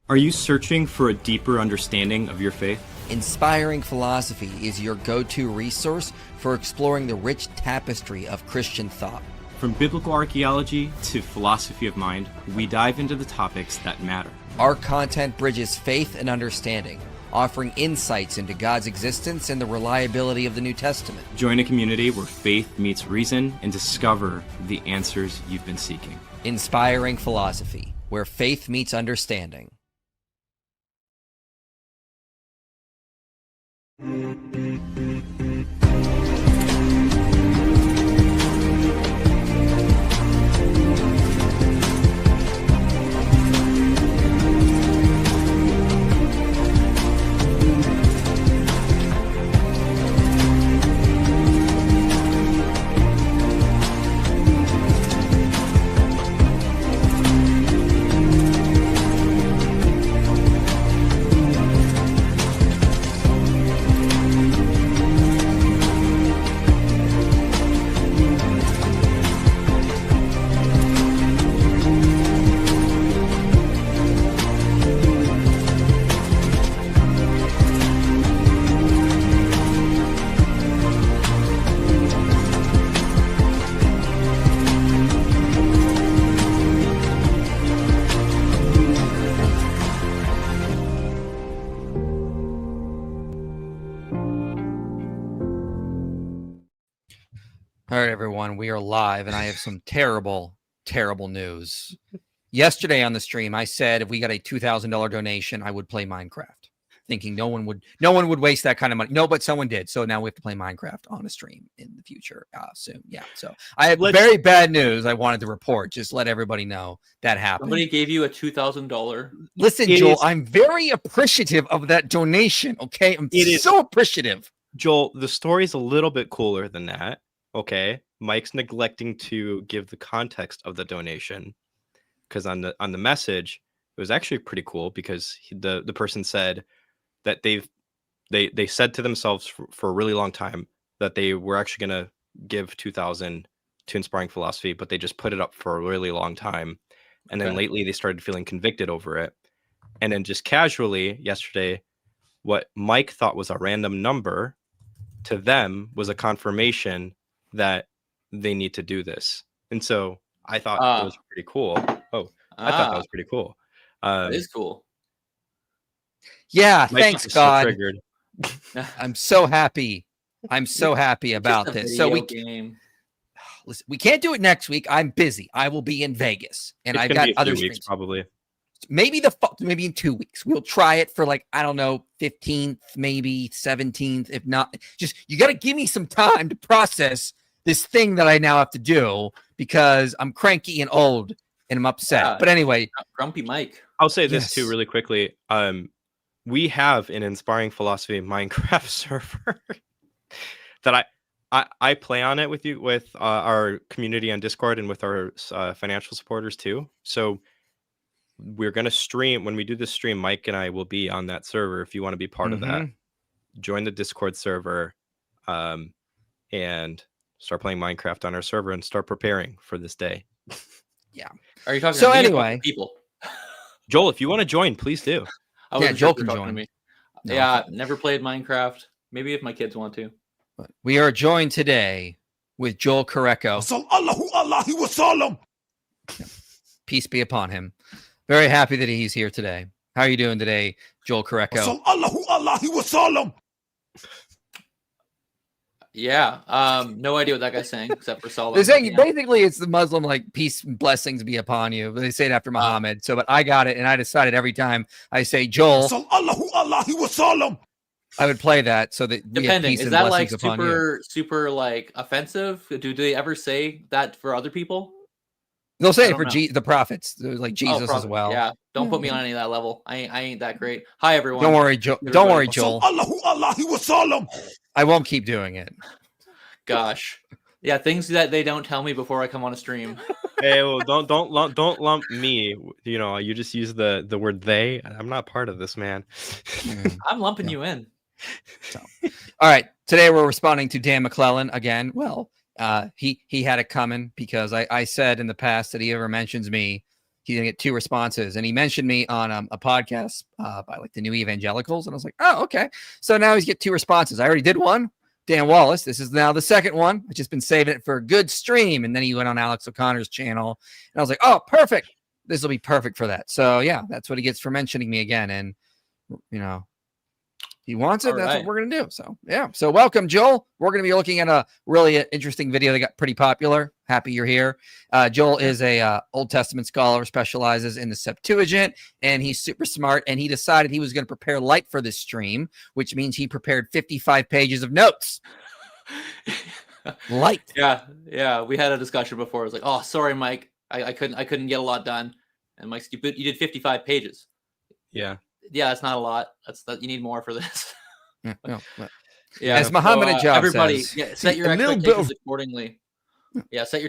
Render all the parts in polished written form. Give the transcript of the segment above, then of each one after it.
Are you searching for a deeper understanding of your faith? Inspiring Philosophy is your go-to resource for exploring the rich tapestry of Christian thought. From biblical archaeology to philosophy of mind, we dive into the topics that matter. Our content bridges faith and understanding, offering insights into God's existence and the reliability of the New Testament. Join a community where faith meets reason and discover the answers you've been seeking. Inspiring Philosophy, where faith meets understanding. All right, everyone, we are live, and I have some terrible news. Yesterday on the stream, I said if we got a $2,000 donation, I would play Minecraft, thinking no one would waste that kind of money. No, but someone did. So now we have to play Minecraft on a stream in the future soon. Yeah. So I have very bad news I wanted to report. Just let everybody know that happened. Somebody gave you a $2,000. Listen, Joel, I'm very appreciative of that donation. Okay, I'm so appreciative. Joel, the story's a little bit cooler than that. Okay, Mike's neglecting to give the context of the donation, because on the message it was actually pretty cool, because the person said that they said to themselves for a really long time that they were actually going to give 2,000 to Inspiring Philosophy, but they just put it up for a really long time, and then lately they started feeling convicted over it, and then just casually yesterday, what Mike thought was a random number to them was a confirmation that they need to do this. And so I thought that was pretty cool. I thought that was pretty cool. That is cool. Yeah, thanks God. I'm so happy. I'm so happy about this. So listen, we can't do it next week. I'm busy. I will be in Vegas, and I've got other weeks probably. Maybe in 2 weeks. We'll try it for 15th, maybe 17th. If not, just you got to give me some time to process this thing that I now have to do, because I'm cranky and old and I'm upset. But anyway, grumpy Mike. I'll say this too really quickly. We have an Inspiring Philosophy Minecraft server that I play on it with our community on Discord and with our financial supporters too. So we're going to stream when we do this stream. Mike and I will be on that server. If you want to be part of that, join the Discord server and start playing Minecraft on our server and start preparing for this day. Yeah. Are you talking so to me anyway, people? Joel, if you want to join, please do. Yeah, Joel can join me. No. Yeah, never played Minecraft. Maybe if my kids want to. But we are joined today with Joel Kareko. Peace be upon him. Very happy that he's here today. How are you doing today, Joel Kareko? Yeah, no idea what that guy's saying except for Salam. They're saying basically it's the Muslim peace and blessings be upon you. They say it after Muhammad. But I got it, and I decided every time I say Joel, I would play that so that we have peace is and that blessings upon you. super offensive? Do they ever say that for other people? They'll say it for the prophets, like Jesus as well. Yeah, don't put me on any of that level. I ain't that great. Hi everyone. Don't worry, Don't worry, Joel. I won't keep doing it. Gosh, yeah, things that they don't tell me before I come on a stream. Hey, well, don't lump me. You know, you just use the word they. I'm not part of this, man. I'm lumping you in. So, all right, today we're responding to Dan McClellan again. Well, he had it coming because I said in the past that he ever mentions me, he's gonna get 2 responses, and he mentioned me on a podcast by like the New Evangelicals, and I was like, oh, okay. So now he's get 2 responses. I already did one. Dan Wallace. This is now the second one. I've just been saving it for a good stream, and then he went on Alex O'Connor's channel, and I was like, oh, perfect. This will be perfect for that. So yeah, that's what he gets for mentioning me again, and you know. He wants it. That's what we're going to do. So, yeah. So, welcome, Joel. We're going to be looking at a really interesting video that got pretty popular. Happy you're here. Joel is a Old Testament scholar, specializes in the Septuagint, and he's super smart. And he decided he was going to prepare light for this stream, which means he prepared 55 pages of notes. Light. Yeah. We had a discussion before. I was like, oh, sorry, Mike. I couldn't get a lot done. And Mike's, you did 55 pages. Yeah. Yeah, that's not a lot. You need more for this. Yeah. As Muhammad Ajab everybody, says, set your expectations accordingly. Set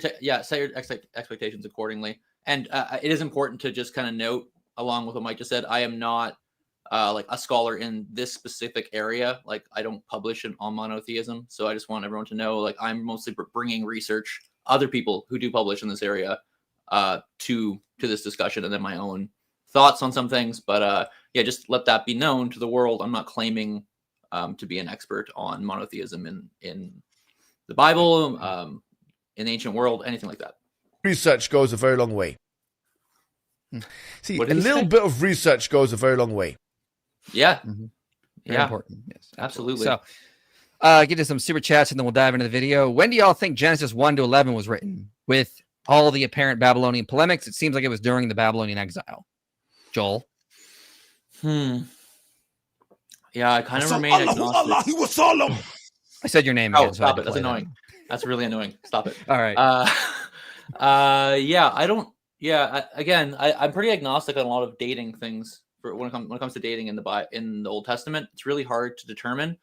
your expectations accordingly. And it is important to just kind of note, along with what Mike just said, I am not like a scholar in this specific area. Like, I don't publish on monotheism, so I just want everyone to know, like, I'm mostly bringing research, other people who do publish in this area, to this discussion, and then my own thoughts on some things. But just let that be known to the world. I'm not claiming to be an expert on monotheism in the Bible, in the ancient world, anything like that. Research goes a very long way. See, a little bit of research goes a very long way. Yeah. Very important. Yes, absolutely. So get to some super chats, and then we'll dive into the video. When do y'all think Genesis 1-11 was written? With all the apparent Babylonian polemics, it seems like it was during the Babylonian exile. Joel? Yeah, I kind of remain agnostic. I said your name again. Oh, so stop it. That's annoying. That's really annoying. Stop it. All right. Again, I'm pretty agnostic on a lot of dating things for when it comes to dating in the Old Testament. It's really hard to determine.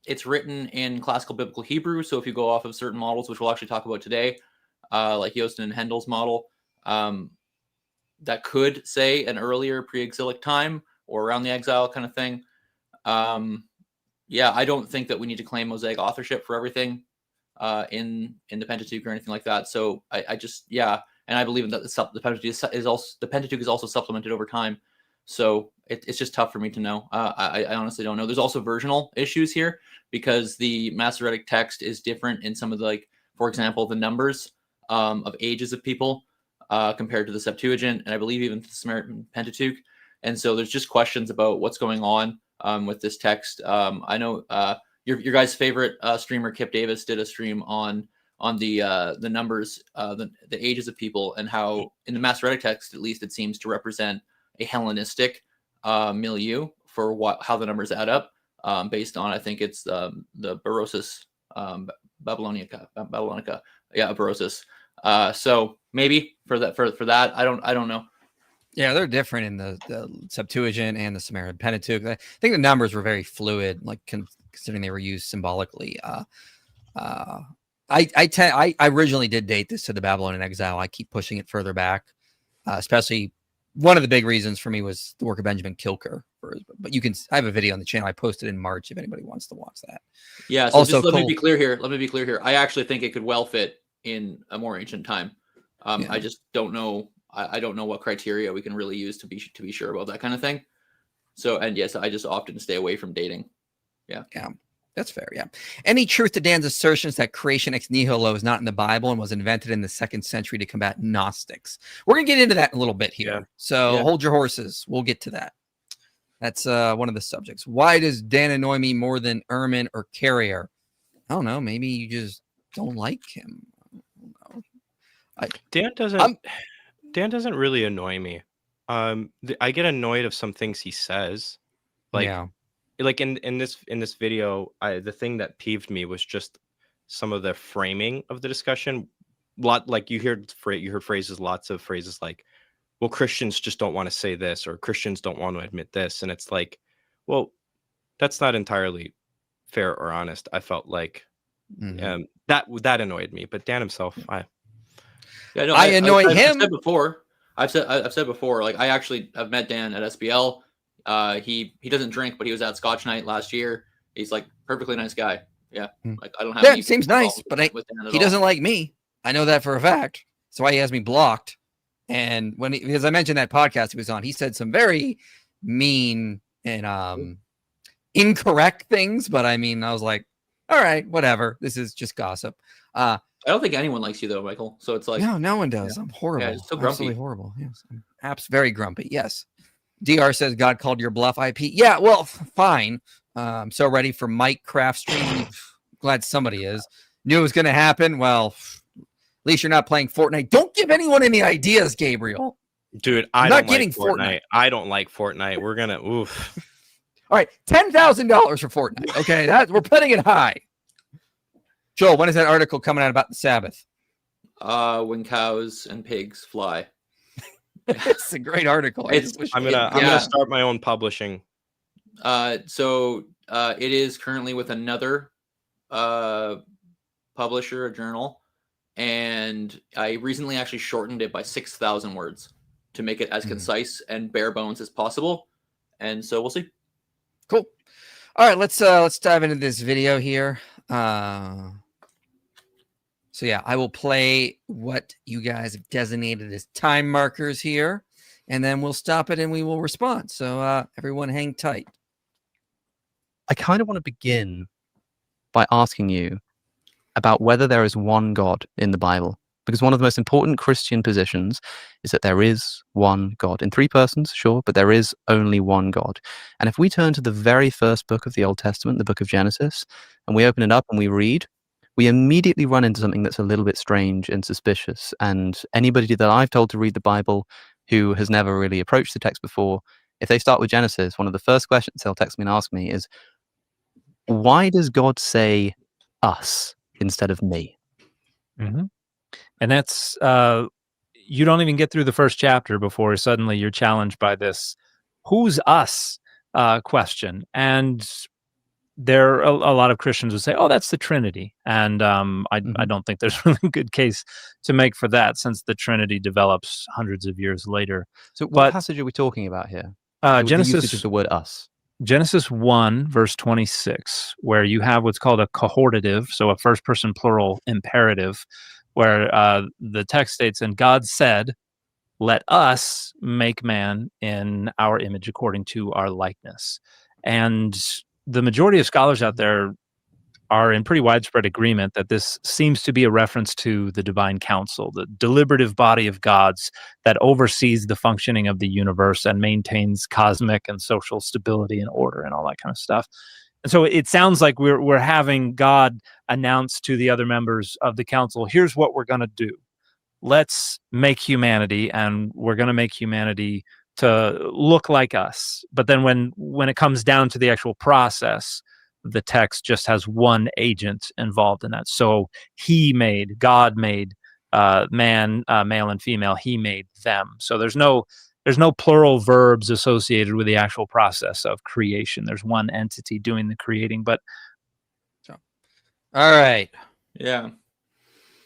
It's written in classical biblical Hebrew, so if you go off of certain models, which we'll actually talk about today, like Yosten and Hendel's model, that could say an earlier pre-exilic time or around the exile kind of thing. I don't think that we need to claim Mosaic authorship for everything in the Pentateuch or anything like that. So I just, and I believe that the Pentateuch is also supplemented over time. So it's just tough for me to know. I honestly don't know. There's also versional issues here because the Masoretic text is different in some of the, like, for example, the numbers of ages of people compared to the Septuagint, and I believe even the Samaritan Pentateuch. And so there's just questions about what's going on with this text. I know your guys' favorite streamer, Kip Davis, did a stream on the numbers, the ages of people, and how in the Masoretic text, at least, it seems to represent a Hellenistic milieu for how the numbers add up, based on, I think it's the Berosus Babylonica. Berosus. So maybe for that, I don't know. Yeah, they're different in the Septuagint and the Samaritan Pentateuch. I think the numbers were very fluid, like considering they were used symbolically. I originally did date this to the Babylonian exile. I keep pushing it further back, especially one of the big reasons for me was the work of Benjamin Kilker. But I have a video on the channel I posted in March if anybody wants to watch that. Yeah. So also, let me be clear here. I actually think it could well fit in a more ancient time. I just don't know. I don't know what criteria we can really use to be sure about that kind of thing. So, and yes, I just often stay away from dating. Yeah. That's fair. Yeah. Any truth to Dan's assertions that creation ex nihilo is not in the Bible and was invented in the 2nd century to combat Gnostics? We're going to get into that in a little bit here. Yeah. So hold your horses. We'll get to that. That's one of the subjects. Why does Dan annoy me more than Ehrman or Carrier? I don't know. Maybe you just don't like him. I don't know. Dan doesn't really annoy me. I get annoyed of some things he says. Like in this video, the thing that peeved me was just some of the framing of the discussion. Like you heard phrases, lots of phrases like, well, Christians just don't want to say this, or Christians don't want to admit this. And it's like, well, that's not entirely fair or honest. I felt like that annoyed me, but Dan himself, I annoy him. I've said before, like, I've met Dan at SBL. He doesn't drink, but he was at Scotch Night last year. He's like perfectly nice guy. Yeah. Like, I don't have. Yeah, seems nice, but he doesn't like me. I know that for a fact. That's why he has me blocked. And because I mentioned that podcast he was on, he said some very mean and incorrect things. But I mean, I was like, all right, whatever. This is just gossip. I don't think anyone likes you though, Michael. So it's like no one does. I'm horrible. it's so grumpy. Absolutely horrible. Yes, I'm very grumpy. Yes. DR says God called your bluff. IP. Yeah, well, fine. I'm so ready for Mike Craft stream. Glad somebody is. Knew it was going to happen. Well, at least you're not playing Fortnite. Don't give anyone any ideas, Gabriel. Dude, I'm don't not getting like Fortnite. I don't like Fortnite. We're gonna oof. All right, $10,000 for Fortnite. Okay, we're putting it high. Joel, when is that article coming out about the Sabbath? When cows and pigs fly. It's a great article. I'm gonna start my own publishing. So it is currently with another publisher, a journal, and I recently actually shortened it by 6,000 words to make it as concise and bare bones as possible. And so we'll see. Cool. All right, let's dive into this video here. So yeah, I will play what you guys have designated as time markers here, and then we'll stop it and we will respond. So everyone hang tight. I kind of want to begin by asking you about whether there is one God in the Bible, because one of the most important Christian positions is that there is one God in three persons, sure, but there is only one God. And if we turn to the very first book of the Old Testament, the book of Genesis, and we open it up and we read, we immediately run into something that's a little bit strange and suspicious. And anybody that I've told to read the Bible who has never really approached the text before, if they start with Genesis, one of the first questions they'll text me and ask me is, why does God say us instead of me? Mm-hmm. And that's, you don't even get through the first chapter before suddenly you're challenged by this, who's us question. And there a lot of Christians would say, oh, that's the Trinity. And I don't think there's really a good case to make for that, since the Trinity develops hundreds of years later. So what passage are we talking about here? Genesis, the word us. Genesis 1, verse 26, where you have what's called a cohortative, so a first-person plural imperative, where the text states, and God said, let us make man in our image according to our likeness. And the majority of scholars out there are in pretty widespread agreement that this seems to be a reference to the divine council, the deliberative body of gods that oversees the functioning of the universe and maintains cosmic and social stability and order and all that kind of stuff. And so it sounds like we're having God announce to the other members of the council, here's what we're going to do. Let's make humanity, and we're going to make humanity to look like us. But then when it comes down to the actual process, the text just has one agent involved in that. So God made man, male and female. He made them. So there's no plural verbs associated with the actual process of creation. There's one entity doing the creating. But all right. Yeah.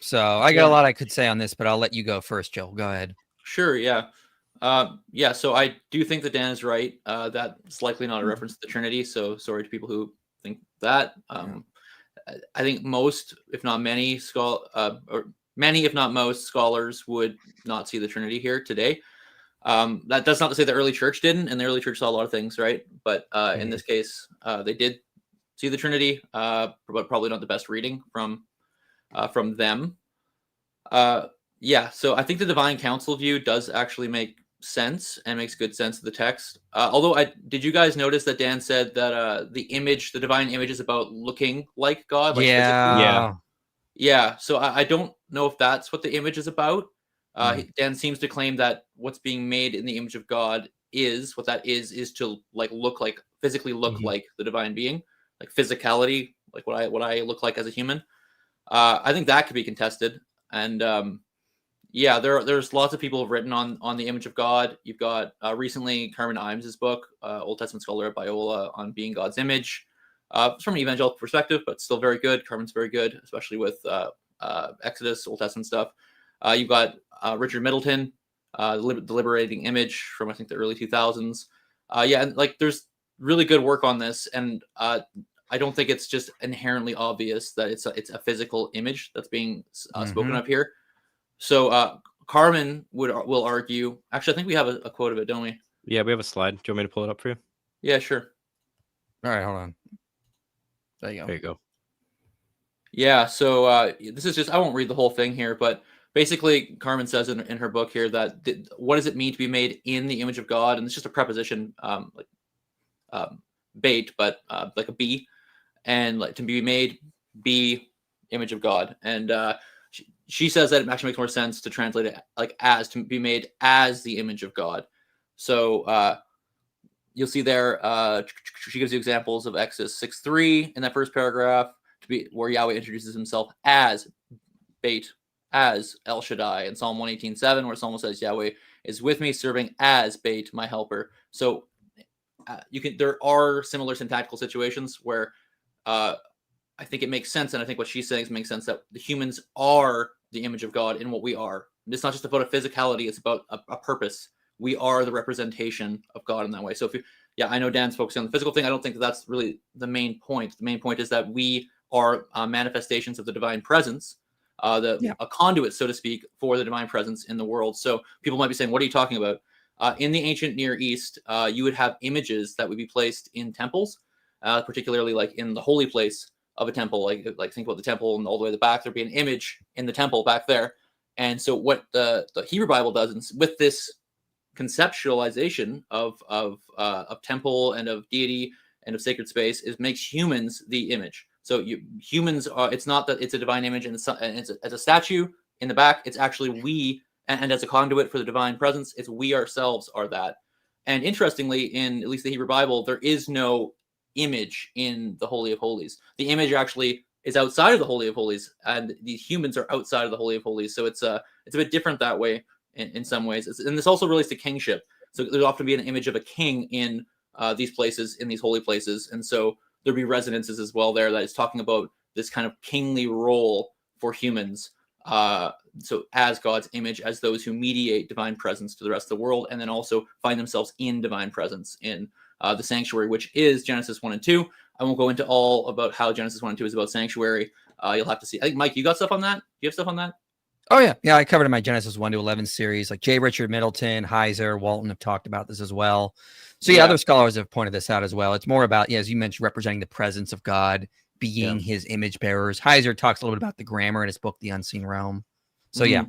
So I got a lot I could say on this, but I'll let you go first, Joel. Go ahead. Sure. Yeah. So I do think that Dan is right. That's likely not a reference to the Trinity. So sorry to people who think that. I think most, if not many, many, if not most, scholars would not see the Trinity here today. That does not to say the early church didn't, and the early church saw a lot of things, right? But in this case, they did see the Trinity, but probably not the best reading from them. So I think the divine council view does actually make sense and makes good sense of the text. Although did you guys notice that Dan said that the divine image is about looking like God? Like yeah. So I don't know if that's what the image is about. Dan seems to claim that what's being made in the image of God is to physically look like the divine being, like physicality, like what I look like as a human. I think that could be contested. And there's lots of people who've written on the image of God. You've got recently Carmen Imes's book, Old Testament scholar at Biola, on being God's image. It's from an evangelical perspective, but still very good. Carmen's very good, especially with Exodus, Old Testament stuff. You've got Richard Middleton, the Liberating Image from I think the early 2000s. And there's really good work on this, and I don't think it's just inherently obvious that it's a physical image that's being spoken of here. So Carmen will argue. Actually, I think we have a quote of it, don't we? Yeah, we have a slide. Do you want me to pull it up for you? Yeah, sure. All right, hold on. There you go. There you go. Yeah, so this is just, I won't read the whole thing here, but basically Carmen says in her book here that what does it mean to be made in the image of God? And it's just a preposition, bait, but like a be, and like to be made, be image of God. And she says that it actually makes more sense to translate it like as, to be made as the image of God. So you'll see there, she gives you examples of Exodus 6:3 in that first paragraph, to be where Yahweh introduces himself as bait, as El Shaddai, and Psalm 118:7, where Psalm says Yahweh is with me, serving as bait, my helper. So there are similar syntactical situations where I think it makes sense, and I think what she's saying makes sense, that the humans are the image of God in what we are. And it's not just about a physicality; it's about a purpose. We are the representation of God in that way. So if you, I know Dan's focusing on the physical thing. I don't think that's really the main point. The main point is that we are manifestations of the divine presence, a conduit, so to speak, for the divine presence in the world. So people might be saying, what are you talking about? In the ancient Near East, you would have images that would be placed in temples, particularly like in the holy place of a temple. Like think about the temple, and all the way to the back, there'd be an image in the temple back there. And so what the Hebrew Bible does with this conceptualization of temple and of deity and of sacred space is makes humans the image. So humans are, it's not that it's a divine image and it's as a statue in the back, it's actually we, and as a conduit for the divine presence, it's we ourselves are that. And interestingly, in at least the Hebrew Bible, there is no image in the Holy of Holies. The image actually is outside of the Holy of Holies, and the humans are outside of the Holy of Holies. So it's a bit different that way in some ways. And this also relates to kingship. So there'll often be an image of a king in these places, in these holy places. And so there'll be resonances as well there that is talking about this kind of kingly role for humans. So as God's image, as those who mediate divine presence to the rest of the world, and then also find themselves in divine presence in the sanctuary, which is Genesis 1 and 2. I won't go into all about how Genesis 1 and 2 is about sanctuary. You'll have to see. I think, Mike, you got stuff on that? Do you have stuff on that? Oh, yeah. Yeah, I covered in my Genesis 1 to 11 series. Like J. Richard Middleton, Heiser, Walton have talked about this as well. So, other scholars have pointed this out as well. It's more about, as you mentioned, representing the presence of God, being his image bearers. Heiser talks a little bit about the grammar in his book, The Unseen Realm. So, So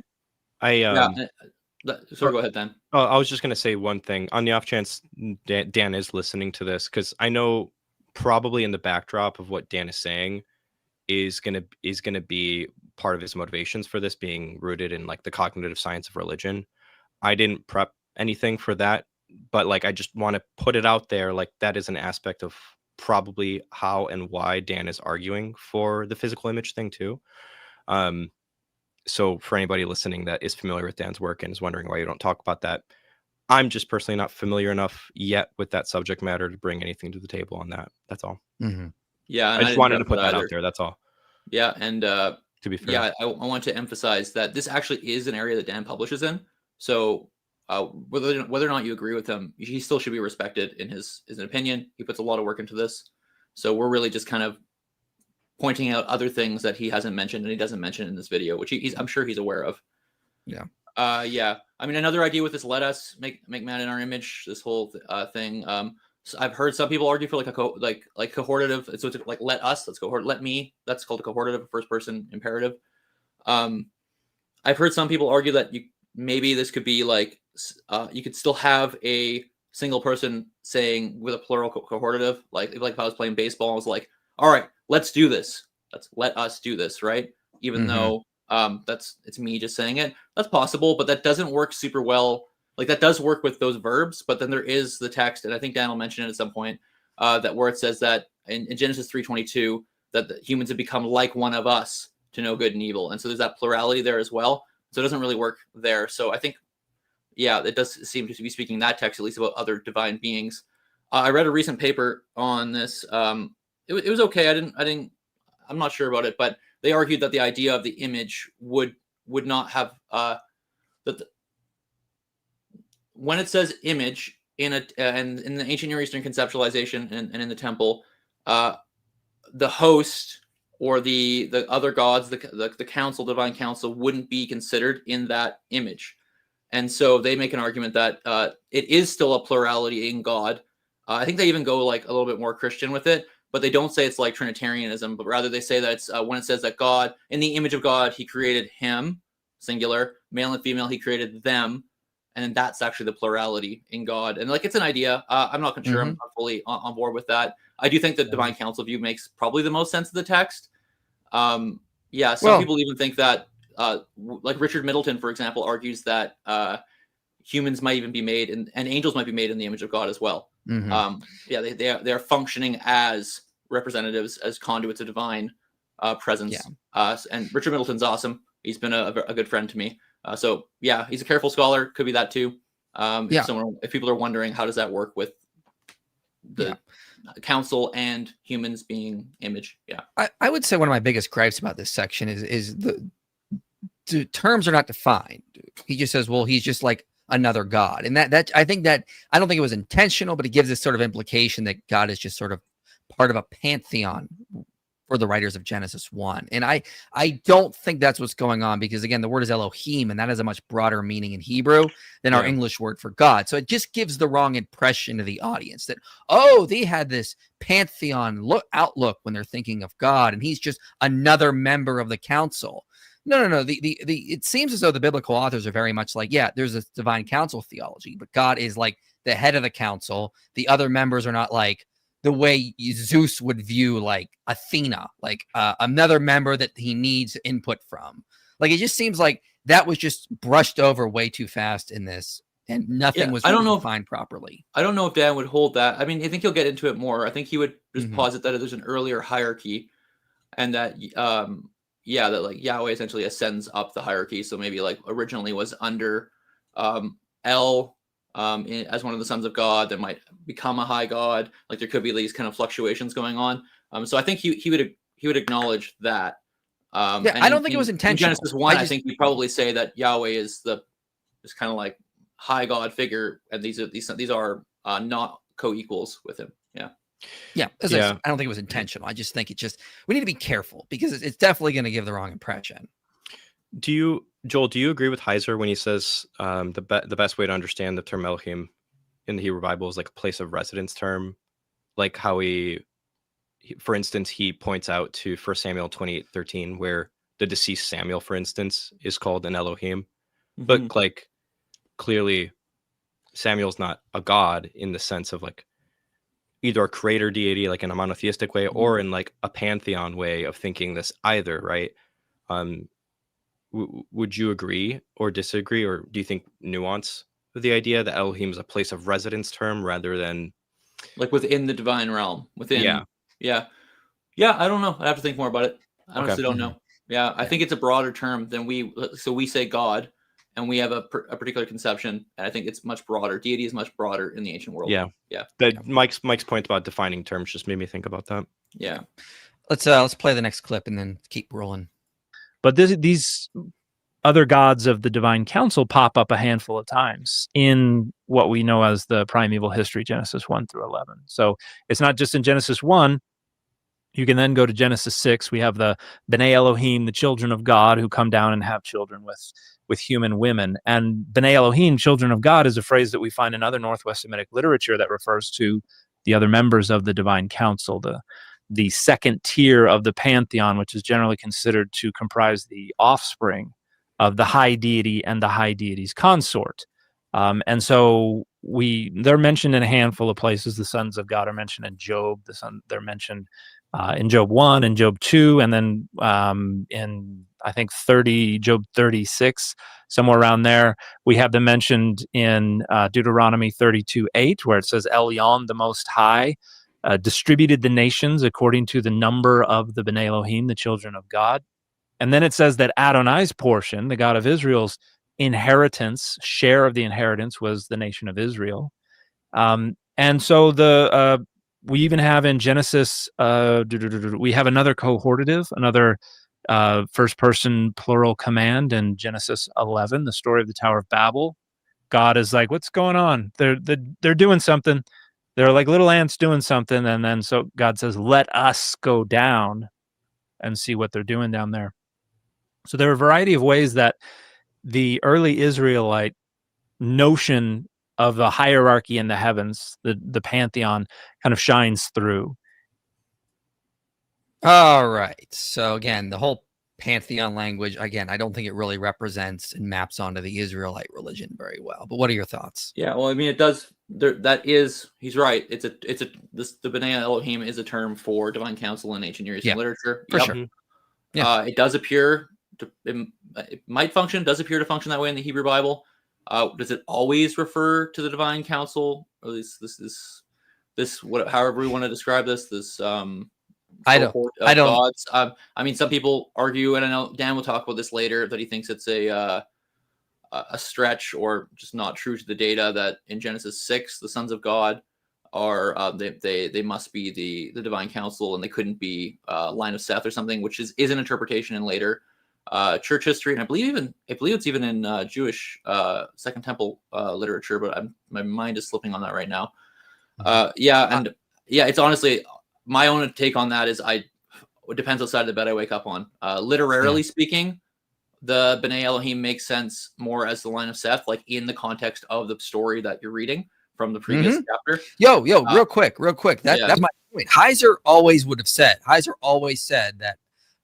go ahead, Dan. Oh, I was just going to say one thing on the off chance Dan is listening to this, because I know probably in the backdrop of what Dan is saying is going to be part of his motivations for this being rooted in like the cognitive science of religion. I didn't prep anything for that, but like I just want to put it out there, like that is an aspect of probably how and why Dan is arguing for the physical image thing too. So for anybody listening that is familiar with Dan's work and is wondering why you don't talk about that, I'm just personally not familiar enough yet with that subject matter to bring anything to the table on that. That's all. Mm-hmm. Yeah, I just wanted to put that out there. That's all. Yeah, and to be fair, I want to emphasize that this actually is an area that Dan publishes in. So whether or not you agree with him, he still should be respected in his opinion. He puts a lot of work into this. So we're really just kind of pointing out other things that he hasn't mentioned and he doesn't mention in this video, which I'm sure he's aware of. Yeah. I mean, another idea with this, let us make man in our image, this whole thing. So I've heard some people argue for like like cohortative. So it's like let us, let's cohort, let me. That's called a cohortative, a first person imperative. I've heard some people argue that maybe this could be like you could still have a single person saying with a plural cohortative, like if I was playing baseball, I was like, all right, let's do this. Let us do this, right? Even though it's me just saying it. That's possible, but that doesn't work super well. Like that does work with those verbs, but then there is the text, and I think Dan will mention it at some point, that where it says that in Genesis 3:22 that the humans have become like one of us to know good and evil, and so there's that plurality there as well. So it doesn't really work there. So I think, it does seem to be speaking that text at least about other divine beings. I read a recent paper on this. It was okay. I'm not sure about it, but they argued that the idea of the image would not have when it says image and in the ancient Near Eastern conceptualization and in the temple, the host or the other gods, the council, divine council, wouldn't be considered in that image. And so they make an argument that it is still a plurality in God. I think they even go like a little bit more Christian with it, but they don't say it's like Trinitarianism, but rather they say that it's when it says that God, in the image of God, he created him, singular, male and female, he created them. And that's actually the plurality in God. And like, it's an idea. I'm not sure I'm fully on board with that. I do think the divine council view makes probably the most sense of the text. Some people even think that, like Richard Middleton, for example, argues that humans might even be made and angels might be made in the image of God as well. They are functioning as representatives, as conduits of divine presence. And Richard Middleton's awesome. He's been a good friend to me. He's a careful scholar. Could be that too. If people are wondering, how does that work with the council and humans being image? I would say one of my biggest gripes about this section is the terms are not defined. He just says, well, he's just like another God. And that I think that, I don't think it was intentional, but it gives this sort of implication that God is just sort of part of a pantheon for the writers of Genesis 1. And I don't think that's what's going on, because again, the word is Elohim, and that has a much broader meaning in Hebrew than our English word for God. So it just gives the wrong impression to the audience that, oh, they had this pantheon outlook when they're thinking of God, and he's just another member of the council. No. It seems as though the biblical authors are very much like, there's a divine council theology, but God is like the head of the council. The other members are not like the way Zeus would view like Athena, like another member that he needs input from. Like, it just seems like that was just brushed over way too fast in this, and nothing was really defined properly. I don't know if Dan would hold that. I mean, I think he'll get into it more. I think he would just posit that there's an earlier hierarchy, and that that like Yahweh essentially ascends up the hierarchy. So maybe like originally was under El as one of the sons of God, that might become a high God. Like, there could be these kind of fluctations going on. So I think he would acknowledge that. I don't think it was intentional. In Genesis 1, I think you probably say that Yahweh is kind of like high God figure, and these are not co-equals with him. I don't think it was intentional. I just think we need to be careful, because it's definitely going to give the wrong impression. Joel, do you agree with Heiser when he says the best way to understand the term Elohim in the Hebrew Bible is like a place of residence term? Like how he for instance, he points out to 1 Samuel 28:13, where the deceased Samuel, for instance, is called an Elohim. But like, clearly Samuel's not a god in the sense of like either a creator deity, like in a monotheistic way, or in like a pantheon way of thinking this either, right? Would you agree or disagree, or do you think nuance with the idea that Elohim is a place of residence term rather than like within the divine realm? Within, yeah. I don't know. I have to think more about it. I honestly don't know. I think it's a broader term than we say God, and we have a particular conception, and I think it's much broader. Deity is much broader in the ancient world. Mike's point about defining terms just made me think about that. Let's play the next clip and then keep rolling. But these other gods of the divine council pop up a handful of times in what we know as the primeval history, Genesis 1 through 11. So it's not just in Genesis 1. You can then go to Genesis 6. We have the B'nai Elohim, the children of God, who come down and have children with human women. And B'nai Elohim, children of God, is a phrase that we find in other Northwest Semitic literature that refers to the other members of the divine council, the second tier of the pantheon, which is generally considered to comprise the offspring of the high deity and the high deity's consort. And so they're mentioned in a handful of places. The sons of God are mentioned in Job. They're mentioned in Job 1 and Job 2, and then in, I think, Job 36, somewhere around there. We have them mentioned in Deuteronomy 32:8, where it says, Elyon, the Most High, distributed the nations according to the number of the B'nai Elohim, the children of God. And then it says that Adonai's portion, the God of Israel's inheritance, share of the inheritance, was the nation of Israel. And so we even have in Genesis, we have another cohortative, another first-person plural command in Genesis 11, the story of the Tower of Babel. God is like, what's going on? They're doing something. They're like little ants doing something. And then so God says, let us go down and see what they're doing down there. So there are a variety of ways that the early Israelite notion of the hierarchy in the heavens, the pantheon, kind of shines through. All right. So again, the whole pantheon language, again, I don't think it really represents and maps onto the Israelite religion very well. But what are your thoughts? Yeah, well, I mean, it does. That is, he's right. The B'nai Elohim is a term for divine council in ancient Near Eastern literature. For sure. Yeah. It does appear it might function. Does appear to function that way in the Hebrew Bible. Does it always refer to the divine council, or at least however we want to describe this? I don't. Gods. I mean, some people argue, and I know Dan will talk about this later, that he thinks it's a stretch or just not true to the data that in Genesis 6, the sons of God are they must be the divine council, and they couldn't be line of Seth or something, which is an interpretation in later church history, and I believe it's even in Jewish Second Temple literature, but my mind is slipping on that right now. It's honestly, my own take on that is it depends what side of the bed I wake up on. Literarily speaking, the B'nai Elohim makes sense more as the line of Seth, like in the context of the story that you're reading from the previous chapter. Real quick. That's my point. Heiser always said that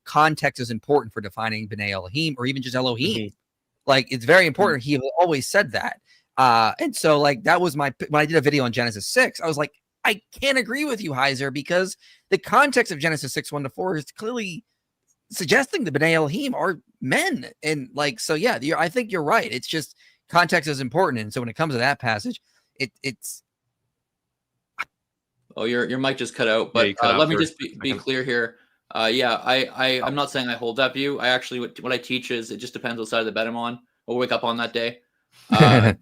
context is important for defining B'nai Elohim, or even just Elohim. Like, it's very important. He always said that. And so, like, that was when I did a video on Genesis 6, I was like, I can't agree with you, Heiser, because the context of Genesis 6, 1-4 is clearly suggesting the B'nai Elohim are men. And like, so yeah, I think you're right. It's just context is important. And so when it comes to that passage, it's. Oh, your mic just cut out, but let me just be clear here. I'm not saying I hold that view. I actually, what I teach is it just depends what side of the bed I'm on or wake up on that day. I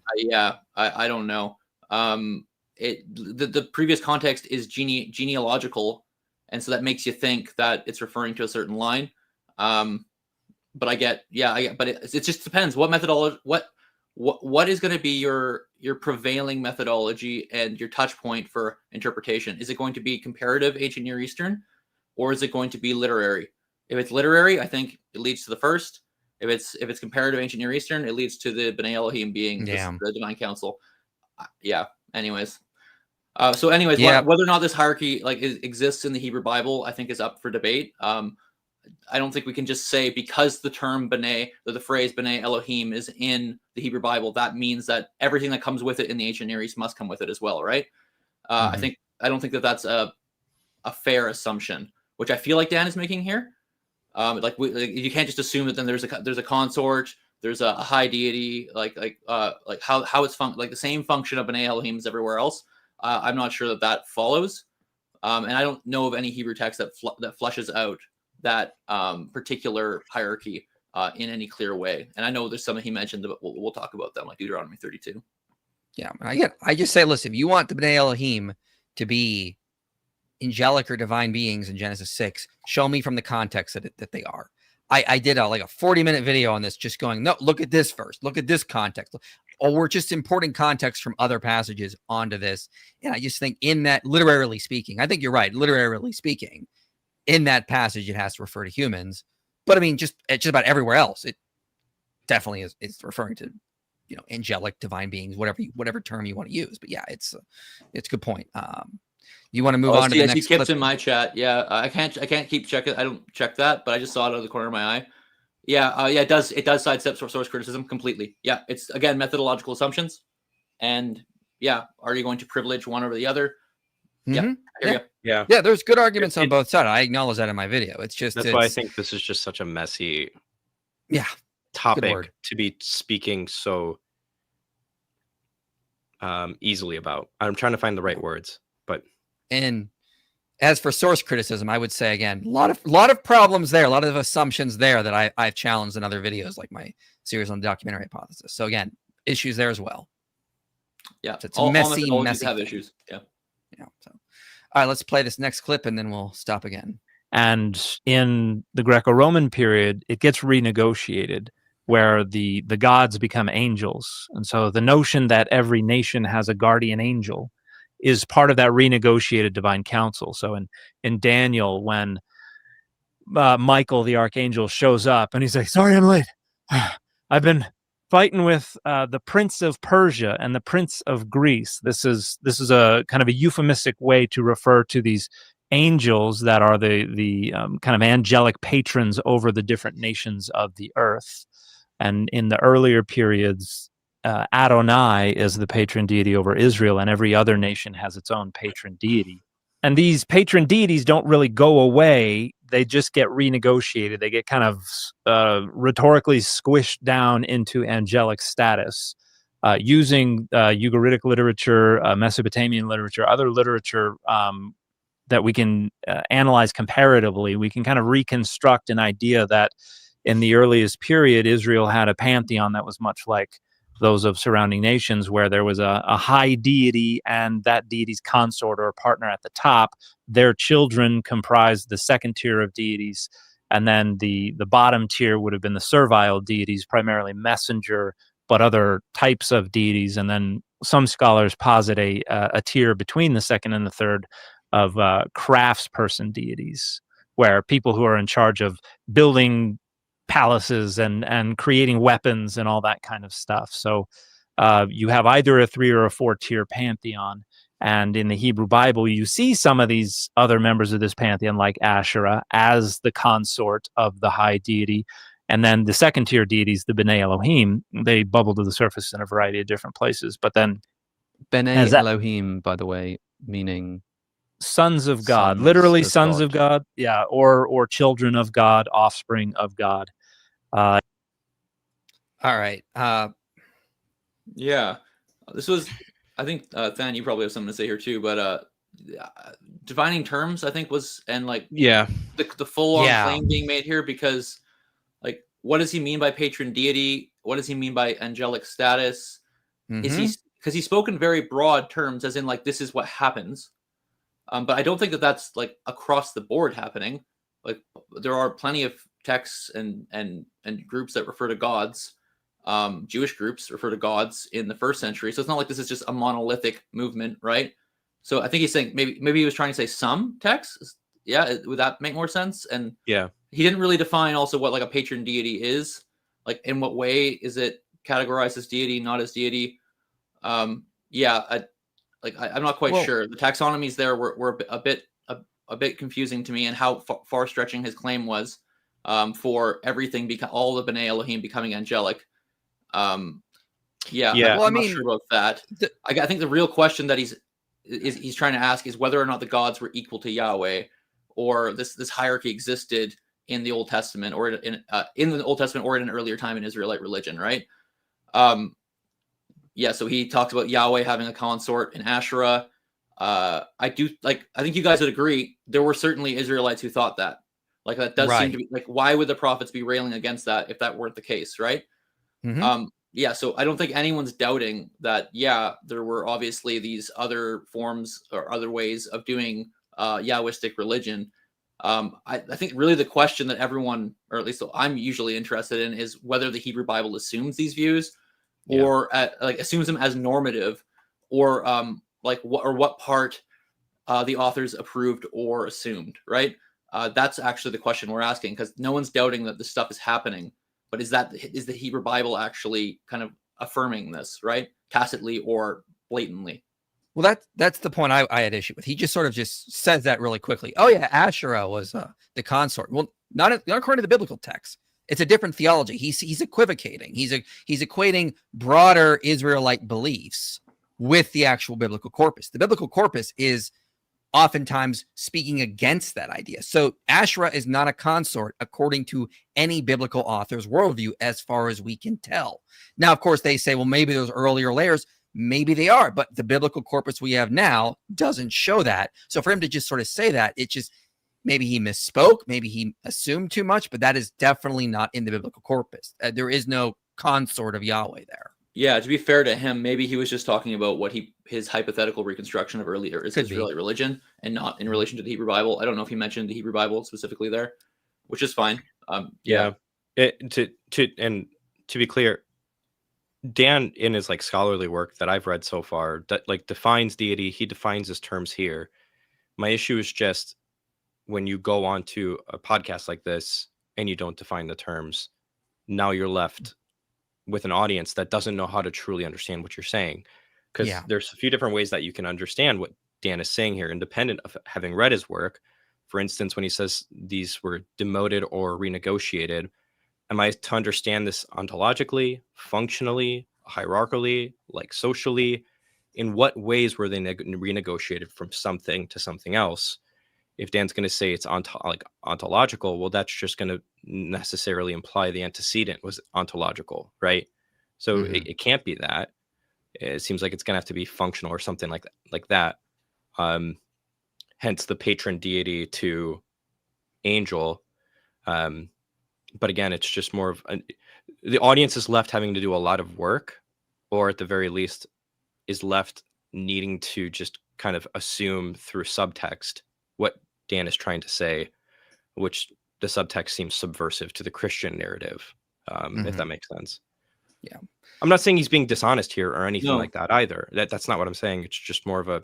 don't know. The previous context is genealogical, and so that makes you think that it's referring to a certain line. But I get, but it just depends what methodology, what is going to be your prevailing methodology and your touch point for interpretation. Is it going to be comparative ancient Near Eastern, or is it going to be literary? If it's literary, I think it leads to the first. If it's comparative ancient Near Eastern, it leads to the B'nai Elohim being the divine council. Anyways, whether or not this hierarchy exists in the Hebrew Bible, I think is up for debate. I don't think we can just say because the term B'nai, or the phrase B'nai Elohim is in the Hebrew Bible, that means that everything that comes with it in the ancient Near East must come with it as well, right? I don't think that that's a fair assumption, which I feel like Dan is making here. You can't just assume that then there's a consort, there's a high deity, like how it's like the same function of B'nai Elohim as everywhere else. I'm not sure that follows, and I don't know of any Hebrew text that fleshes out that particular hierarchy in any clear way. And I know there's some he mentioned, but we'll talk about them, like Deuteronomy 32. Yeah, I just say, listen, if you want the B'nai Elohim to be angelic or divine beings in Genesis 6, show me from the context that they are. I did a 40-minute video on this, just going, no, look at this first, look at this context, or we're just importing context from other passages onto this. And I just think in that, literarily speaking, I think you're right, literarily speaking, in that passage, it has to refer to humans. But I mean, just about everywhere else, it definitely is referring to, angelic, divine beings, whatever term you want to use. But yeah, it's a good point. You want to move on to the next clip? In my chat. Yeah, I can't keep checking. I don't check that, but I just saw it out of the corner of my eye. It does sidestep source criticism completely. Yeah, it's again methodological assumptions, and are you going to privilege one over the other? Yeah, there's good arguments on both sides. I acknowledge that in my video. That's why I think this is just such a messy topic to be speaking so easily about. I'm trying to find the right words, but. And as for source criticism, I would say again, a lot of problems there, a lot of assumptions there that I've challenged in other videos, like my series on the documentary hypothesis. So again, issues there as well. Yeah, so it's messy have issues. Yeah. So, all right, let's play this next clip and then we'll stop again. And in the Greco-Roman period, it gets renegotiated, where the gods become angels, and so the notion that every nation has a guardian angel is part of that renegotiated divine council. So in Daniel, when Michael the archangel shows up and he's like, "Sorry, I'm late. I've been fighting with the Prince of Persia and the Prince of Greece. This is a kind of a euphemistic way to refer to these angels that are the kind of angelic patrons over the different nations of the earth. And in the earlier periods, Adonai is the patron deity over Israel, and every other nation has its own patron deity. And these patron deities don't really go away. They just get renegotiated. They get kind of rhetorically squished down into angelic status using Ugaritic literature, Mesopotamian literature, other literature that we can analyze comparatively. We can kind of reconstruct an idea that in the earliest period, Israel had a pantheon that was much like those of surrounding nations, where there was a high deity and that deity's consort or partner at the top. Their children comprised the second tier of deities, and then the bottom tier would have been the servile deities, primarily messenger, but other types of deities. And then some scholars posit a tier between the second and the third of craftsperson deities, where people who are in charge of building palaces and creating weapons and all that kind of stuff. So you have either a 3 or a 4 tier pantheon. And in the Hebrew Bible, you see some of these other members of this pantheon, like Asherah, as the consort of the high deity. And then the second tier deities, the B'nai Elohim, they bubble to the surface in a variety of different places. But then B'nai Elohim, by the way, meaning sons of God, Sons literally of sons God. of God. Yeah. Or children of God, offspring of God. All right. Yeah, this was, I think, Than, you probably have something to say here too, but defining terms, I think, was, and like, Yeah. the full-on Yeah. claim being made here, because like, what does he mean by patron deity? What does he mean by angelic status? Is he, because he spoke in very broad terms, as in like, this is what happens. But I don't think that that's like across the board happening. Like, there are plenty of texts and groups that refer to gods. Jewish groups refer to gods in the first century. So it's not like this is just a monolithic movement, right? So I think he's saying maybe he was trying to say some texts. Yeah, would that make more sense? And Yeah. he didn't really define also what like a patron deity is. Like, in what way is it categorized as deity, not as deity? Yeah, I'm not quite sure. The taxonomies there were a bit confusing to me, and how far stretching his claim was for everything, all the B'nai Elohim becoming angelic. Yeah. I'm not sure about that. I think the real question that he's trying to ask is whether or not the gods were equal to Yahweh, or this hierarchy existed in the Old Testament, or in the Old Testament, or at an earlier time in Israelite religion, right? Yeah, so he talks about Yahweh having a consort in Asherah. I think you guys would agree there were certainly Israelites who thought that. Like, that does seem to be like, why would the prophets be railing against that if that weren't the case, right? Yeah, so I don't think anyone's doubting that. Yeah, there were obviously these other forms or other ways of doing Yahwistic religion. I think really the question that everyone, or at least I'm usually interested in, is whether the Hebrew Bible assumes these views, or like assumes them as normative, or like what part the authors approved or assumed, right? That's actually the question we're asking, because no one's doubting that this stuff is happening. But is the Hebrew Bible actually kind of affirming this, right? Tacitly or blatantly? Well, that's the point I had issue with. He just sort of just says that really quickly. Oh yeah, Asherah was the consort. Well, not according to the biblical text. It's a different theology. He's equivocating. He's equating broader Israelite beliefs with the actual biblical corpus. The biblical corpus is oftentimes speaking against that idea. So Asherah is not a consort according to any biblical author's worldview, as far as we can tell. Now, of course, they say, well, maybe those earlier layers, maybe they are, but the biblical corpus we have now doesn't show that. So for him to just sort of say that, it just, maybe he misspoke, maybe he assumed too much, but that is definitely not in the biblical corpus. There is no consort of Yahweh there. Yeah, to be fair to him, maybe he was just talking about what his hypothetical reconstruction of earlier Israelite religion, and not in relation to the Hebrew Bible. I don't know if he mentioned the Hebrew Bible specifically there, which is fine. To be clear, Dan, in his like scholarly work that I've read so far, that like defines deity, he defines his terms here. My issue is just when you go on to a podcast like this and you don't define the terms, now you're left with an audience that doesn't know how to truly understand what you're saying. Because Yeah. there's a few different ways that you can understand what Dan is saying here, independent of having read his work. For instance, when he says these were demoted or renegotiated, am I to understand this ontologically, functionally, hierarchically, like socially? In what ways were they renegotiated from something to something else? If Dan's going to say it's ontological, well, that's just going to necessarily imply the antecedent was ontological, right? So it can't be that. It seems like it's going to have to be functional or something like that. Hence the patron deity to angel. But again, it's just more of the audience is left having to do a lot of work, or at the very least is left needing to just kind of assume through subtext what Dan is trying to say, which the subtext seems subversive to the Christian narrative, if that makes sense. Yeah. I'm not saying he's being dishonest here or anything No. like that either. That's not what I'm saying. It's just more of a,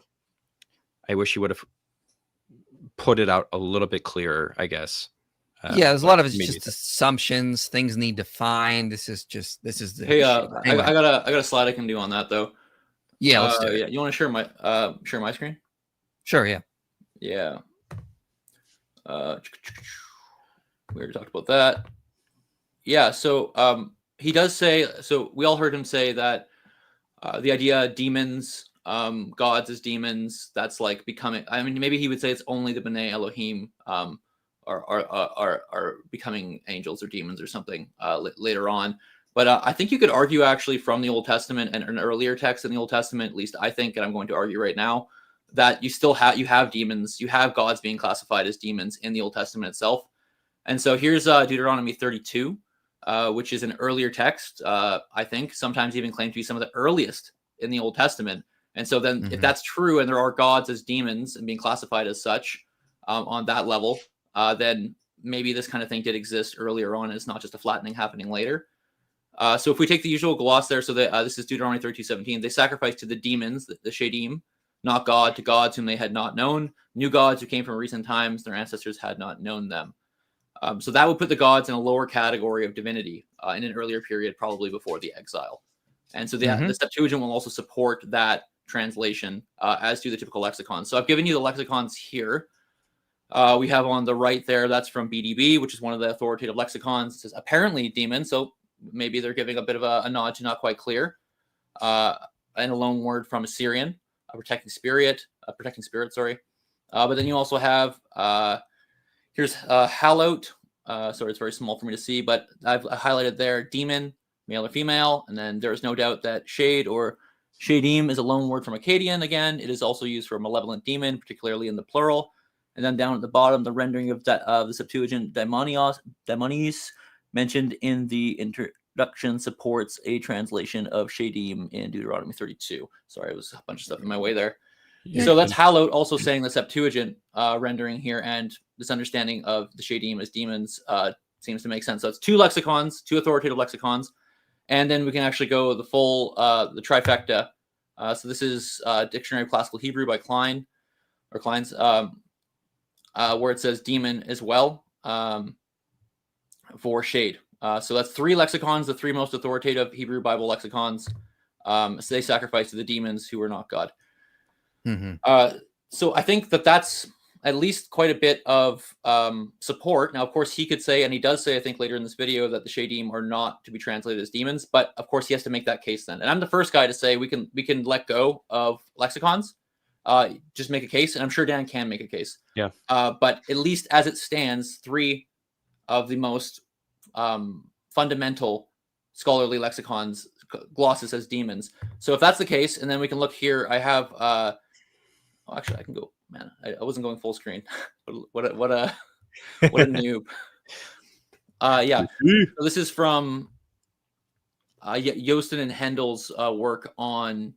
I wish he would have put it out a little bit clearer, I guess. Yeah, there's a lot of it's maybe just assumptions, things need defined. This is the Hey, anyway. I got a slide I can do on that though. Yeah, let's do it. Yeah, you want to share my screen? Sure, yeah. Yeah. We already talked about that. Yeah, so he does say, so we all heard him say that the idea demons, gods as demons, that's like becoming, I mean, maybe he would say it's only the B'nai Elohim are becoming angels or demons or something later on. But I think you could argue actually from the Old Testament and an earlier text in the Old Testament, at least I think, and I'm going to argue right now, that you have demons, you have gods being classified as demons in the Old Testament itself. And so here's Deuteronomy 32, which is an earlier text, I think, sometimes even claimed to be some of the earliest in the Old Testament. And so then if that's true and there are gods as demons and being classified as such on that level, then maybe this kind of thing did exist earlier on. And it's not just a flattening happening later. So if we take the usual gloss there, so that this is Deuteronomy 32:17, they sacrificed to the demons, the Shadim, not God, to gods whom they had not known, new gods who came from recent times, their ancestors had not known them. So that would put the gods in a lower category of divinity in an earlier period, probably before the exile. And so the Septuagint will also support that translation, as do the typical lexicons. So I've given you the lexicons here. We have on the right there, that's from BDB, which is one of the authoritative lexicons. It says apparently demon, so maybe they're giving a bit of a nod to not quite clear. And a loan word from Assyrian, a protecting spirit, sorry. But then you also have, here's hallowed. Sorry, it's very small for me to see, but I've highlighted there, demon, male or female. And then there's no doubt that shade or shadim is a loan word from Akkadian. Again, it is also used for a malevolent demon, particularly in the plural. And then down at the bottom, the rendering of the Septuagint daimonies mentioned in the introduction supports a translation of shadim in Deuteronomy 32. Sorry, it was a bunch of stuff in my way there. Yeah. So that's hallowed, also saying the Septuagint rendering here, and this understanding of the shadim as demons seems to make sense. So it's two lexicons, two authoritative lexicons, and then we can actually go the full, the trifecta. So this is Dictionary of Classical Hebrew by Klein's, where it says demon as well for shade. So that's three lexicons, the three most authoritative Hebrew Bible lexicons. So they sacrifice to the demons who are not God. So I think that's at least quite a bit of support. Now, of course, he could say, and he does say, I think later in this video, that the shadim are not to be translated as demons. But of course, he has to make that case then. And I'm the first guy to say we can let go of lexicons. Just make a case, and I'm sure Dan can make a case. Yeah. But at least as it stands, three of the most fundamental scholarly lexicons glosses as demons. So if that's the case, and then we can look here, I have actually I can go, man, I wasn't going full screen. what a noob. Yeah. So this is from Joosten and Hendel's work on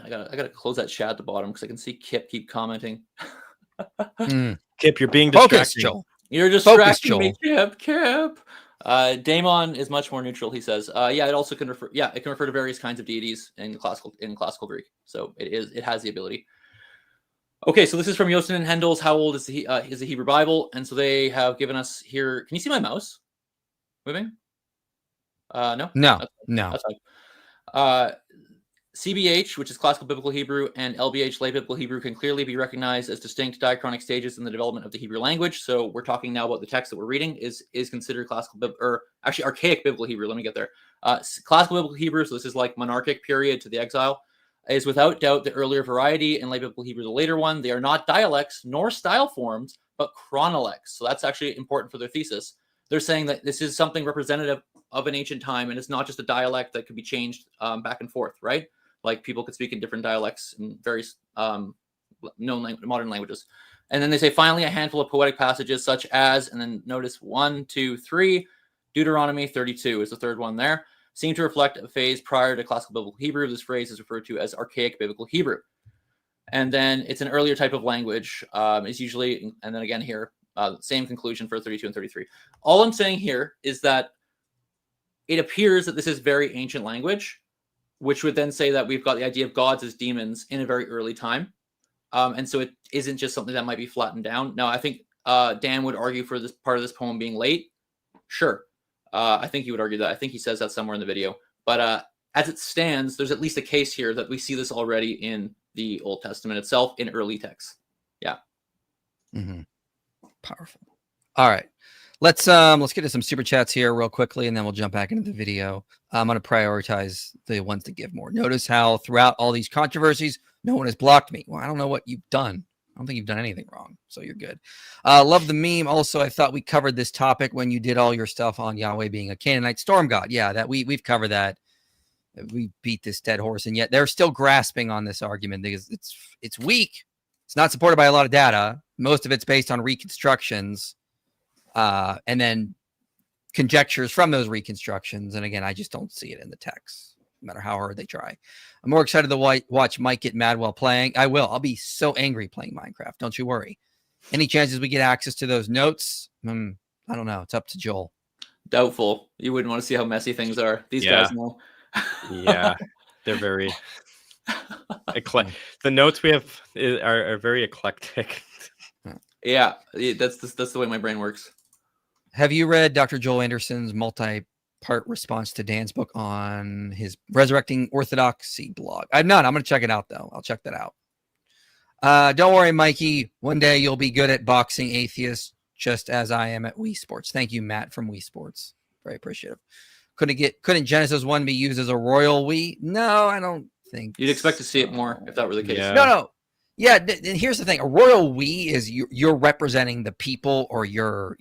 I gotta close that chat at the bottom because I can see Kip keep commenting. Kip, you're being distracting. Focus, Joel. You're distracting me, Kip. Daemon is much more neutral, he says. Yeah, it also can refer. Yeah, it can refer to various kinds of deities in classical Greek. So it has the ability. Okay, so this is from Joosten and Hendel's How Old is the Hebrew Bible? And so they have given us here. Can you see my mouse moving? No, No, That's, no. that's fine. CBH, which is Classical Biblical Hebrew, and LBH, Late Biblical Hebrew, can clearly be recognized as distinct diachronic stages in the development of the Hebrew language. So we're talking now about the text that we're reading is considered or actually archaic Biblical Hebrew. Let me get there. Classical Biblical Hebrew, so this is like monarchic period to the exile, is without doubt the earlier variety, and Late Biblical Hebrew the later one. They are not dialects nor style forms, but chronolects. So that's actually important for their thesis. They're saying that this is something representative of an ancient time, and it's not just a dialect that could be changed back and forth, right? Like people could speak in different dialects in various modern languages. And then they say, finally, a handful of poetic passages such as, and then notice 1, 2, 3, Deuteronomy 32 is the third one there, seem to reflect a phase prior to Classical Biblical Hebrew. This phrase is referred to as archaic Biblical Hebrew. And then it's an earlier type of language, is usually, and then again here, same conclusion for 32 and 33. All I'm saying here is that it appears that this is very ancient language, which would then say that we've got the idea of gods as demons in a very early time. And so it isn't just something that might be flattened down. Now, I think Dan would argue for this part of this poem being late. Sure. I think he would argue that. I think he says that somewhere in the video. But as it stands, there's at least a case here that we see this already in the Old Testament itself in early texts. Yeah. Mm-hmm. Powerful. All right. Let's get to some super chats here real quickly, and then we'll jump back into the video. I'm going to prioritize the ones that give more. Notice how throughout all these controversies, no one has blocked me. Well, I don't know what you've done. I don't think you've done anything wrong, so you're good. Love the meme. Also, I thought we covered this topic when you did all your stuff on Yahweh being a Canaanite storm god. Yeah, that we've covered that. We beat this dead horse, and yet they're still grasping on this argument because it's weak. It's not supported by a lot of data. Most of it's based on reconstructions. And then conjectures from those reconstructions. And again, I just don't see it in the text, no matter how hard they try. I'm more excited to watch Mike get mad while playing. I will. I'll be so angry playing Minecraft. Don't you worry. Any chances we get access to those notes? I don't know. It's up to Joel. Doubtful. You wouldn't want to see how messy things are. These guys know. Yeah, they're very the notes we have are very eclectic. Yeah, that's the way my brain works. Have you read Dr. Joel Anderson's multi-part response to Dan's book on his Resurrecting Orthodoxy blog? I'm not. I'm going to check it out, though. I'll check that out. Don't worry, Mikey. One day you'll be good at boxing atheists, just as I am at Wii Sports. Thank you, Matt from Wii Sports. Very appreciative. Couldn't Genesis 1 be used as a royal Wii? No, I don't think. You'd expect to see it more if that were the case. Yeah. No. Yeah, and here's the thing: a royal we is you're representing the people or your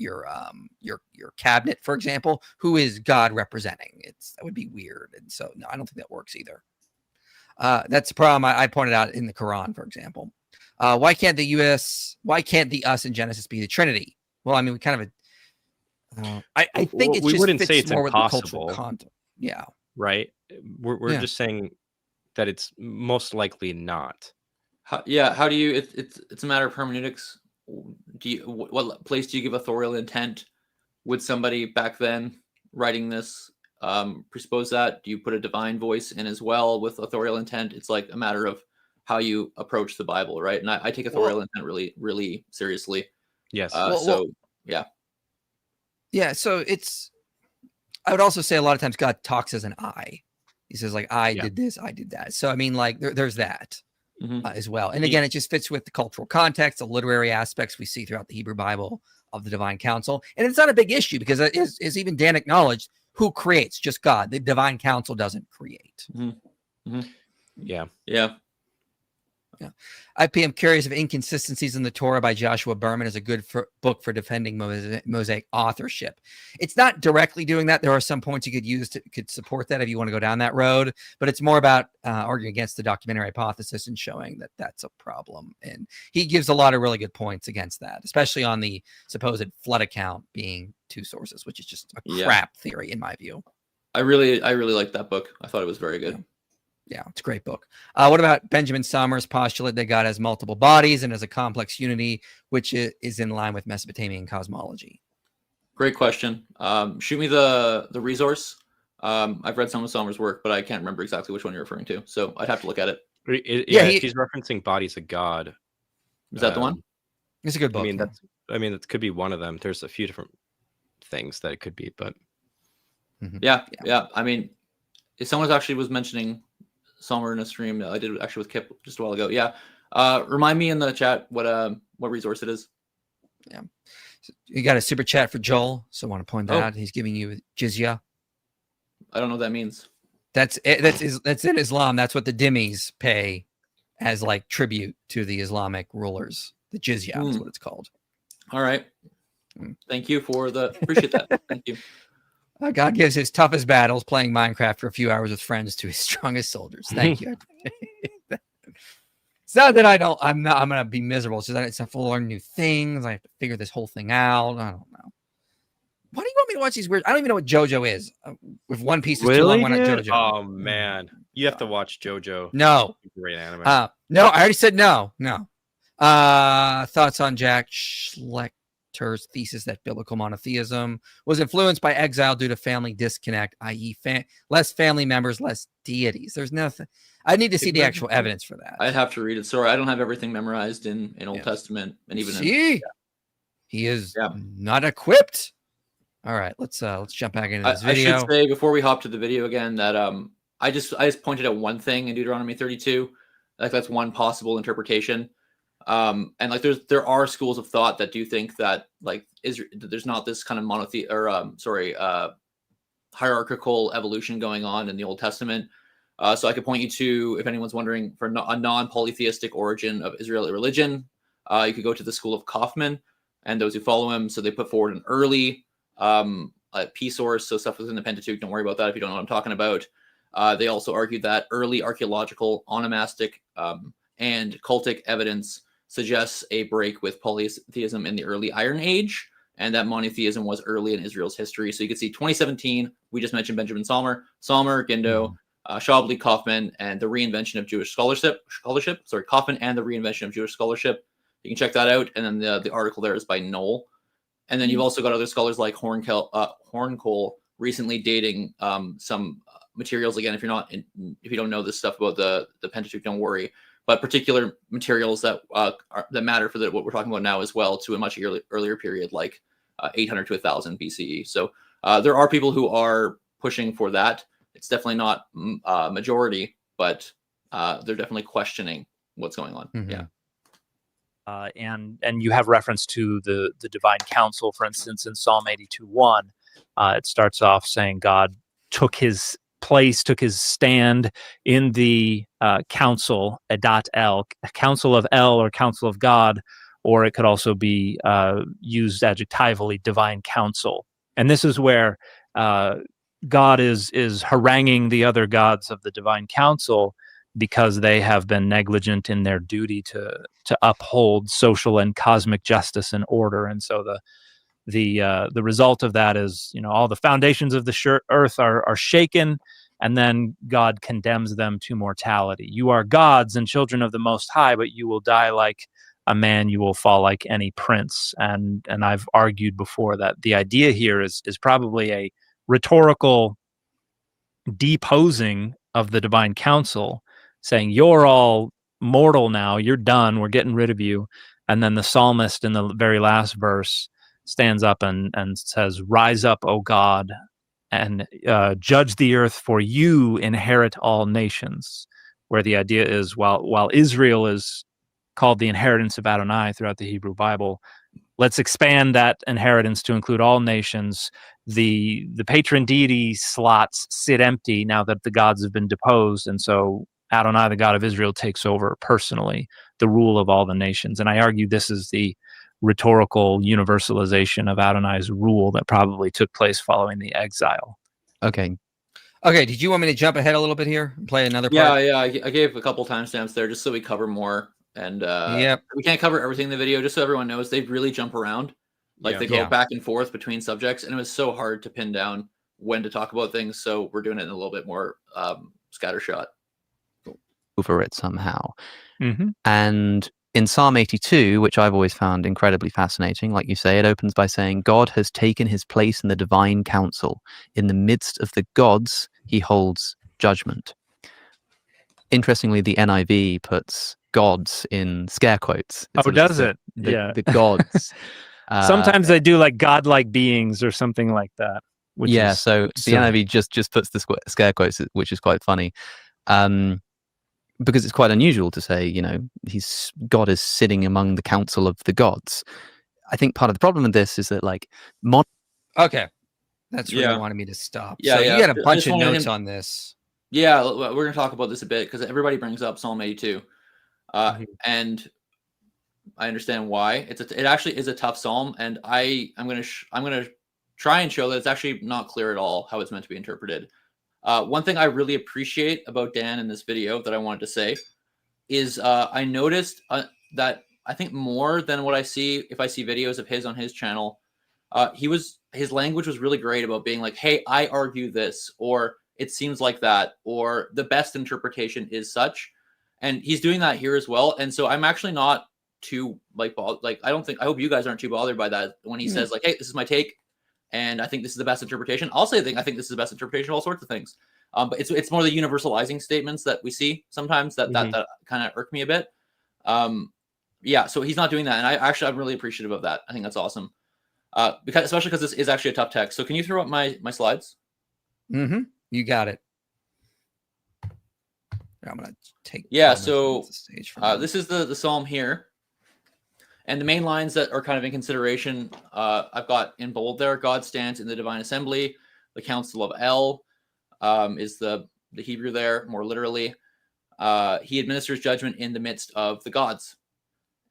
cabinet, for example, who is God representing. That would be weird, and so no, I don't think that works either. That's the problem I pointed out in the Quran, for example. Why can't the us in Genesis be the Trinity? Well, I mean, we kind of. I think we wouldn't say it's more impossible. with the cultural content. Yeah. Right. We're just saying that it's most likely not. How do you? It's a matter of hermeneutics. What place do you give authorial intent? Would somebody back then writing this presuppose that? Do you put a divine voice in as well with authorial intent? It's like a matter of how you approach the Bible, right? And I take authorial intent really, really seriously. Yes. Yeah. Yeah. So I would also say a lot of times God talks as an I. He says like, I did this, I did that. So I mean, like there's that. As well. And again, it just fits with the cultural context, the literary aspects we see throughout the Hebrew Bible of the divine council. And it's not a big issue because as even Dan acknowledged, who creates? Just God. The divine council doesn't create. Yeah. I'm curious if Inconsistencies in the Torah by Joshua Berman is a good book for defending Mosaic authorship. It's not directly doing that. There are some points you could use could support that if you want to go down that road, but it's more about arguing against the documentary hypothesis and showing that that's a problem. And he gives a lot of really good points against that, especially on the supposed flood account being two sources, which is just a crap theory in my view. I really like that book. I thought it was very good. Yeah, it's a great book. What about Benjamin Sommer's postulate that God has multiple bodies and is a complex unity, which is in line with Mesopotamian cosmology? Great question. Shoot me the resource. I've read some of Sommer's work, but I can't remember exactly which one you're referring to. So I'd have to look at it. If he's referencing bodies of God. Is that the one? It's a good book. I mean, that could be one of them. There's a few different things that it could be, but Yeah. I mean, if someone actually was mentioning somewhere in a stream I did actually with Kip just a while ago. Yeah. Remind me in the chat what resource it is. Yeah. You got a super chat for Joel, so I want to point that out. He's giving you jizya. I don't know what that means. That's in Islam. That's what the dhimmis pay as like tribute to the Islamic rulers. The jizya is what it's called. All right. Thank you for appreciate that. Thank you. God gives his toughest battles playing Minecraft for a few hours with friends to his strongest soldiers. Thank you. It's not that I'm going to be miserable. It's just that it's have to learn new things. I have to figure this whole thing out. I don't know. Why do you want me to watch these weird? I don't even know what JoJo is. If One Piece is too long, why not JoJo? Oh man, you have to watch JoJo. No, great anime. No, I already said no. No. Thoughts on Jack Schlecter's thesis that biblical monotheism was influenced by exile due to family disconnect, i.e., less family members, less deities. There's nothing. I need to see the actual evidence for that. I'd have to read it. Sorry, I don't have everything memorized in Old Testament, and even he is not equipped. All right, let's jump back into this video. I should say before we hop to the video again that I just pointed out one thing in Deuteronomy 32, like that's one possible interpretation, and like there are schools of thought that do think that like there's not this kind of hierarchical evolution going on in the Old Testament. So I could point you to, if anyone's wondering, for a non-polytheistic origin of Israeli religion, you could go to the school of Kaufman and those who follow him. So they put forward an early P source, so stuff within the Pentateuch. Don't worry about that if you don't know what I'm talking about. They also argued that early archaeological, onomastic, and cultic evidence suggests a break with polytheism in the early Iron Age, and that monotheism was early in Israel's history. So you can see 2017, we just mentioned Benjamin Salmer, Gindo, Shaubli, Kaufman, and the reinvention of Jewish scholarship. Kaufman and the reinvention of Jewish scholarship. You can check that out. And then the article there is by Knoll. And then you've also got other scholars like Horncole recently dating some materials. Again, if you don't know this stuff about the Pentateuch, don't worry. But particular materials that matter for what we're talking about now as well to a much earlier period, like 800 to 1000 BCE. So there are people who are pushing for that. It's definitely not majority, but they're definitely questioning what's going on. Mm-hmm. Yeah. And you have reference to the divine council, for instance, in Psalm 82:1. It starts off saying God took his place, took his stand in the council, Adat El, council of El or council of God, or it could also be used adjectively, divine council. And this is where God is haranguing the other gods of the divine council because they have been negligent in their duty to uphold social and cosmic justice and order. And so the result of that is, all the foundations of the earth are shaken, and then God condemns them to mortality. You are gods and children of the Most High, but you will die like a man, you will fall like any prince. And I've argued before that the idea here is probably a rhetorical deposing of the divine council, saying you're all mortal now, you're done, we're getting rid of you. And then the psalmist in the very last verse stands up and says, rise up, O God, and judge the earth, for you inherit all nations. Where the idea is, while Israel is called the inheritance of Adonai throughout the Hebrew Bible, let's expand that inheritance to include all nations. The patron deity slots sit empty now that the gods have been deposed, and so Adonai, the God of Israel, takes over personally the rule of all the nations. And I argue this is the rhetorical universalization of Adonai's rule that probably took place following the exile. Okay. Did you want me to jump ahead a little bit here and play another part? Yeah. I gave a couple timestamps there just so we cover more. And we can't cover everything in the video, just so everyone knows. They really jump around. They go back and forth between subjects. And it was so hard to pin down when to talk about things. So we're doing it in a little bit more scattershot. Over it somehow. Mm-hmm. And in Psalm 82, which I've always found incredibly fascinating, like you say, it opens by saying, God has taken his place in the divine council. In the midst of the gods, he holds judgment. Interestingly, the NIV puts gods in scare quotes. Does it? The gods. Sometimes they do like godlike beings or something like that. Which yeah, is so the silly. NIV just puts the scare quotes, which is quite funny, because it's quite unusual to say, God is sitting among the council of the gods. I think part of the problem with this is that Okay, that's where Yeah. you wanted me to stop. Yeah, So yeah. you got a I bunch just of wanted notes him- on this. Yeah, we're going to talk about this a bit because everybody brings up Psalm 82. And I understand why. It actually is a tough psalm, and I'm going to try and show that it's actually not clear at all how it's meant to be interpreted. One thing I really appreciate about Dan in this video that I wanted to say is I noticed that I think more than what I see if I see videos of his on his channel, his language was really great about being like, hey, I argue this, or it seems like that, or the best interpretation is such. And he's doing that here as well. And so I'm actually not too I hope you guys aren't too bothered by that when he says like, hey, this is my take, and I think this is the best interpretation. I'll say I think this is the best interpretation of all sorts of things. But it's more the universalizing statements that we see sometimes that kind of irk me a bit. Yeah, so he's not doing that, and I'm really appreciative of that. I think that's awesome. Especially because this is actually a tough text. So can you throw up my slides? Mm-hmm. You got it. I'm gonna take. Yeah. So the stage this is the psalm here, and the main lines that are kind of in consideration. I've got in bold there. God stands in the divine assembly. The council of El is the Hebrew there, more literally. He administers judgment in the midst of the gods.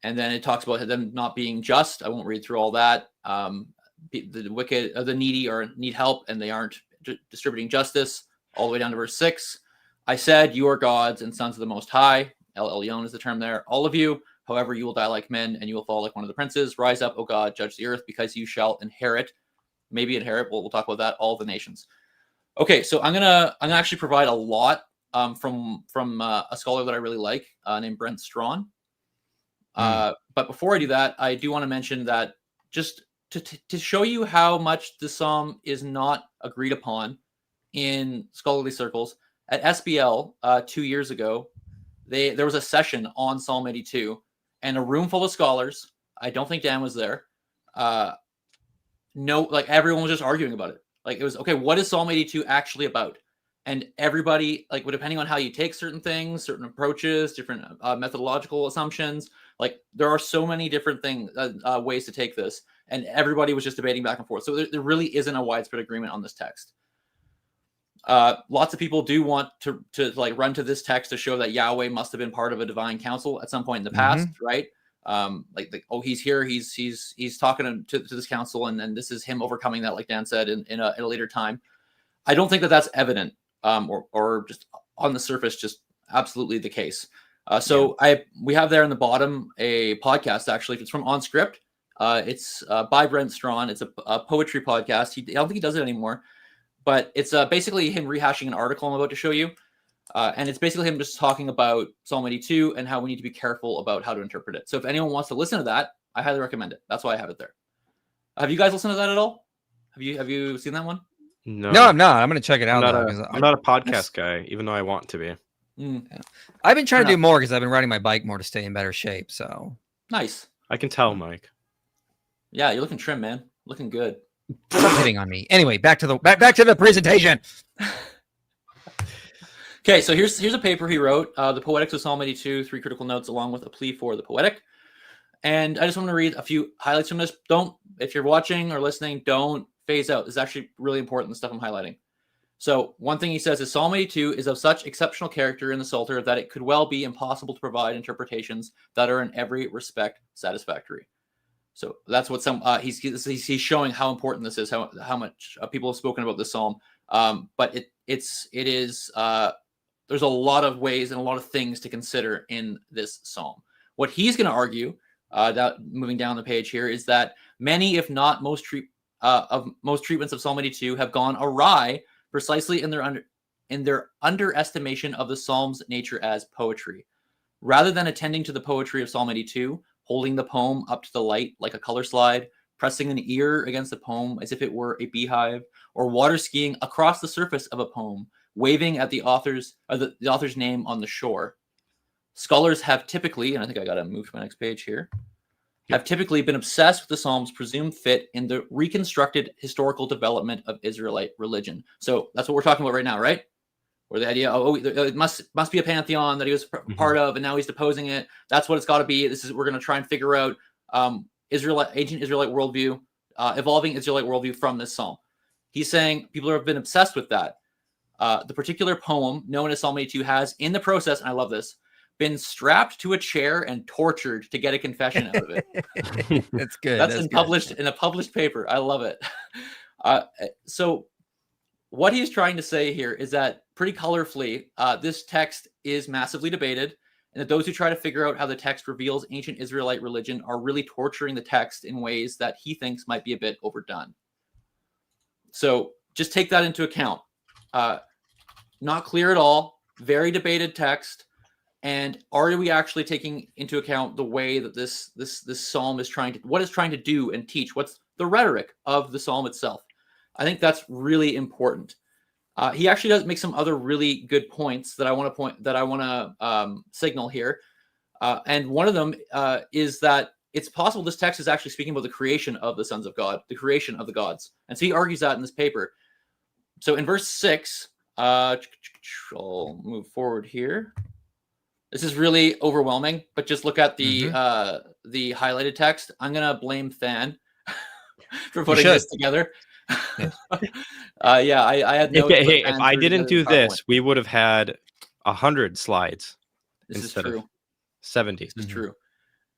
And then it talks about them not being just. I won't read through all that. The wicked, the needy need help, and they aren't distributing justice. All the way down to verse 6. I said, you are gods and sons of the Most High. El Elyon is the term there. All of you, however, you will die like men, and you will fall like one of the princes. Rise up, O God, judge the earth, because you shall inherit. Maybe inherit. We'll talk about that. All the nations. Okay, so I'm gonna actually provide a lot from a scholar that I really like named Brent Strawn. But before I do that, I do want to mention that just to show you how much the psalm is not agreed upon in scholarly circles, at SBL 2 years ago, there was a session on Psalm 82, and a room full of scholars. I don't think Dan was there. Everyone was just arguing about it. Like, it was, okay, what is Psalm 82 actually about? And everybody, like, depending on how you take certain things, certain approaches, different methodological assumptions, like, there are so many different ways to take this, and everybody was just debating back and forth. So there really isn't a widespread agreement on this text. Lots of people do want to like run to this text to show that Yahweh must have been part of a divine council at some point in the past, right? Oh, he's here, he's talking to this council, and then this is him overcoming that, like Dan said, in a later time. I don't think that that's evident, or just on the surface, just absolutely the case. We have there in the bottom a podcast, actually. It's from OnScript. It's by Brent Strawn. It's a poetry podcast. I don't think he does it anymore, but it's basically him rehashing an article I'm about to show you. And it's basically him just talking about Psalm 82 and how we need to be careful about how to interpret it. So if anyone wants to listen to that, I highly recommend it. That's why I have it there. Have you guys listened to that at all? Have you seen that one? No, I'm not. I'm going to check it out. I'm not a podcast guy, even though I want to be. Yeah. I've been trying to do more because I've been riding my bike more to stay in better shape. So nice. I can tell, Mike. Yeah, you're looking trim, man. Looking good. Stop hitting on me. Anyway, back to the presentation. Okay, so here's a paper he wrote, The Poetics of Psalm 82, 3 critical notes along with a plea for the poetic. And I just want to read a few highlights from this. If you're watching or listening, don't phase out. This is actually really important, the stuff I'm highlighting. So one thing he says is Psalm 82 is of such exceptional character in the Psalter that it could well be impossible to provide interpretations that are in every respect satisfactory. So that's what he's showing how important this is, how much people have spoken about this psalm. But it is there's a lot of ways and a lot of things to consider in this psalm. What he's going to argue, that moving down the page here, is that many, if not most treatments of Psalm 82 have gone awry precisely in their underestimation of the psalm's nature as poetry. Rather than attending to the poetry of Psalm 82, holding the poem up to the light like a color slide, pressing an ear against the poem as if it were a beehive, or water skiing across the surface of a poem, waving at the author's name on the shore. Scholars have typically, and I think I got to move to my next page here. have typically been obsessed with the Psalms' presumed fit in the reconstructed historical development of Israelite religion. So that's what we're talking about right now, right? Or the idea, it must be a pantheon that he was part of, and now he's deposing it. That's what it's got to be. We're going to try and figure out ancient Israelite worldview, evolving Israelite worldview from this psalm. He's saying people have been obsessed with that. The particular poem known as Psalm 82 has, in the process, and I love this, been strapped to a chair and tortured to get a confession out of it. That's good. That's published in a published paper. I love it. So what he's trying to say here is that pretty colorfully, this text is massively debated, and that those who try to figure out how the text reveals ancient Israelite religion are really torturing the text in ways that he thinks might be a bit overdone. So just take that into account. Not clear at all, very debated text. And are we actually taking into account the way that this psalm is trying to do and teach? What's the rhetoric of the psalm itself? I think that's really important. He actually does make some other really good points that I want to signal here. And one of them is that it's possible this text is actually speaking about the creation of the sons of God, the creation of the gods. And so he argues that in this paper. So in verse 6, I'll move forward here. This is really overwhelming, but just look at the highlighted text. I'm going to blame Than for putting this together. I had no. If I didn't do this, we would have had 100 slides. This is true. 70. This is true.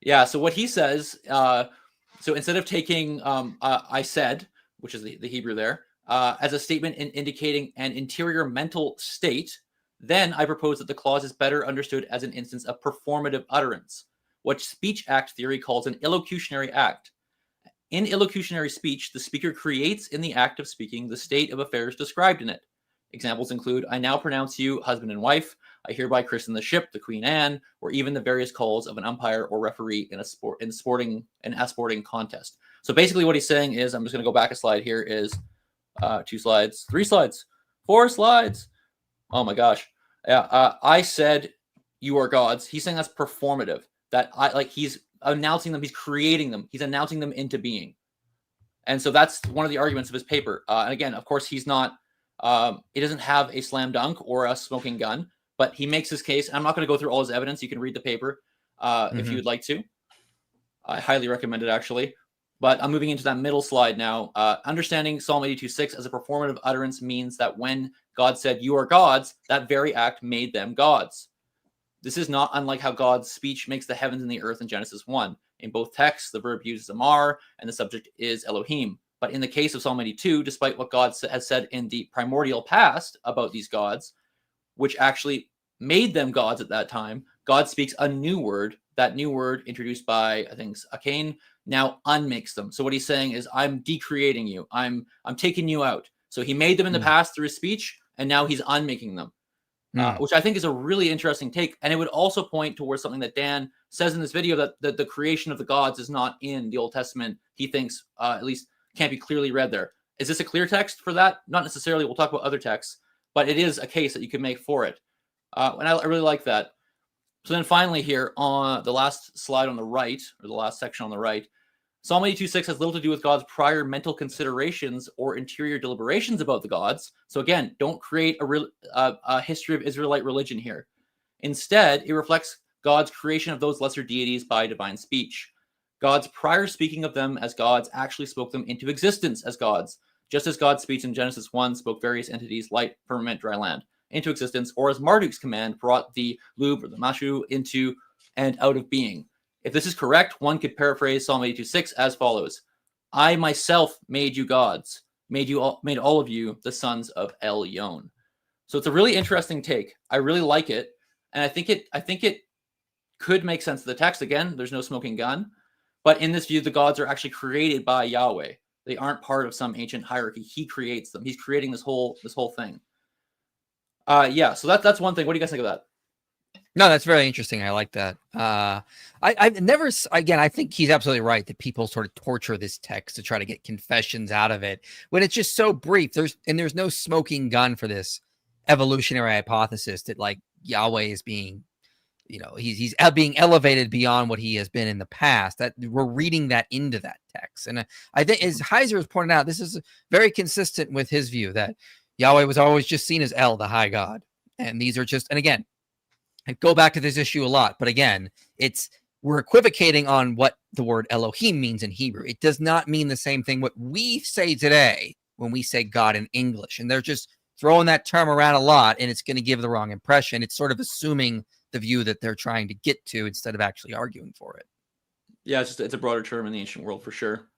Yeah. So what he says, so instead of taking I said, which is the Hebrew there, as a statement indicating an interior mental state, then I propose that the clause is better understood as an instance of performative utterance, what speech act theory calls an illocutionary act. In illocutionary speech, the speaker creates in the act of speaking the state of affairs described in it. Examples include, I now pronounce you husband and wife, I hereby christen the ship, the Queen Anne, or even the various calls of an umpire or referee in a sporting contest. So basically what he's saying is, I'm just going to go back a slide here, is 2 slides, 3 slides, 4 slides. Oh my gosh. Yeah. I said you are gods. He's saying that's performative, that he's announcing them, he's creating them, he's announcing them into being. And so that's one of the arguments of his paper. And again, of course, he's not, he doesn't have a slam dunk or a smoking gun, but he makes his case. I'm not going to go through all his evidence. You can read the paper if you would like to. I highly recommend it, actually. But I'm moving into that middle slide now. Understanding Psalm 82:6 as a performative utterance means that when God said, you are gods, that very act made them gods. This is not unlike how God's speech makes the heavens and the earth in Genesis 1. In both texts, the verb uses Amar, and the subject is Elohim. But in the case of Psalm 82, despite what God has said in the primordial past about these gods, which actually made them gods at that time, God speaks a new word. That new word, introduced by, I think, Cain, now unmakes them. So what he's saying is, I'm decreating you. I'm taking you out. So he made them in the past through his speech, and now he's unmaking them, which I think is a really interesting take. And it would also point towards something that Dan says in this video, that the creation of the gods is not in the Old Testament. He thinks, at least, can't be clearly read there. Is this a clear text for that? Not necessarily. We'll talk about other texts, but it is a case that you can make for it. And I really like that. So then finally here on the last slide on the right, or the last section on the right, Psalm 82:6 has little to do with God's prior mental considerations or interior deliberations about the gods. So again, don't create a history of Israelite religion here. Instead, it reflects God's creation of those lesser deities by divine speech. God's prior speaking of them as gods actually spoke them into existence as gods, just as God's speech in Genesis 1 spoke various entities, light, firmament, dry land, into existence, or as Marduk's command brought the Lub or the Mashu into and out of being. If this is correct, one could paraphrase Psalm 82:6 as follows: I myself made you gods, made all of you the sons of Elyon. So it's a really interesting take. I really like it, and I think it could make sense of the text. Again, there's no smoking gun, but in this view, the gods are actually created by Yahweh. They aren't part of some ancient hierarchy. He creates them. He's creating this whole thing. So that's one thing. What do you guys think of that? No, that's very interesting. I like that. I've never, again, I think he's absolutely right that people sort of torture this text to try to get confessions out of it when it's just so brief. There's no smoking gun for this evolutionary hypothesis that like Yahweh is being he's being elevated beyond what he has been in the past. That we're reading that into that text. And I think, as Heiser has pointed out, this is very consistent with his view that Yahweh was always just seen as El, the high God. And these are just, and again, I go back to this issue a lot, but again, we're equivocating on what the word Elohim means in Hebrew. It does not mean the same thing what we say today when we say God in English. And they're just throwing that term around a lot, and it's going to give the wrong impression. It's sort of assuming the view that they're trying to get to instead of actually arguing for it. Yeah, it's a broader term in the ancient world for sure.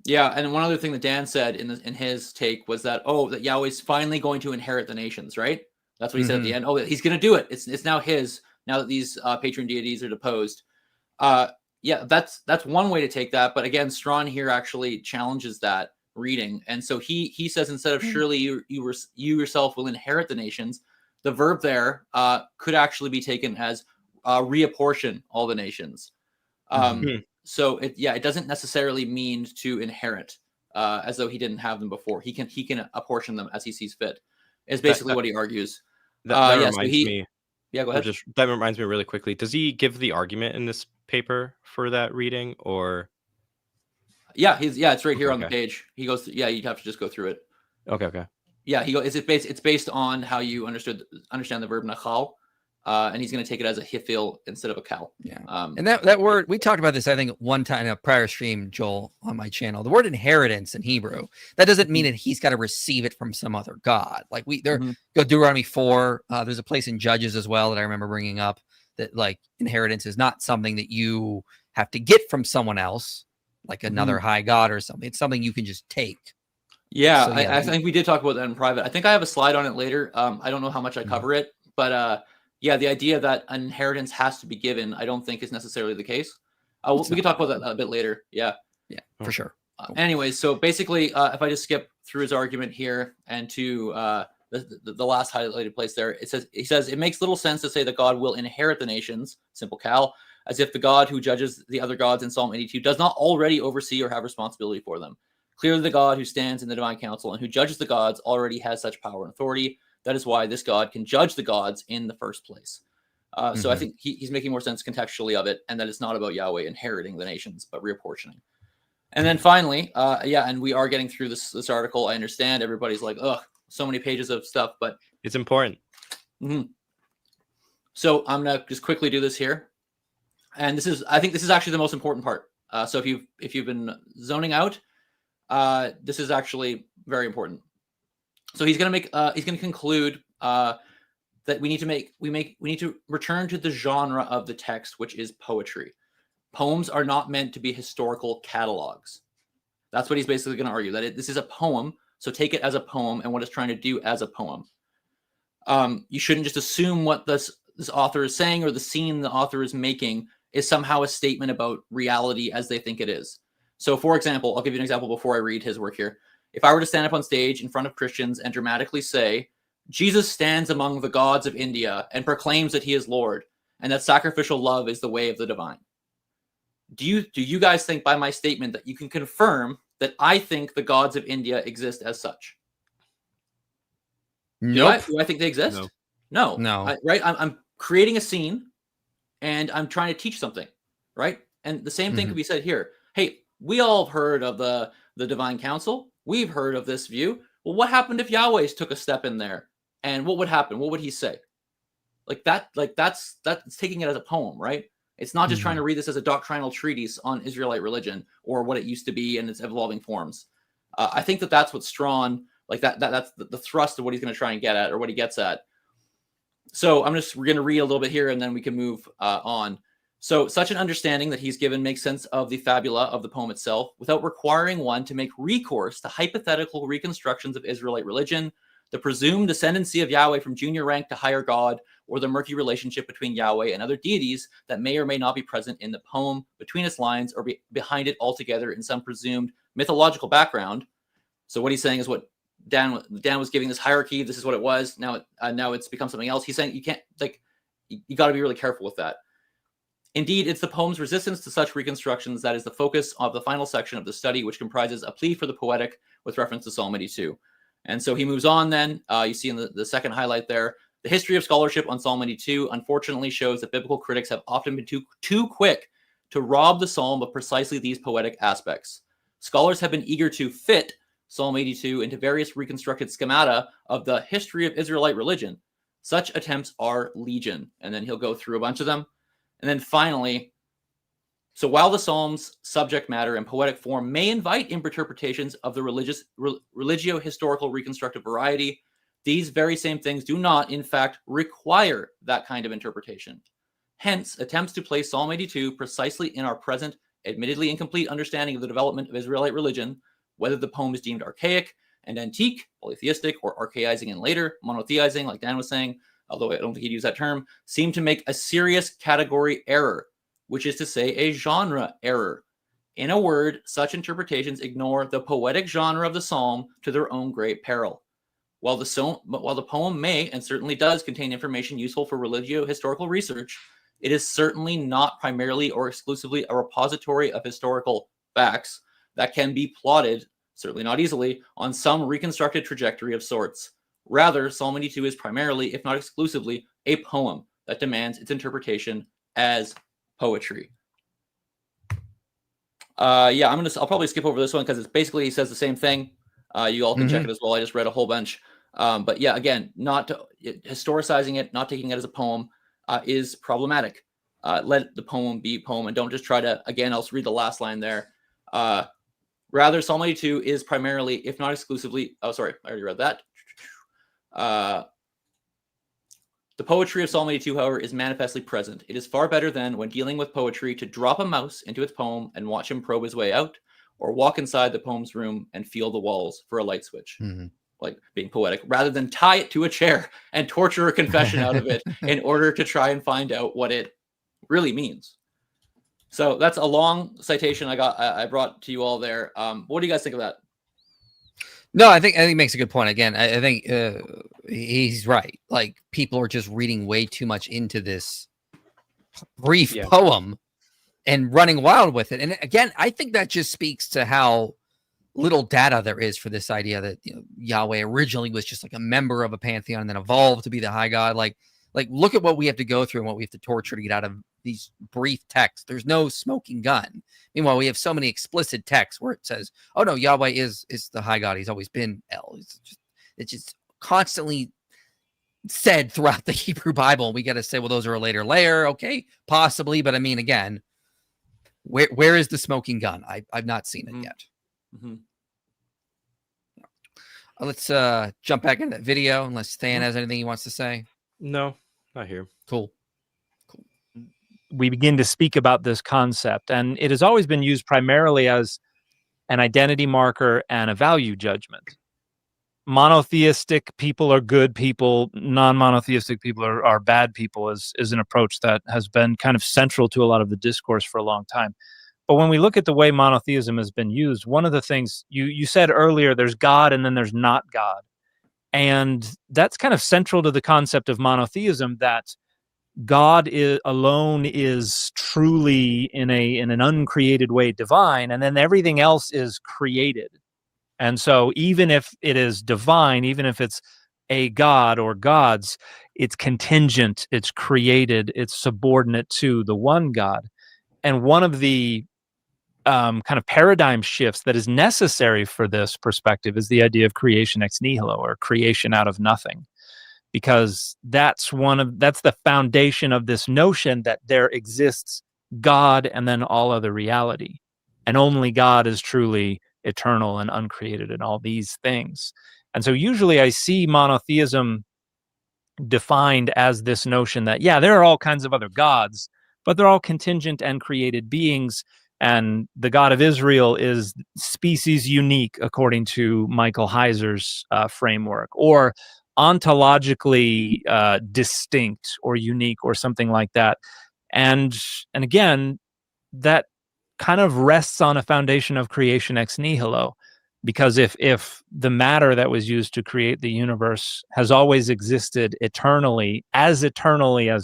Yeah, and one other thing that Dan said in his take was that that Yahweh's finally going to inherit the nations, right? That's what he said at the end. Oh, he's going to do it. It's now his. Now that these patron deities are deposed. Yeah, that's one way to take that. But again, Strawn here actually challenges that reading, and so he says instead of surely you yourself will inherit the nations, the verb there could actually be taken as reapportion all the nations. So it doesn't necessarily mean to inherit as though he didn't have them before. He can apportion them as he sees fit. Is basically what he argues. That reminds me. Yeah, go ahead. That reminds me really quickly. Does he give the argument in this paper for that reading, or? Yeah, it's right here on the page. He goes. You'd have to just go through it. Okay. Yeah, he goes. It's based on how you understand the verb nachal, and he's going to take it as a hifil instead of a kal. Yeah. And that word, we talked about this, I think, one time in a prior stream, Joel, on my channel. The word inheritance in Hebrew, that doesn't mean that he's got to receive it from some other god. Like go Deuteronomy 4. There's a place in Judges as well that I remember bringing up that like inheritance is not something that you have to get from someone else, like another high god or something. It's something you can just take. Yeah, so, I think we did talk about that in private. I think I have a slide on it later. I don't know how much I cover it, but yeah, the idea that an inheritance has to be given, I don't think is necessarily the case. We can talk about that a bit later. Yeah, for sure. Anyways, so basically, if I just skip through his argument here and to the last highlighted place there, he says it makes little sense to say that God will inherit the nations, simple Cal, as if the God who judges the other gods in Psalm 82 does not already oversee or have responsibility for them. Clearly, the God who stands in the divine council and who judges the gods already has such power and authority. That is why this God can judge the gods in the first place. So I think he's making more sense contextually of it, and that it's not about Yahweh inheriting the nations, but reapportioning. And then finally, and we are getting through this article. I understand everybody's like, ugh, so many pages of stuff, but it's important. So I'm gonna just quickly do this here, and I think this is actually the most important part. So if you've been zoning out, this is actually very important. So he's going to conclude that we need to return to the genre of the text, which is poetry. Poems are not meant to be historical catalogs. That's what he's basically going to argue, that this is a poem, so take it as a poem and what it's trying to do as a poem. You shouldn't just assume what this author is saying or the scene the author is making is somehow a statement about reality as they think it is. So, for example, I'll give you an example before I read his work here. If I were to stand up on stage in front of Christians and dramatically say, Jesus stands among the gods of India and proclaims that he is Lord and that sacrificial love is the way of the divine. Do you guys think by my statement that you can confirm that I think the gods of India exist as such? Nope. Do I think they exist? No. Right? I'm creating a scene and I'm trying to teach something, right? And the same thing could be said here. Hey, we all have heard of the divine council. We've heard of this view. Well, what happened if Yahweh took a step in there? And what would happen? What would he say? That's taking it as a poem, right? It's not just trying to read this as a doctrinal treatise on Israelite religion or what it used to be in its evolving forms. I think that's what's Strawn, that's the thrust of what he's going to try and get at, or what he gets at. So we're going to read a little bit here and then we can move on. So such an understanding that he's given makes sense of the fabula of the poem itself without requiring one to make recourse to hypothetical reconstructions of Israelite religion, the presumed ascendancy of Yahweh from junior rank to higher God, or the murky relationship between Yahweh and other deities that may or may not be present in the poem, between its lines, or behind it altogether in some presumed mythological background. So what he's saying is what Dan was giving this hierarchy. This is what it was. Now it's become something else. He's saying you can't, you got to be really careful with that. Indeed, it's the poem's resistance to such reconstructions that is the focus of the final section of the study, which comprises a plea for the poetic with reference to Psalm 82. And so he moves on then. You see in the second highlight there, The history of scholarship on Psalm 82 unfortunately shows that biblical critics have often been too quick to rob the psalm of precisely these poetic aspects. Scholars have been eager to fit Psalm 82 into various reconstructed schemata of the history of Israelite religion. Such attempts are legion. And then he'll go through a bunch of them. And then finally, so while the Psalm's subject matter and poetic form may invite interpretations of the religio-historical reconstructive variety, these very same things do not, in fact, require that kind of interpretation. Hence, attempts to place Psalm 82 precisely in our present, admittedly incomplete understanding of the development of Israelite religion, whether the poem is deemed archaic and antique, polytheistic, or archaizing and later, monotheizing, like Dan was saying, although I don't think he'd use that term, seem to make a serious category error, which is to say a genre error. In a word, such interpretations ignore the poetic genre of the psalm to their own great peril. While the poem may and certainly does contain information useful for religio-historical research, it is certainly not primarily or exclusively a repository of historical facts that can be plotted, certainly not easily, on some reconstructed trajectory of sorts. Rather, Psalm 82 is primarily, if not exclusively, a poem that demands its interpretation as poetry. I'll probably skip over this one because it's basically he says the same thing. You all can check it as well. I just read a whole bunch. But yeah, again, historicizing it, not taking it as a poem is problematic. Let the poem be poem and don't just try to, again, I'll read the last line there. Rather, Psalm 82 is primarily, if not exclusively, oh, sorry, I already read that. The poetry of Psalm 82, however, is manifestly present. It is far better than, when dealing with poetry, to drop a mouse into its poem and watch him probe his way out, or walk inside the poem's room and feel the walls for a light switch. Like being poetic, rather than tie it to a chair and torture a confession out of it in order to try and find out what it really means. So that's a long citation I brought to you all there. What do you guys think of that? No, I think he makes a good point. Again, I think he's right. Like, people are just reading way too much into this brief poem and running wild with it. And again, I think that just speaks to how little data there is for this idea that, you know, Yahweh originally was just like a member of a pantheon and then evolved to be the high God. Like look at what we have to go through and what we have to torture to get out of these brief texts. There's no smoking gun. Meanwhile, we have so many explicit texts where it says, "Oh no, Yahweh is the high God. He's always been El." It's just constantly said throughout the Hebrew Bible. We got to say, well, those are a later layer, okay, possibly, but I mean, again, where is the smoking gun? I've not seen it yet. Let's jump back into that video unless Stan has anything he wants to say. No, not here. Cool. We begin to speak about this concept, and it has always been used primarily as an identity marker and a value judgment. Monotheistic people are good people, non-monotheistic people are bad people is an approach that has been kind of central to a lot of the discourse for a long time. But when we look at the way monotheism has been used, one of the things you said earlier, there's God and then there's not God. And that's kind of central to the concept of monotheism, that God alone is truly in an uncreated way divine, and then everything else is created. And so even if it is divine, even if it's a God or gods, it's contingent, it's created, it's subordinate to the one God. And one of the kind of paradigm shifts that is necessary for this perspective is the idea of creation ex nihilo, or creation out of nothing, because that's the foundation of this notion that there exists God and then all other reality, and only God is truly eternal and uncreated and all these things. And so usually I see monotheism defined as this notion that, yeah, there are all kinds of other gods, but they're all contingent and created beings. And the God of Israel is species unique, according to Michael Heiser's framework, or ontologically distinct or unique or something like that. And again, that kind of rests on a foundation of creation ex nihilo, because if the matter that was used to create the universe has always existed eternally as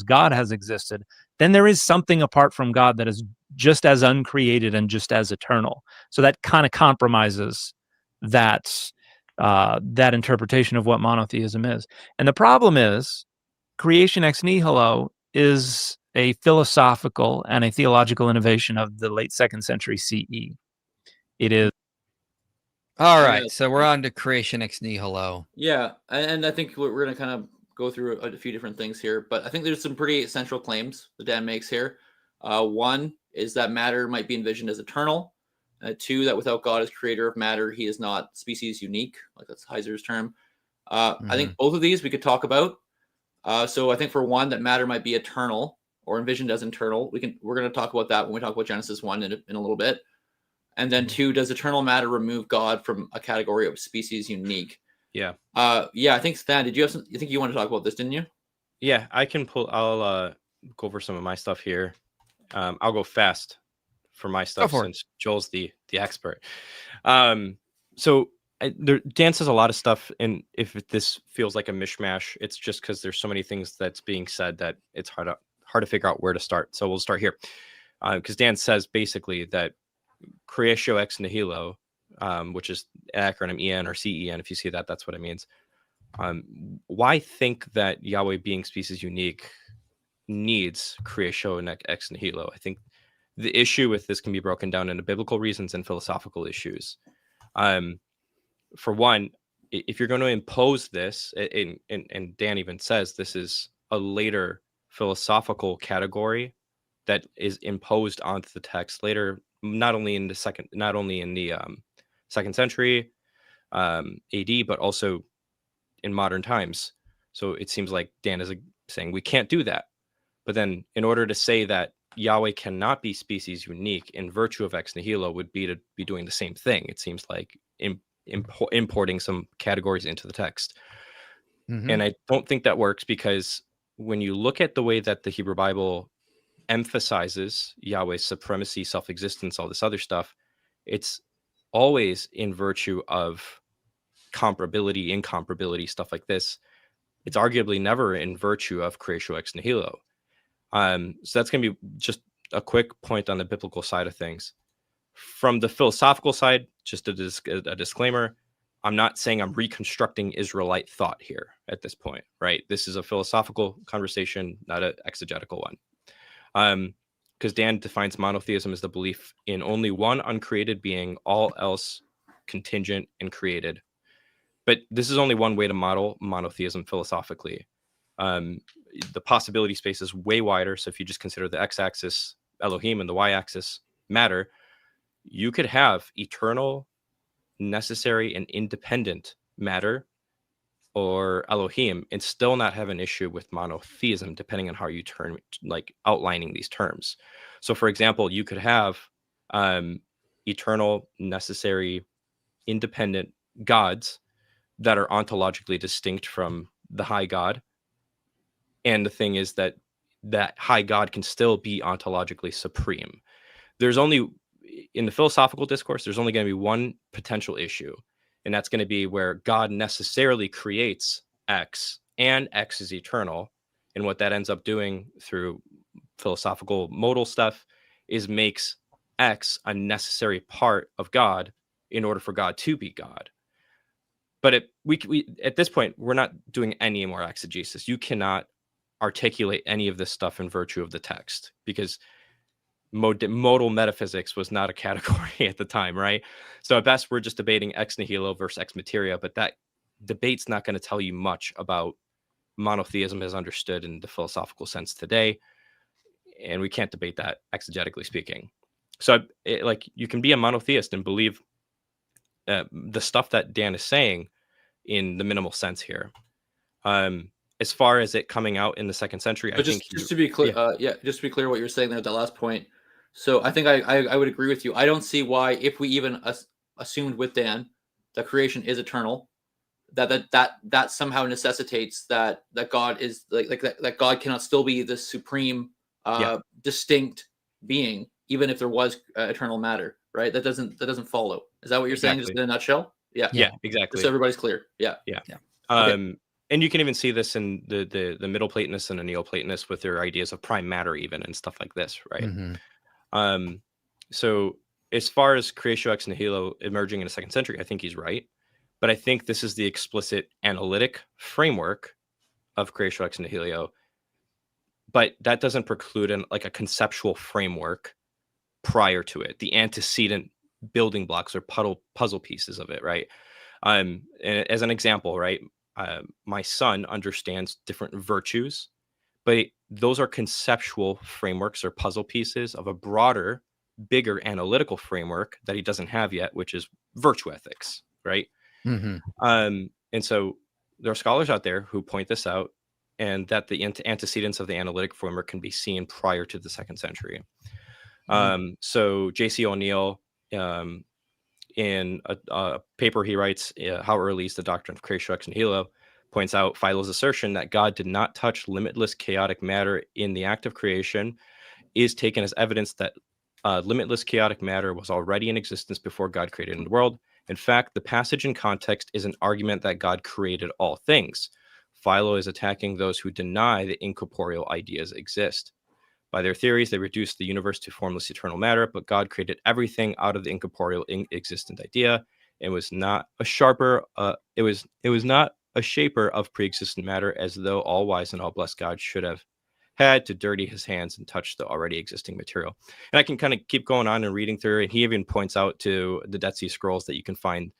God has existed, then there is something apart from God that is just as uncreated and just as eternal. So that kind of compromises that interpretation of what monotheism is. And the problem is creation ex nihilo is a philosophical and a theological innovation of the late 2nd century CE. It is. All right, Yeah. so we're on to creation ex nihilo. Yeah, and I think we're going to kind of go through a few different things here, but I think there's some pretty central claims that Dan makes here. One is that matter might be envisioned as eternal. Two, that without God as creator of matter, he is not species unique, like that's Heiser's term. I think both of these we could talk about. So I think for one, that matter might be eternal or envisioned as eternal. We're going to talk about that when we talk about Genesis 1 in a little bit. And then two, does eternal matter remove God from a category of species unique? Yeah. I think Stan, did you have you think you want to talk about this, didn't you? Yeah, I'll go over some of my stuff here. I'll go fast for my stuff since Joel's the expert. So Dan says a lot of stuff, and if this feels like a mishmash, it's just because there's so many things that's being said that it's hard to figure out where to start. So we'll start here, because Dan says basically that creatio ex nihilo, which is acronym EN or CEN. If you see that, that's what it means. Why think that Yahweh being species unique needs creatio ex nihilo? I think the issue with this can be broken down into biblical reasons and philosophical issues. For one, if you're going to impose this, and Dan even says this is a later philosophical category that is imposed onto the text later, not only in the second century AD, but also in modern times. So it seems like Dan is saying we can't do that. But then in order to say that Yahweh cannot be species unique in virtue of ex nihilo would be to be doing the same thing. It seems like importing some categories into the text. And I don't think that works, because when you look at the way that the Hebrew Bible emphasizes Yahweh's supremacy, self-existence, all this other stuff, it's always in virtue of comparability, incomparability, stuff like this. It's arguably never in virtue of creatio ex nihilo. So that's going to be just a quick point on the biblical side of things. From the philosophical side, just a disclaimer, I'm not saying I'm reconstructing Israelite thought here at this point, right? This is a philosophical conversation, not an exegetical one. Because Dan defines monotheism as the belief in only one uncreated being, all else contingent and created. But this is only one way to model monotheism philosophically. The possibility space is way wider. So if you just consider the x-axis Elohim and the y-axis matter, you could have eternal, necessary, and independent matter or Elohim and still not have an issue with monotheism, depending on how you turn, like outlining these terms. So for example, you could have eternal, necessary, independent gods that are ontologically distinct from the high God. And the thing is that high God can still be ontologically supreme. There's only, in the philosophical discourse, there's only going to be one potential issue. And that's going to be where God necessarily creates X and X is eternal. And what that ends up doing through philosophical modal stuff is makes X a necessary part of God in order for God to be God. But we at this point, we're not doing any more exegesis. You cannot articulate any of this stuff in virtue of the text, because modal metaphysics was not a category at the time, right? So at best, we're just debating ex nihilo versus ex materia, but that debate's not going to tell you much about monotheism as understood in the philosophical sense today, and we can't debate that exegetically speaking. So you can be a monotheist and believe the stuff that Dan is saying in the minimal sense here. As far as it coming out in the 2nd century, but just to be clear, just to be clear what you're saying there at that last point. So I think I would agree with you. I don't see why, if we even assumed with Dan that creation is eternal, that somehow necessitates that God is that God cannot still be the supreme, distinct being, even if there was eternal matter, right? That doesn't follow. Is that what you're saying, just in a nutshell? Yeah, exactly. Just so everybody's clear. Yeah. Okay. And you can even see this in the Middle Platonists and the Neoplatonists with their ideas of prime matter, even, and stuff like this, right? So as far as creatio ex nihilo emerging in the 2nd century, I think he's right. But I think this is the explicit analytic framework of creatio ex nihilo, but that doesn't preclude like a conceptual framework prior to it, the antecedent building blocks or puzzle pieces of it, right? And as an example, right, my son understands different virtues, but those are conceptual frameworks or puzzle pieces of a broader, bigger analytical framework that he doesn't have yet, which is virtue ethics, right? Mm-hmm. And so there are scholars out there who point this out, and that the antecedents of the analytic framework can be seen prior to the 2nd century. So J.C. O'Neill, in a paper he writes, How Early is the Doctrine of Creatio Ex Nihilo, points out Philo's assertion that God did not touch limitless chaotic matter in the act of creation is taken as evidence that limitless chaotic matter was already in existence before God created the world. In fact, the passage in context is an argument that God created all things. Philo is attacking those who deny that incorporeal ideas exist. By their theories, they reduce the universe to formless eternal matter, but God created everything out of the incorporeal existent idea, and was not a shaper. It was not a shaper of pre-existent matter, as though all wise and all blessed God should have had to dirty his hands and touch the already existing material. And I can kind of keep going on and reading through, and he even points out to the Dead Sea Scrolls that you can find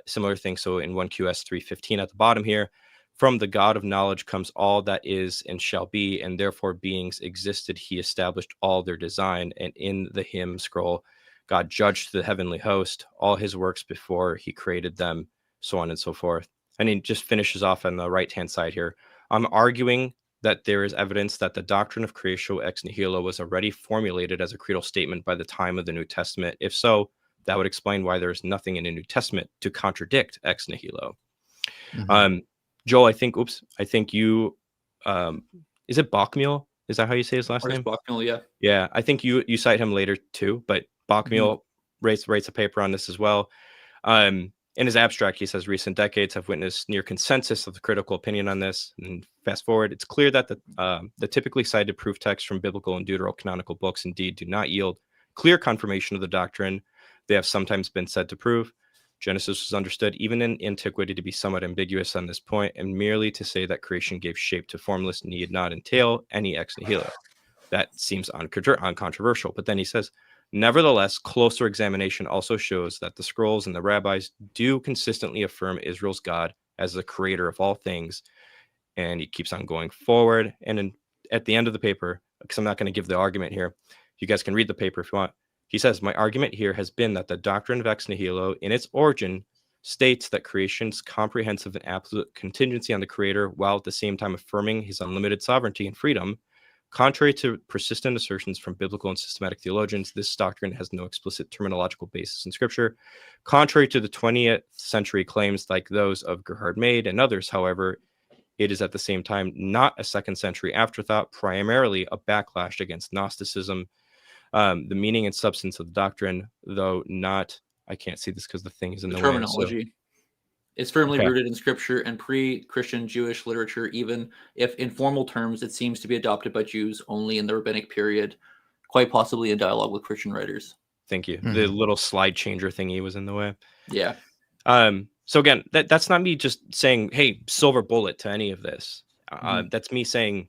similar things. So in 1QS 3:15 at the bottom here, from the God of knowledge comes all that is and shall be, and therefore beings existed. He established all their design. And in the hymn scroll, God judged the heavenly host, all his works before he created them, so on and so forth. And he just finishes off on the right-hand side here. I'm arguing that there is evidence that the doctrine of creatio ex nihilo was already formulated as a creedal statement by the time of the New Testament. If so, that would explain why there's nothing in the New Testament to contradict ex nihilo. Mm-hmm. Joel, I think you, is it Bachmiel? Is that how you say his last name? Bachmiel, yeah. Yeah, I think you cite him later too, but Bachmiel writes a paper on this as well. In his abstract, he says recent decades have witnessed near consensus of the critical opinion on this. And fast forward, it's clear that the typically cited proof texts from biblical and deuterocanonical books indeed do not yield clear confirmation of the doctrine they have sometimes been said to prove. Genesis was understood even in antiquity to be somewhat ambiguous on this point, and merely to say that creation gave shape to formless need not entail any ex nihilo. That seems uncontroversial. But then he says, nevertheless, closer examination also shows that the scrolls and the rabbis do consistently affirm Israel's God as the creator of all things. And he keeps on going forward. And at the end of the paper, because I'm not going to give the argument here, you guys can read the paper if you want. He says, my argument here has been that the doctrine of ex nihilo in its origin states that creation's comprehensive and absolute contingency on the creator, while at the same time affirming his unlimited sovereignty and freedom. Contrary to persistent assertions from biblical and systematic theologians, this doctrine has no explicit terminological basis in Scripture. Contrary to the 20th century claims like those of Gerhard Mead and others, however, it is at the same time not a 2nd century afterthought, primarily a backlash against Gnosticism. The meaning and substance of the doctrine, though not, I can't see this because the thing is in the terminology. way, so. It's firmly rooted in Scripture and pre-Christian Jewish literature, even if in formal terms it seems to be adopted by Jews only in the rabbinic period, quite possibly in dialogue with Christian writers. Thank you. The little slide changer thingy was in the way. Yeah. So again, that's not me just saying, hey, silver bullet to any of this. That's me saying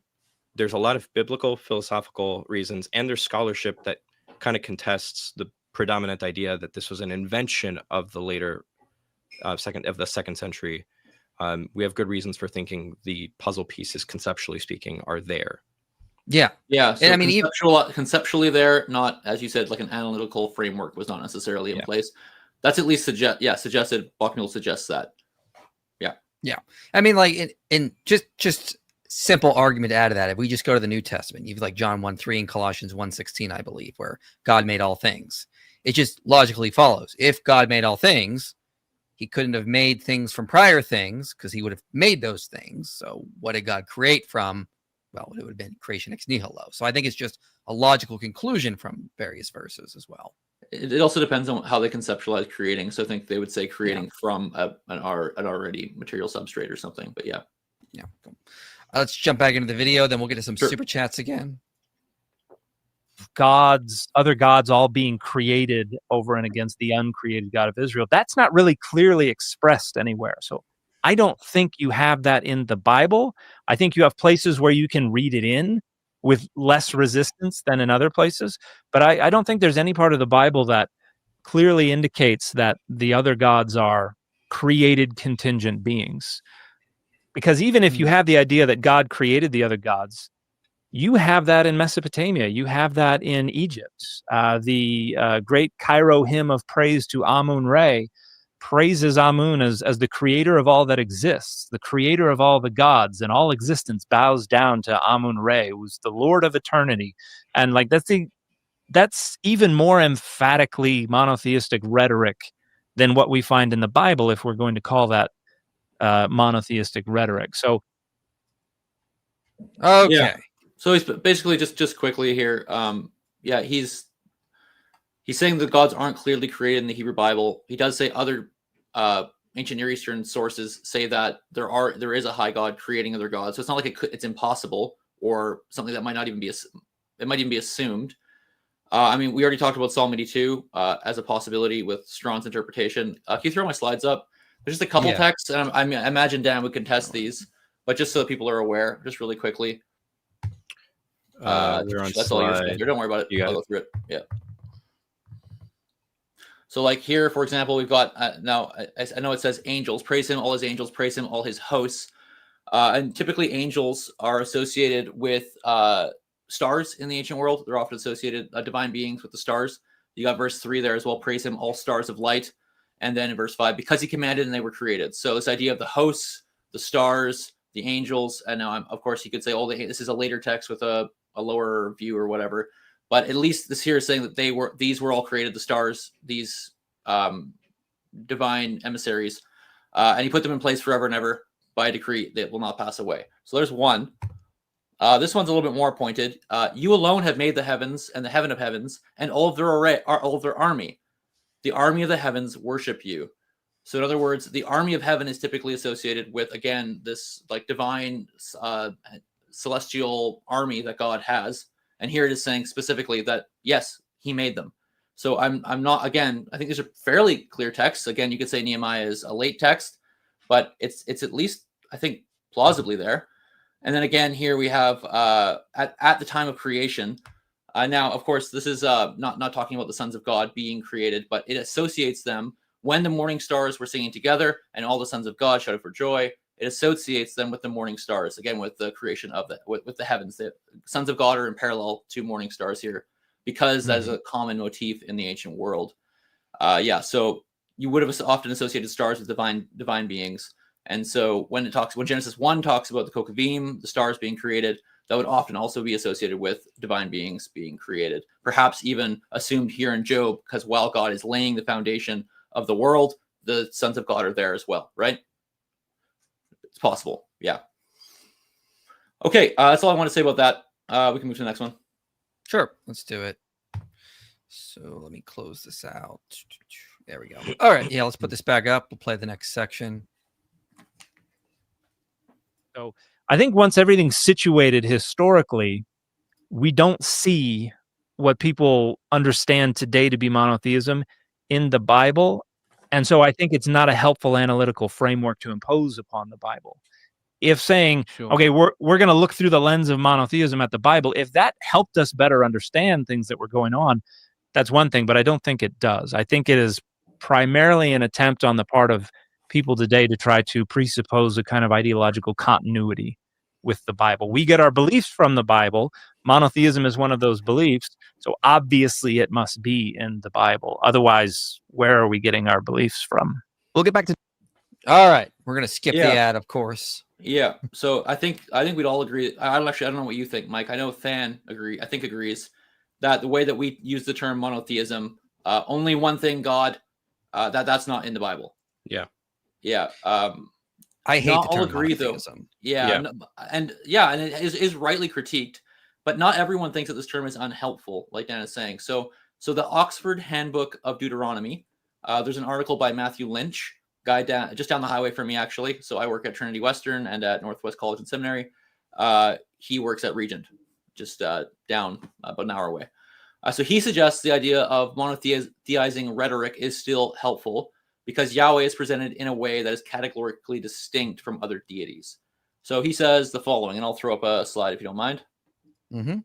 there's a lot of biblical, philosophical reasons, and there's scholarship that kind of contests the predominant idea that this was an invention of the later second century. We have good reasons for thinking the puzzle pieces, conceptually speaking, are there. Yeah. So and I mean, conceptually there, not, as you said, like an analytical framework was not necessarily in place. That's at least suggested. Bachmiel suggests that. Yeah. I mean, like in just simple argument to add to that, if we just go to the New Testament, you've like John 1:3 and Colossians 1:16, I believe, where God made all things. It just logically follows. If God made all things, he couldn't have made things from prior things because he would have made those things. So what did God create from? Well, it would have been creation ex nihilo. So I think it's just a logical conclusion from various verses as well. It also depends on how they conceptualize creating. So I think they would say creating from an already material substrate or something. But yeah. Cool. Let's jump back into the video. Then we'll get to some super chats again. Other gods all being created over and against the uncreated God of Israel. That's not really clearly expressed anywhere. So I don't think you have that in the Bible. I think you have places where you can read it in with less resistance than in other places. But I don't think there's any part of the Bible that clearly indicates that the other gods are created contingent beings. Because even if you have the idea that God created the other gods, you have that in Mesopotamia. You have that in Egypt. The great Cairo hymn of praise to Amun-Re praises Amun as the creator of all that exists, the creator of all the gods, and all existence bows down to Amun-Re, who's the Lord of eternity. And like that's even more emphatically monotheistic rhetoric than what we find in the Bible, if we're going to call that monotheistic rhetoric. So, Okay. Yeah. So he's basically just quickly here. He's saying the gods aren't clearly created in the Hebrew Bible. He does say other ancient Near Eastern sources say that there is a high god creating other gods. So it's not like it's impossible or something that might not even be it might even be assumed. I mean, we already talked about Psalm 82 as a possibility with Strong's interpretation. Can you throw my slides up? There's just a couple texts, and I imagine Dan would contest these, but just so that people are aware, just really quickly. That's all yours. Don't worry about it. I'll go through it. Yeah. So like here, for example, we've got now I know it says angels, praise him, all his angels, praise him, all his hosts. And typically angels are associated with stars in the ancient world. They're often associated divine beings with the stars. You got verse 3 there as well, praise him, all stars of light. And then in verse 5, because he commanded and they were created. So this idea of the hosts, the stars, the angels, and now of course you could say, this is a later text with a lower view or whatever. But at least this here is saying that these were all created, the stars, these divine emissaries, and he put them in place forever and ever by a decree that will not pass away. So there's one. This one's a little bit more pointed. You alone have made the heavens and the heaven of heavens and all of their all of their army. The army of the heavens worship you. So in other words, the army of heaven is typically associated with, again, this like divine celestial army that God has. And here it is saying specifically that, yes, he made them. So I'm not, again, I think these are fairly clear texts. Again, you could say Nehemiah is a late text, but it's at least, I think, plausibly there. And then again, here we have at the time of creation. Now, of course, this is not talking about the sons of God being created, but it associates them when the morning stars were singing together and all the sons of God shouted for joy. It associates them with the morning stars, again, with the creation of with the heavens. The sons of God are in parallel to morning stars here because that is a common motif in the ancient world. So you would have often associated stars with divine beings. And so when Genesis 1 talks about the Kokavim, the stars being created, that would often also be associated with divine beings being created, perhaps even assumed here in Job, because while God is laying the foundation of the world, the sons of God are there as well, right? It's possible. Yeah. Okay. That's all I want to say about that. We can move to the next one. Sure. Let's do it. So let me close this out. There we go. All right. Yeah. Let's put this back up. We'll play the next section. So I think once everything's situated historically, we don't see what people understand today to be monotheism in the Bible. And so I think it's not a helpful analytical framework to impose upon the Bible. If saying, okay, we're going to look through the lens of monotheism at the Bible, if that helped us better understand things that were going on, that's one thing, but I don't think it does. I think it is primarily an attempt on the part of people today to try to presuppose a kind of ideological continuity with the Bible. We get our beliefs from the Bible. Monotheism is one of those beliefs. So obviously it must be in the Bible. Otherwise, where are we getting our beliefs from? We'll get back to. All right. We're going to skip the ad, of course. Yeah. So I think we'd all agree. I don't know what you think, Mike. I know Than agrees that the way that we use the term monotheism, only one thing, God, that's not in the Bible. Yeah. Yeah. I hate not the term all agree monotheism. though. Yeah. And it is rightly critiqued, but not everyone thinks that this term is unhelpful, like Dan is saying. So the Oxford Handbook of Deuteronomy, there's an article by Matthew Lynch, guy just down the highway from me, actually. So I work at Trinity Western and at Northwest College and Seminary. He works at Regent, just down about an hour away. So he suggests the idea of monotheizing rhetoric is still helpful, because Yahweh is presented in a way that is categorically distinct from other deities. So he says the following, and I'll throw up a slide if you don't mind. Mm-hmm.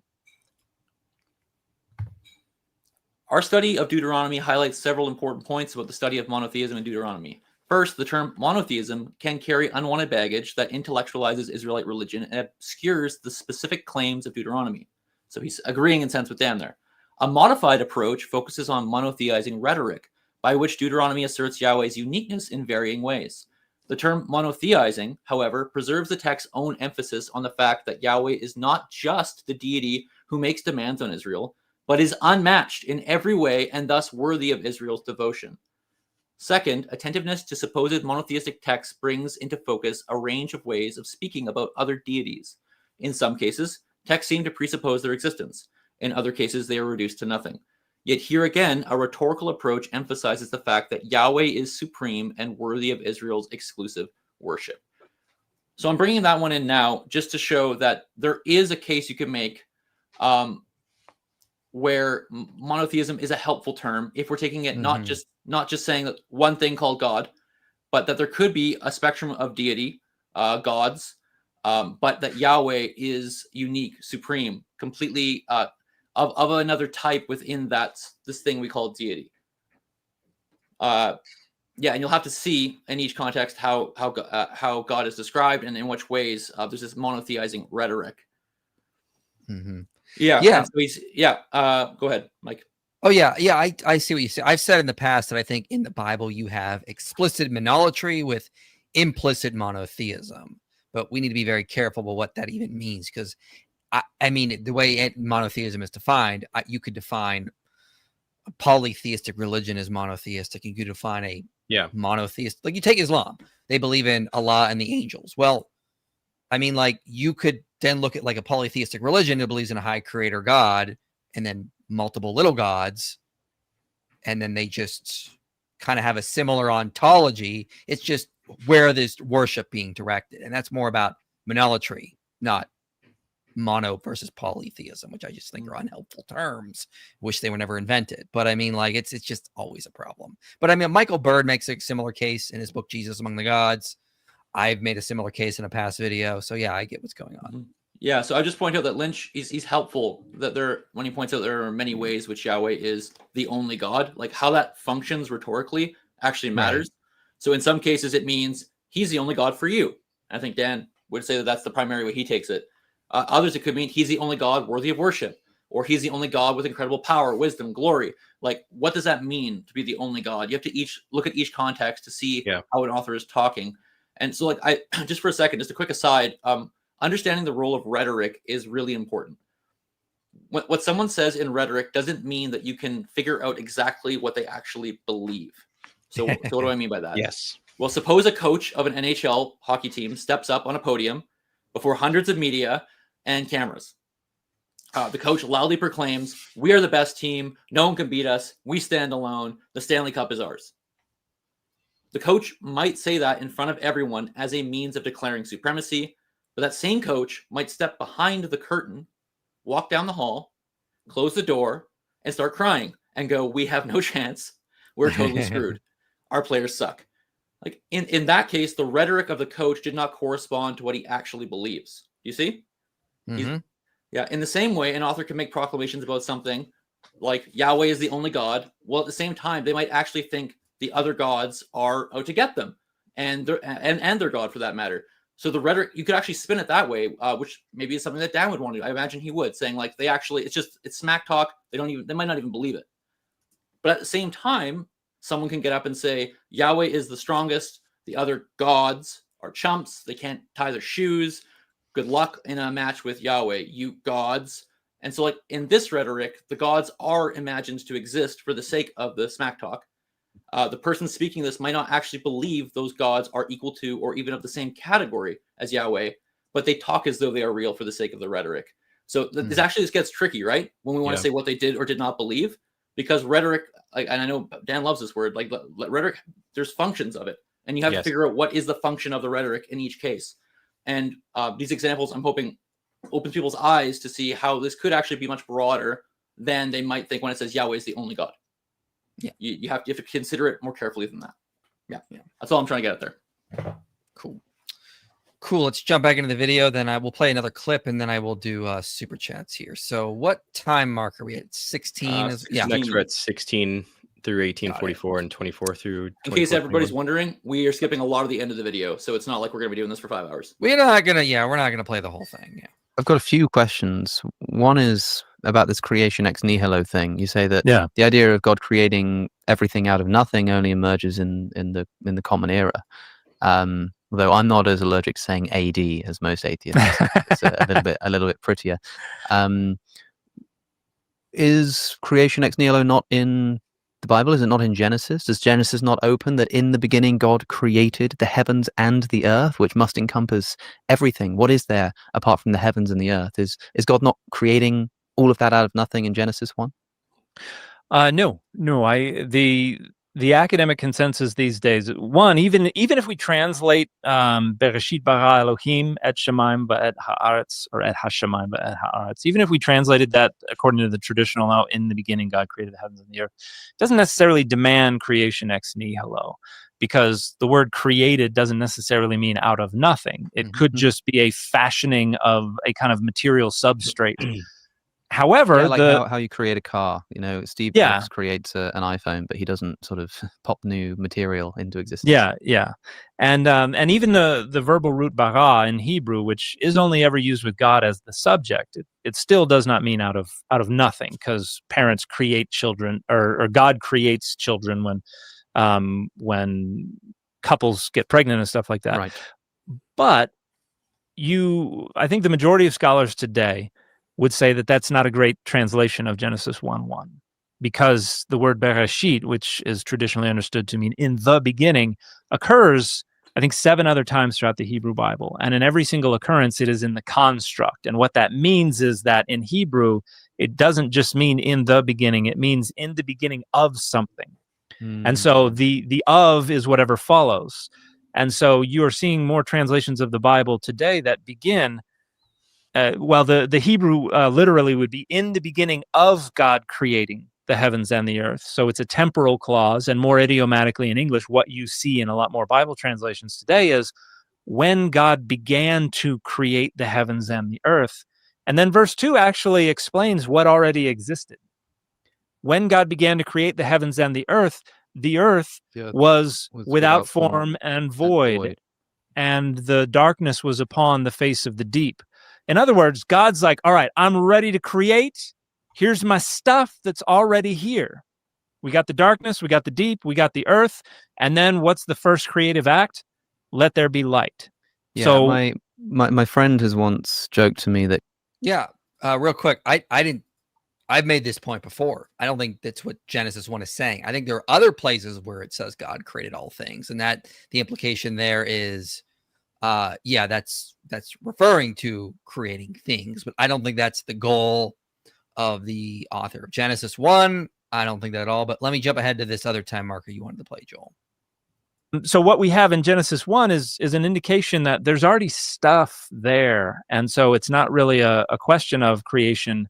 Our study of Deuteronomy highlights several important points about the study of monotheism in Deuteronomy. First, the term monotheism can carry unwanted baggage that intellectualizes Israelite religion and obscures the specific claims of Deuteronomy. So he's agreeing in a sense with Dan there. A modified approach focuses on monotheizing rhetoric, by which Deuteronomy asserts Yahweh's uniqueness in varying ways. The term monotheizing, however, preserves the text's own emphasis on the fact that Yahweh is not just the deity who makes demands on Israel, but is unmatched in every way and thus worthy of Israel's devotion. Second, attentiveness to supposed monotheistic texts brings into focus a range of ways of speaking about other deities. In some cases, texts seem to presuppose their existence. In other cases, they are reduced to nothing. Yet here again, a rhetorical approach emphasizes the fact that Yahweh is supreme and worthy of Israel's exclusive worship. So I'm bringing that one in now just to show that there is a case you can make where monotheism is a helpful term if we're taking it not just saying that one thing called God, but that there could be a spectrum of deity, gods, but that Yahweh is unique, supreme, completely of another type within this thing we call deity. And you'll have to see in each context how God is described and in which ways there's this monotheizing rhetoric. Mm-hmm. Yeah. So go ahead, Mike. Oh, yeah. I see what you say. I've said in the past that I think in the Bible you have explicit monolatry with implicit monotheism, but we need to be very careful about what that even means, because I mean, the way monotheism is defined, you could define a polytheistic religion as monotheistic. You could define a monotheist, like you take Islam, they believe in Allah and the angels. Well, I mean, like you could then look at like a polytheistic religion that believes in a high creator God and then multiple little gods, and then they just kind of have a similar ontology. It's just where there's worship being directed, and that's more about monolatry, not mono versus polytheism, which I just think are unhelpful terms. Wish they were never invented. But I mean, like it's just always a problem. But I mean, Michael Bird makes a similar case in his book Jesus Among the Gods. I've made a similar case in a past video. So yeah, I get what's going on. Yeah, so I just point out that Lynch he's helpful that when he points out there are many ways which Yahweh is the only God, like how that functions rhetorically actually matters. Right. So in some cases it means he's the only God for you. I think Dan would say that that's the primary way he takes it. Others, it could mean he's the only God worthy of worship, or he's the only God with incredible power, wisdom, glory. Like, what does that mean to be the only God? You have to look at each context to see how an author is talking. And so, like, just for a second, just a quick aside, understanding the role of rhetoric is really important. What someone says in rhetoric doesn't mean that you can figure out exactly what they actually believe. So what do I mean by that? Yes. Well, suppose a coach of an NHL hockey team steps up on a podium before hundreds of media and cameras. The coach loudly proclaims, "We are the best team. No one can beat us. We stand alone. The Stanley Cup is ours." The coach might say that in front of everyone as a means of declaring supremacy, but that same coach might step behind the curtain, walk down the hall, close the door, and start crying and go, "We have no chance. We're totally screwed. Our players suck." Like in that case, the rhetoric of the coach did not correspond to what he actually believes. You see? Mm-hmm. Yeah. In the same way, an author can make proclamations about something like Yahweh is the only God. Well, at the same time, they might actually think the other gods are out to get them, and their God for that matter. So the rhetoric, you could actually spin it that way, which maybe is something that Dan would want to do. I imagine he would, saying like it's smack talk. They might not even believe it. But at the same time, someone can get up and say Yahweh is the strongest. The other gods are chumps. They can't tie their shoes. Good luck in a match with Yahweh, you gods. And so, like in this rhetoric, the gods are imagined to exist for the sake of the smack talk. The person speaking this might not actually believe those gods are equal to or even of the same category as Yahweh, but they talk as though they are real for the sake of the rhetoric. So this gets tricky, right? When we want to say what they did or did not believe, because rhetoric, and I know Dan loves this word, like rhetoric, there's functions of it, and you have to figure out what is the function of the rhetoric in each case. And these examples, I'm hoping, open people's eyes to see how this could actually be much broader than they might think when it says Yahweh is the only God. Yeah, you have to consider it more carefully than that. Yeah. That's all I'm trying to get at there. Cool. Let's jump back into the video. Then I will play another clip, and then I will do super chats here. So, what time mark are we at? 16? 16. Next, we're at 16 through 1844 and 24 through. In case everybody's wondering, we are skipping a lot of the end of the video, so it's not like we're going to be doing this for 5 hours. We're not gonna play the whole thing. Yeah. I've got a few questions. One is about this creation ex nihilo thing. You say that the idea of God creating everything out of nothing only emerges in the common era. Although I'm not as allergic to saying AD as most atheists. It's a little bit prettier. Is creation ex nihilo not in the Bible? Is it not in Genesis? Does Genesis not open that in the beginning God created the heavens and the earth, which must encompass everything? What is there apart from the heavens and the earth? Is God not creating all of that out of nothing in Genesis 1? No. The academic consensus these days, one, even if we translate Bereshit bara Elohim et Shemaim va'et haaretz, or et hashemayim va'et haaretz, even if we translated that according to the traditional, now in the beginning God created the heavens and the earth, it doesn't necessarily demand creation ex nihilo, because the word created doesn't necessarily mean out of nothing. It could just be a fashioning of a kind of material substrate. However, how you create a car, Steve Jobs creates an iPhone, but he doesn't sort of pop new material into existence. Yeah. And even the verbal root bara in Hebrew, which is only ever used with God as the subject, it still does not mean out of nothing, because parents create children, or God creates children when couples get pregnant and stuff like that. Right. But I think the majority of scholars today would say that that's not a great translation of Genesis 1:1, because the word Bereshit, which is traditionally understood to mean in the beginning, occurs, I think, 7 other times throughout the Hebrew Bible. And in every single occurrence, it is in the construct. And what that means is that in Hebrew, it doesn't just mean in the beginning, it means in the beginning of something. And so the of is whatever follows. And so you are seeing more translations of the Bible today that begin the Hebrew literally would be in the beginning of God creating the heavens and the earth. So it's a temporal clause, and more idiomatically in English, what you see in a lot more Bible translations today is when God began to create the heavens and the earth. And then verse 2 actually explains what already existed. When God began to create the heavens and the earth was without form and void, and the darkness was upon the face of the deep. In other words, God's like, all right, I'm ready to create. Here's my stuff that's already here. We got the darkness, we got the deep, we got the earth. And then what's the first creative act? Let there be light. Yeah, so my friend has once joked to me that... Yeah, real quick, I've made this point before. I don't think that's what Genesis 1 is saying. I think there are other places where it says God created all things, and that the implication there is... that's referring to creating things, but I don't think that's the goal of the author of Genesis 1. I don't think that at all, but let me jump ahead to this other time marker you wanted to play, Joel. So what we have in Genesis 1 is an indication that there's already stuff there. And so it's not really a question of creation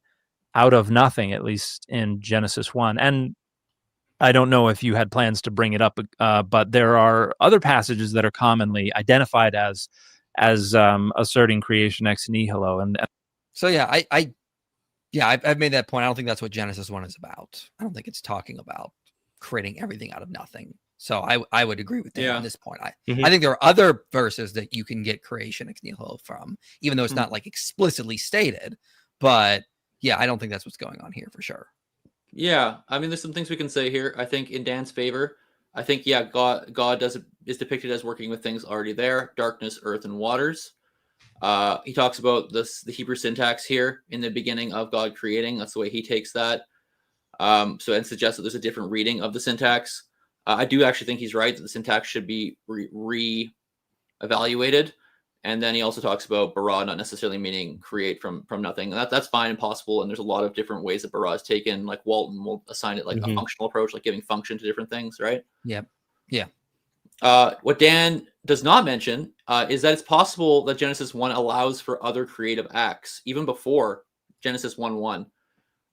out of nothing, at least in Genesis 1. And I don't know if you had plans to bring it up, but there are other passages that are commonly identified as asserting creation ex nihilo. And so, I've made that point. I don't think that's what Genesis 1 is about. I don't think it's talking about creating everything out of nothing. So I would agree with Dan on this point. I think there are other verses that you can get creation ex nihilo from, even though it's not like explicitly stated. But I don't think that's what's going on here for sure. Yeah, I mean, there's some things we can say here. I think in Dan's favor, I think God is depicted as working with things already there: darkness, earth, and waters. He talks about the Hebrew syntax here in the beginning of God creating. That's the way he takes that. And suggests that there's a different reading of the syntax. I do actually think he's right that the syntax should be re-evaluated. And then he also talks about bara not necessarily meaning create from nothing. That's fine and possible. And there's a lot of different ways that bara is taken. Like Walton will assign it like a functional approach, like giving function to different things, right? Yep. Yeah. What Dan does not mention is that it's possible that Genesis 1 allows for other creative acts, even before Genesis 1:1.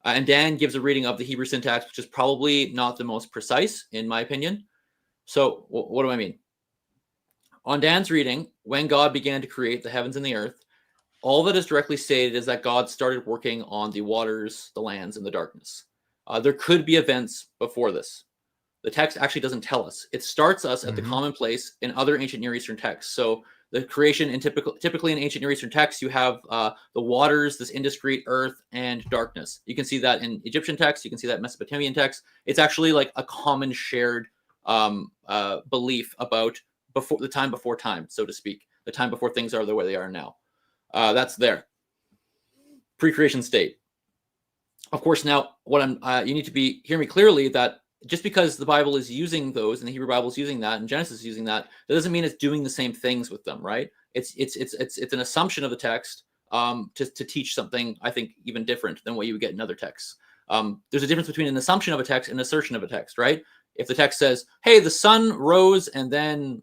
And Dan gives a reading of the Hebrew syntax, which is probably not the most precise, in my opinion. So what do I mean? On Dan's reading, when God began to create the heavens and the earth, all that is directly stated is that God started working on the waters, the lands, and the darkness. There could be events before this. The text actually doesn't tell us. It starts us at the commonplace in other ancient Near Eastern texts. So the creation in typically in ancient Near Eastern texts, you have the waters, this indiscrete earth, and darkness. You can see that in Egyptian texts. You can see that in Mesopotamian texts. It's actually like a common shared belief about before the time before time, so to speak, the time before things are the way they are now. That's there. Pre-creation state. Of course, now what you need to hear me clearly that just because the Bible is using those and the Hebrew Bible is using that and Genesis is using that, that doesn't mean it's doing the same things with them, right? It's an assumption of the text to teach something, I think, even different than what you would get in other texts. There's a difference between an assumption of a text and an assertion of a text, right? If the text says, hey, the sun rose and then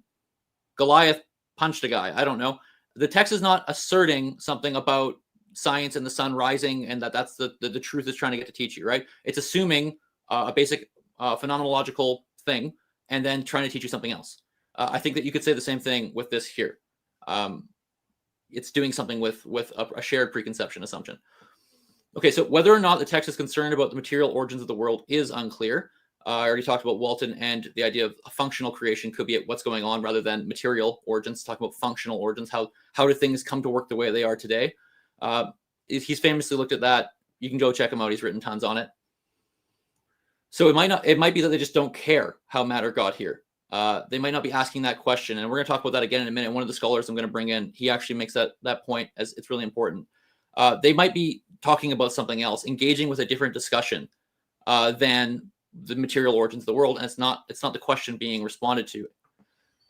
Goliath punched a guy, I don't know. The text is not asserting something about science and the sun rising and that's the truth it's trying to get to teach you, right? It's assuming a basic phenomenological thing and then trying to teach you something else. I think that you could say the same thing with this here. It's doing something with a shared preconception assumption. Okay, so whether or not the text is concerned about the material origins of the world is unclear. I already talked about Walton and the idea of a functional creation could be what's going on rather than material origins. Talking about functional origins, how do things come to work the way they are today? He's famously looked at that. You can go check him out. He's written tons on it. So it might be that they just don't care how matter got here. They might not be asking that question. And we're going to talk about that again in a minute. One of the scholars I'm going to bring in, he actually makes that point as it's really important. They might be talking about something else, engaging with a different discussion than the material origins of the world. And it's not the question being responded to.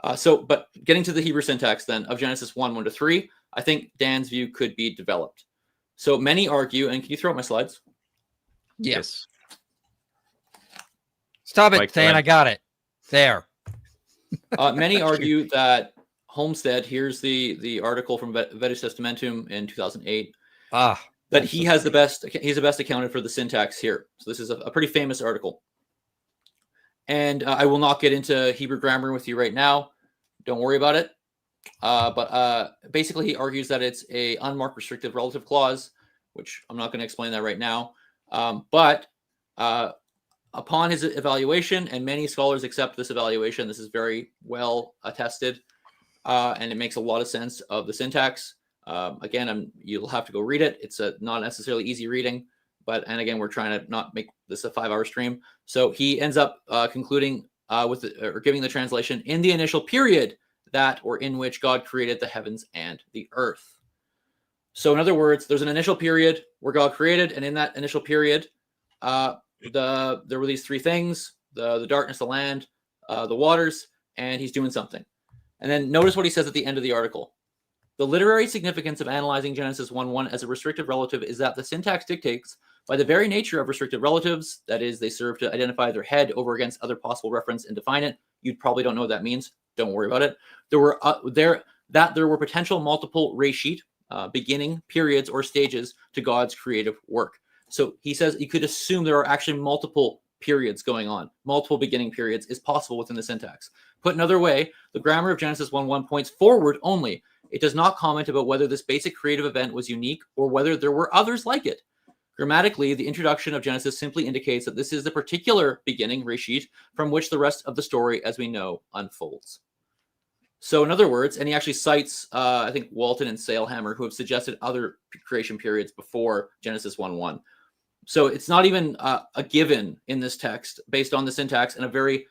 But getting to the Hebrew syntax then of Genesis 1:1-3, I think Dan's view could be developed. So many argue, and can you throw up my slides? Yes. Stop it, Mike, Dan. I got it. There. Many argue that Homestead, here's the article from Vetus Testamentum in 2008, that he has he's the best accounted for the syntax here. So this is a pretty famous article. And I will not get into Hebrew grammar with you right now. Don't worry about it. But basically he argues that it's a unmarked restrictive relative clause, which I'm not going to explain that right now. But upon his evaluation, and many scholars accept this evaluation, this is very well attested, and it makes a lot of sense of the syntax. Again, you'll have to go read it. It's not necessarily easy reading, and again, we're trying to not make this a 5-hour stream. So he ends up concluding or giving the translation in the initial period that or in which God created the heavens and the earth. So in other words, there's an initial period where God created, and in that initial period, there were these three things: the darkness, the land, the waters, and he's doing something. And then notice what he says at the end of the article. The literary significance of analyzing Genesis 1:1 as a restrictive relative is that the syntax dictates, by the very nature of restrictive relatives, that is, they serve to identify their head over against other possible reference and define it. You probably don't know what that means. Don't worry about it. There were potential multiple reshit, beginning periods or stages to God's creative work. So he says you could assume there are actually multiple periods going on. Multiple beginning periods is possible within the syntax. Put another way, the grammar of Genesis 1:1 points forward only. It does not comment about whether this basic creative event was unique or whether there were others like it. Grammatically, the introduction of Genesis simply indicates that this is the particular beginning, reshit, from which the rest of the story, as we know, unfolds. So in other words, and he actually cites, I think, Walton and Sailhammer, who have suggested other creation periods before Genesis 1:1. So it's not even a given in this text based on the syntax and a very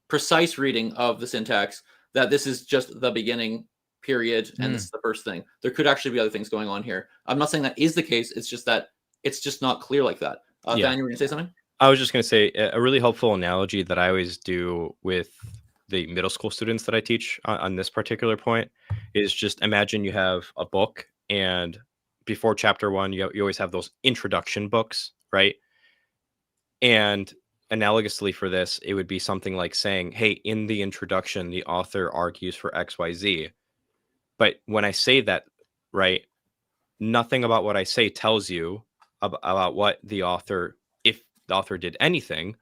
precise reading of the syntax that this is just the beginning period and this is the first thing. There could actually be other things going on here. I'm not saying that is the case. It's just that it's just not clear like that. Dan, you were going to say something? I was just going to say a really helpful analogy that I always do with the middle school students that I teach on this particular point is just imagine you have a book, and before chapter 1, you always have those introduction books, right? And analogously for this, it would be something like saying, hey, in the introduction, the author argues for XYZ. But when I say that, right, nothing about what I say tells you about what the author, if the author did anything,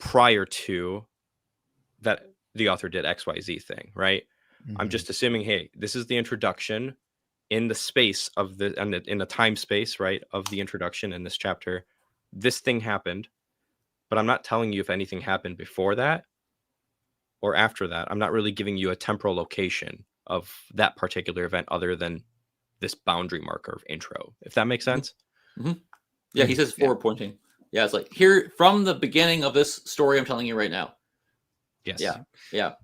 prior to that the author did XYZ thing, right? I'm just assuming, hey, this is the introduction in the space of in the time space, right, of the introduction in this chapter. This thing happened, but I'm not telling you if anything happened before that or after that. I'm not really giving you a temporal location of that particular event other than this boundary marker of intro, if that makes sense. Yeah, he says forward pointing. Yeah, it's like here from the beginning of this story I'm telling you right now. Yes. Yeah.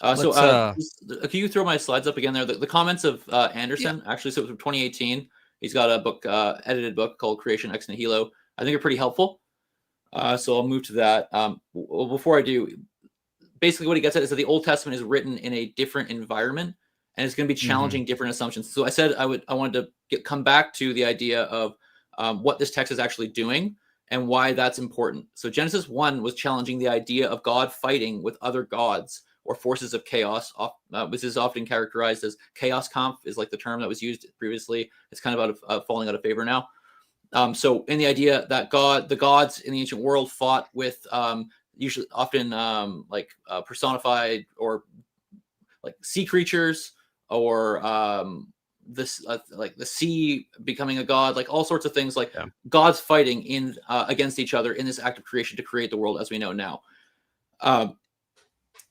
Can you throw my slides up again there? The comments of Anderson, actually, so it was from 2018. He's got a book, edited book called Creation Ex Nihilo. I think are pretty helpful. So I'll move to that. Well, before I do, basically what he gets at is that the Old Testament is written in a different environment, and it's going to be challenging different assumptions. So I said I wanted to come back to the idea of what this text is actually doing and why that's important. So Genesis 1 was challenging the idea of God fighting with other gods or forces of chaos, which is often characterized as chaos kampf, is like the term that was used previously. It's kind of falling out of favor now. So in the idea that the gods in the ancient world fought with usually often personified or like sea creatures or like the sea becoming a god, like all sorts of things, like gods fighting in against each other in this act of creation to create the world as we know now.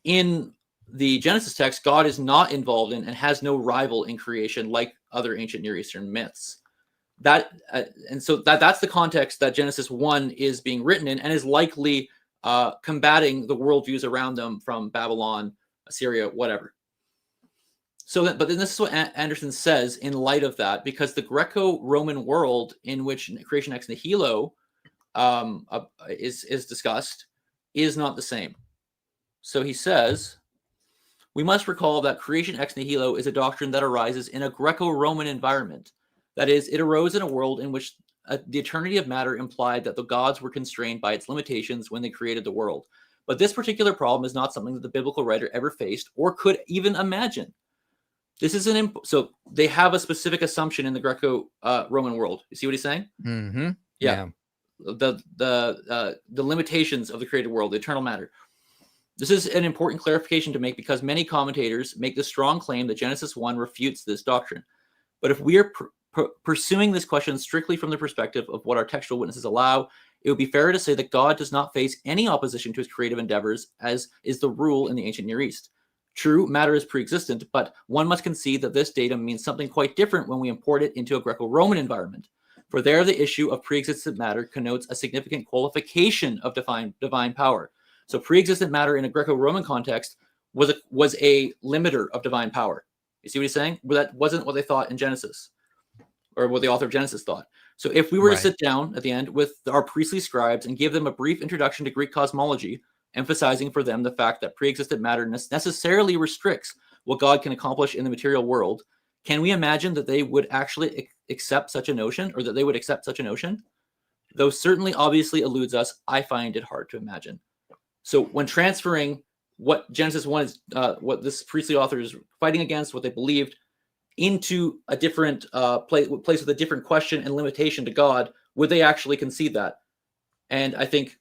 In the Genesis text, God is not involved in and has no rival in creation like other ancient Near Eastern myths. And so that's the context that Genesis 1 is being written in, and is likely combating the worldviews around them from Babylon, Assyria, whatever. But then this is what Anderson says in light of that, because the Greco-Roman world in which Creation Ex Nihilo is discussed is not the same. So he says, we must recall that Creation Ex Nihilo is a doctrine that arises in a Greco-Roman environment. That is, it arose in a world in which the eternity of matter implied that the gods were constrained by its limitations when they created the world. But this particular problem is not something that the biblical writer ever faced or could even imagine. This is so they have a specific assumption in the Greco-Roman world. You see what he's saying? Mm-hmm. Yeah. The limitations of the created world, the eternal matter. This is an important clarification to make because many commentators make the strong claim that Genesis 1 refutes this doctrine. But if we are pursuing this question strictly from the perspective of what our textual witnesses allow, it would be fair to say that God does not face any opposition to his creative endeavors, as is the rule in the ancient Near East. True, matter is pre-existent, but one must concede that this datum means something quite different when we import it into a Greco-Roman environment. For there, the issue of pre-existent matter connotes a significant qualification of divine power. So pre-existent matter in a Greco-Roman context was a limiter of divine power. You see what he's saying? Well, that wasn't what they thought in Genesis, or what the author of Genesis thought. So if we were to sit down at the end with our priestly scribes and give them a brief introduction to Greek cosmology, emphasizing for them the fact that pre-existent matter necessarily restricts what God can accomplish in the material world, can we imagine that they would actually accept such a notion, or that they would accept such a notion? Though certainly obviously eludes us, I find it hard to imagine. So when transferring what Genesis 1 is, what this priestly author is fighting against, what they believed, into a different place with a different question and limitation to God, would they actually concede that? And I think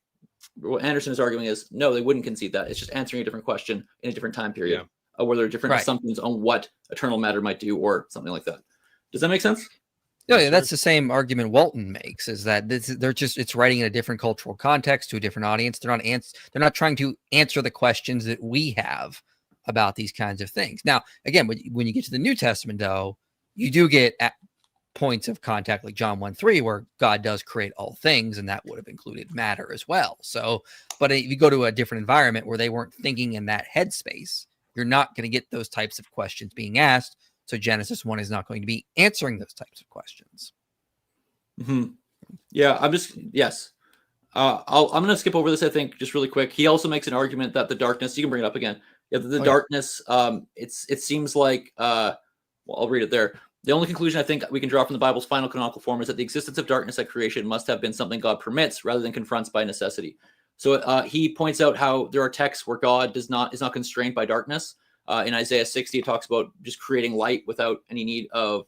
what Anderson is arguing is, no, they wouldn't concede that. It's just answering a different question in a different time period, where there are different assumptions on what eternal matter might do, or something like that. Does that make sense? Yeah, that's the same argument Walton makes, is that it's writing in a different cultural context to a different audience. They're not trying to answer the questions that we have about these kinds of things. Now, again, when you get to the New Testament, though, you do get at points of contact like John 1:3, where God does create all things, and that would have included matter as well. So, but if you go to a different environment where they weren't thinking in that headspace, you're not going to get those types of questions being asked. So Genesis 1 is not going to be answering those types of questions. Mm-hmm. Yeah, I'm going to skip over this, I think, just really quick. He also makes an argument that the darkness, you can bring it up again. Yeah, the darkness, it seems like, I'll read it there. The only conclusion I think we can draw from the Bible's final canonical form is that the existence of darkness at creation must have been something God permits rather than confronts by necessity. So he points out how there are texts where God is not constrained by darkness. In Isaiah 60, it talks about just creating light without any need of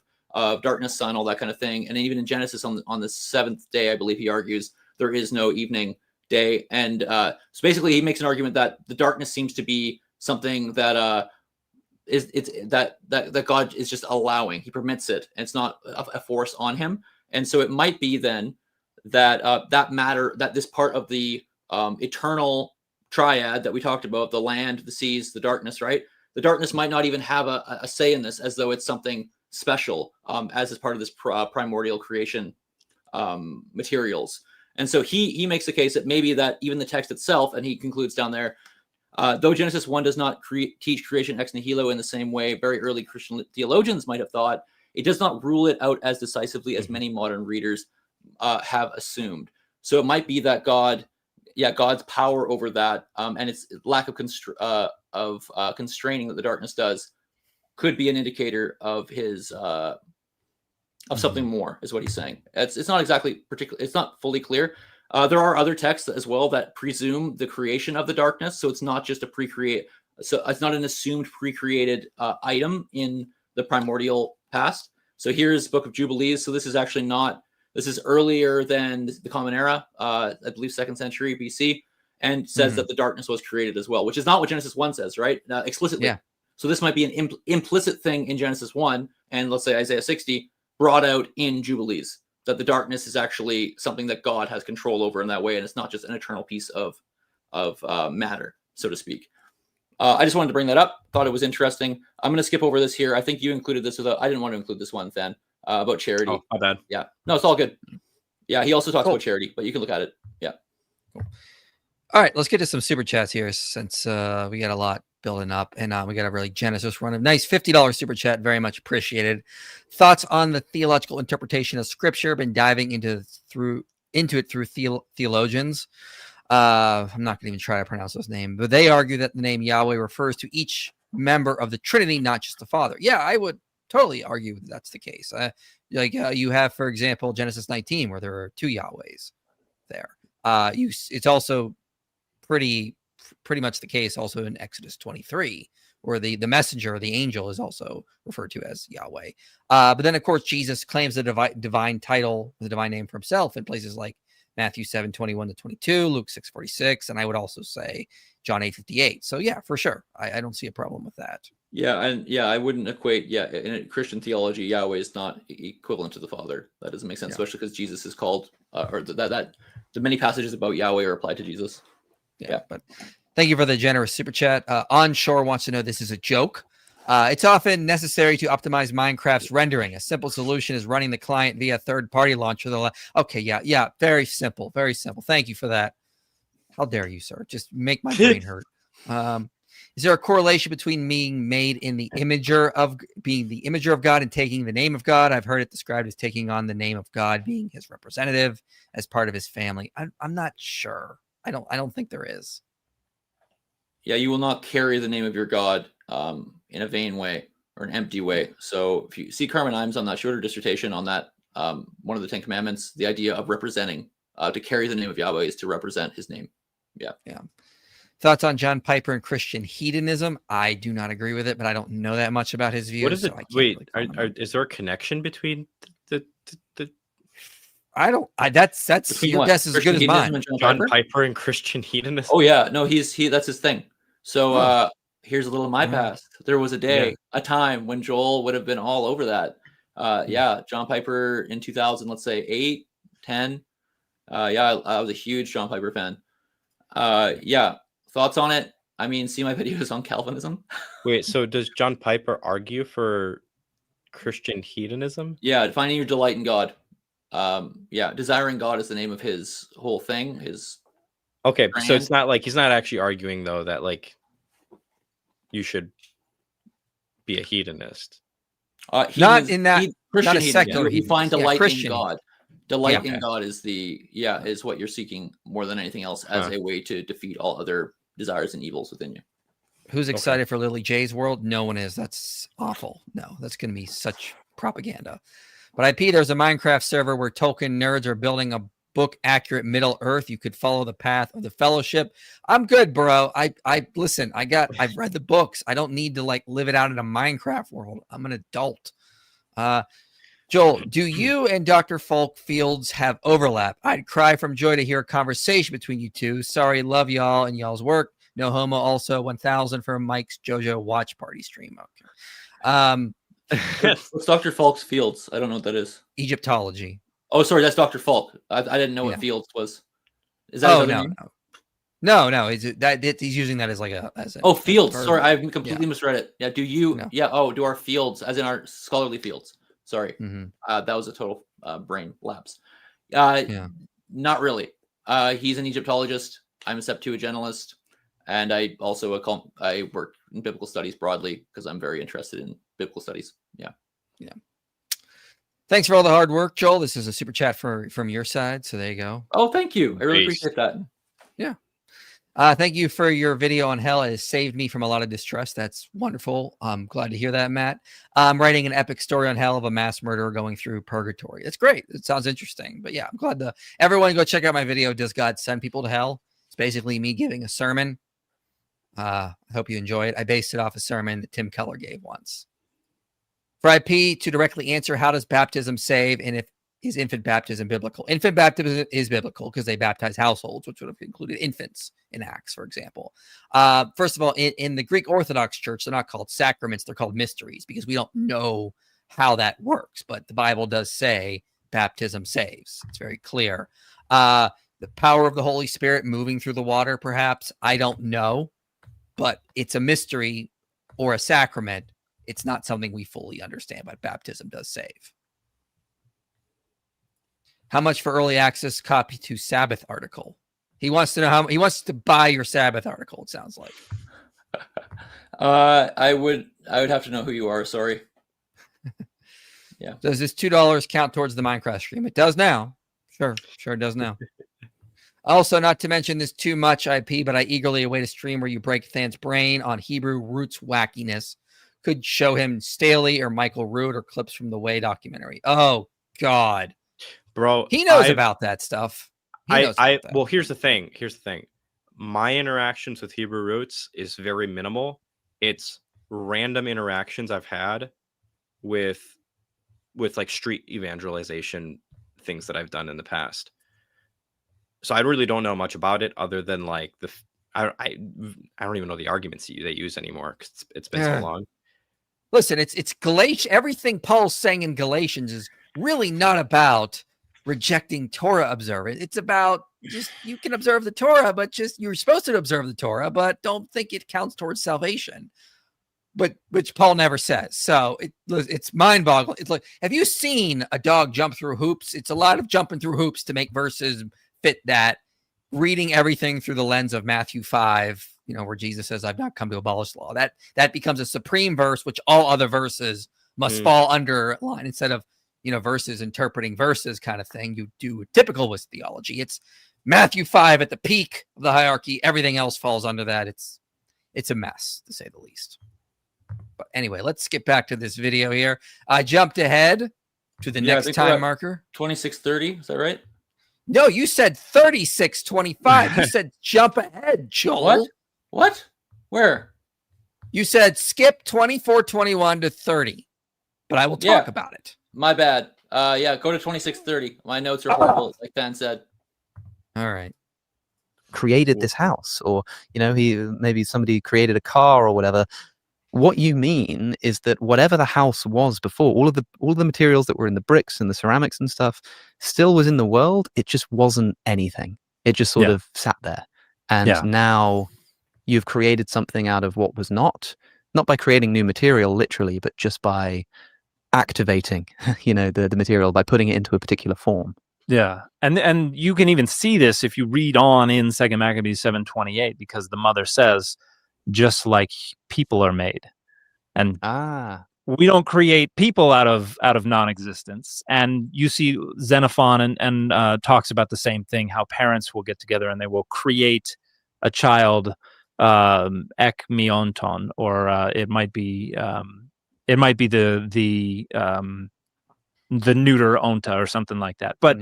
darkness, sun, all that kind of thing. And then even in Genesis on the seventh day, I believe he argues there is no evening day. And so basically, he makes an argument that the darkness seems to be something that that God is just allowing. He permits it, and it's not a force on him. And so it might be then that that this part of the eternal triad that we talked about, the land, the seas, the darkness, right? The darkness might not even have a say in this, as though it's something special, as is part of this primordial creation materials. And so he makes the case that maybe that even the text itself, and he concludes down there, though Genesis 1 does not teach creation ex nihilo in the same way very early Christian theologians might have thought, it does not rule it out as decisively as many modern readers have assumed. So it might be that God's power over that, and its lack of constraining that the darkness does, could be an indicator of his of something more, is what he's saying. It's not exactly particular. It's not fully clear. There are other texts as well that presume the creation of the darkness, so it's not just a pre-create. So it's not an assumed pre-created item in the primordial past. So here's Book of Jubilees. So this is actually not. This is earlier than the Common Era, I believe 2nd century BC, and says that the darkness was created as well, which is not what Genesis 1 says, right? Explicitly. Yeah. So this might be an implicit thing in Genesis 1, and let's say Isaiah 60 brought out in Jubilees, that the darkness is actually something that God has control over in that way, and it's not just an eternal piece of matter, so to speak. I just wanted to bring that up. Thought it was interesting. I'm going to skip over this here. I think you included this. I didn't want to include this one, Then, about charity. Oh, my bad. Yeah. No, it's all good. Yeah, he also talks about charity, but you can look at it. Yeah. Cool. All right, let's get to some super chats here, since we got a lot building up, and we got a really generous run of nice $50 super chat. Very much appreciated. Thoughts on the theological interpretation of Scripture? Been diving into it through theologians. I'm not going to even try to pronounce those names, but they argue that the name Yahweh refers to each member of the Trinity, not just the Father. Yeah, I would totally argue that that's the case. You have, for example, Genesis 19, where there are 2 Yahwehs there. It's also pretty much the case also in Exodus 23, where the messenger or the angel is also referred to as Yahweh. But then, of course, Jesus claims the divine title, the divine name for himself in places like Matthew 7:21-22, Luke 6:46, and I would also say John 8:58. So yeah, for sure, I don't see a problem with that. Yeah, and I wouldn't equate. Yeah, in Christian theology, Yahweh is not equivalent to the Father. That doesn't make sense, especially because Jesus is called, or that the many passages about Yahweh are applied to Jesus. Yeah. But thank you for the generous super chat. Onshore wants to know, this is a joke. It's often necessary to optimize Minecraft's rendering. A simple solution is running the client via third-party launcher. Okay, yeah, very simple, very simple. Thank you for that. How dare you, sir? Just make my brain hurt. Is there a correlation between being made in the imager of God and taking the name of God? I've heard it described as taking on the name of God, being his representative as part of his family. I'm not sure. I don't think there is. Yeah, you will not carry the name of your God in a vain way or an empty way. So if you see Carmen Imes on that shorter dissertation on that, one of the 10 Commandments, the idea of representing, to carry the name of Yahweh is to represent his name. Yeah. Thoughts on John Piper and Christian hedonism? I do not agree with it, but I don't know that much about his views. What is it? So Wait, is there a connection between the that's your guess is as good as mine. John Piper and Christian hedonism? Oh yeah, no, that's his thing. So here's a little of my past. There was a time when Joel would have been all over that. John Piper in 2000, let's say 8, 10. I was a huge John Piper fan. Thoughts on it? I mean, see my videos on Calvinism. Wait, so does John Piper argue for Christian hedonism? Yeah, finding your delight in God. Desiring God is the name of his whole thing. Okay, brand. So it's not like he's not actually arguing though that like you should be a hedonist. Not in that. Christian not a secular. You find delight in Christian. God. Delight in God is is what you're seeking more than anything else as a way to defeat all other desires and evils within you. Who's excited for Lily J's world? No one is. That's awful. No, that's going to be such propaganda. But IP, there's a Minecraft server where Tolkien nerds are building a book accurate Middle Earth. You could follow the path of the Fellowship. I'm good, bro. Listen, I've read the books. I don't need to like live it out in a Minecraft world. I'm an adult. Joel, do you and Dr. Falk Fields have overlap? I'd cry from joy to hear a conversation between you two. Sorry, love y'all and y'all's work. No homo. Also 1,000 for Mike's JoJo watch party stream. Okay. What's Dr. Falk's Fields? I don't know what that is. Egyptology. Oh, sorry, that's Dr. Falk. I didn't know what Fields was. Is that his other name? No. He's using that as like a. Fields. Sorry, I completely misread it. Yeah. Do you? No. Yeah. Oh, do our fields, as in our scholarly fields? Sorry, that was a total brain lapse. Not really. He's an Egyptologist. I'm a Septuagentalist, and I also I work in biblical studies broadly because I'm very interested in biblical studies. Yeah. Thanks for all the hard work, Joel. This is a super chat from your side, so there you go. Oh, thank you. I really appreciate that. Yeah. Thank you for your video on hell. It has saved me from a lot of distress. That's wonderful. I'm glad to hear that, Matt. I'm writing an epic story on hell of a mass murderer going through purgatory. That's great. It sounds interesting. But yeah, I'm glad everyone go check out my video. Does God send people to hell? It's basically me giving a sermon. I hope you enjoy it. I based it off a sermon that Tim Keller gave once. For IP, to directly answer, how does baptism save, and is infant baptism biblical? Infant baptism is biblical because they baptize households, which would have included infants in Acts, for example. First of all, in the Greek Orthodox Church, they're not called sacraments, they're called mysteries because we don't know how that works. But the Bible does say baptism saves. It's very clear. The power of the Holy Spirit moving through the water, perhaps, I don't know. But it's a mystery or a sacrament. It's not something we fully understand, but baptism does save. How much for early access copy to Sabbath article? He wants to know how he wants to buy your Sabbath article. It sounds like. I would have to know who you are. Sorry. Yeah. Does this $2 count towards the Minecraft stream? It does now. Sure it does now. Also, not to mention this too much IP, but I eagerly await a stream where you break Than's brain on Hebrew roots wackiness. Could show him Staley or Michael Root or clips from the Way documentary. Oh God. Bro, he knows about that stuff. Well, here's the thing. My interactions with Hebrew roots is very minimal. It's random interactions I've had with like street evangelization things that I've done in the past. So I really don't know much about it other than like I don't even know the arguments they use anymore because it's been so long. Listen, it's Galatians. Everything Paul's saying in Galatians is really not about rejecting Torah observance. It's about just you can observe the Torah, but just you're supposed to observe the Torah, but don't think it counts towards salvation. But which Paul never says. So it's mind-boggling. It's like, have you seen a dog jump through hoops? It's a lot of jumping through hoops to make verses fit that. Reading everything through the lens of Matthew 5, where Jesus says, "I've not come to abolish law." That becomes a supreme verse, which all other verses must fall under line instead of verses interpreting verses kind of thing. You do typical with theology. It's Matthew 5 at the peak of the hierarchy. Everything else falls under that. It's a mess, to say the least. But anyway, let's get back to this video here. I jumped ahead to the next time marker. 26:30. Is that right? No, you said 36:25. You said jump ahead, Joel. What? Where? You said skip 24:21 to 30. But I will talk about it. My bad. Go to 26:30. My notes are horrible, like Dan said. All right. Created this house, or maybe somebody created a car or whatever. What you mean is that whatever the house was before, all of the materials that were in the bricks and the ceramics and stuff still was in the world. It just wasn't anything. It just sort of sat there. And now you've created something out of what was not by creating new material, literally, but just by activating, the material, by putting it into a particular form. Yeah. And you can even see this if you read on in 2 Maccabees 7:28, because the mother says, just like people are made. And we don't create people out of non-existence. And you see Xenophon and talks about the same thing, how parents will get together and they will create a child, ek mionton, or it might be the neuter onta or something like that. But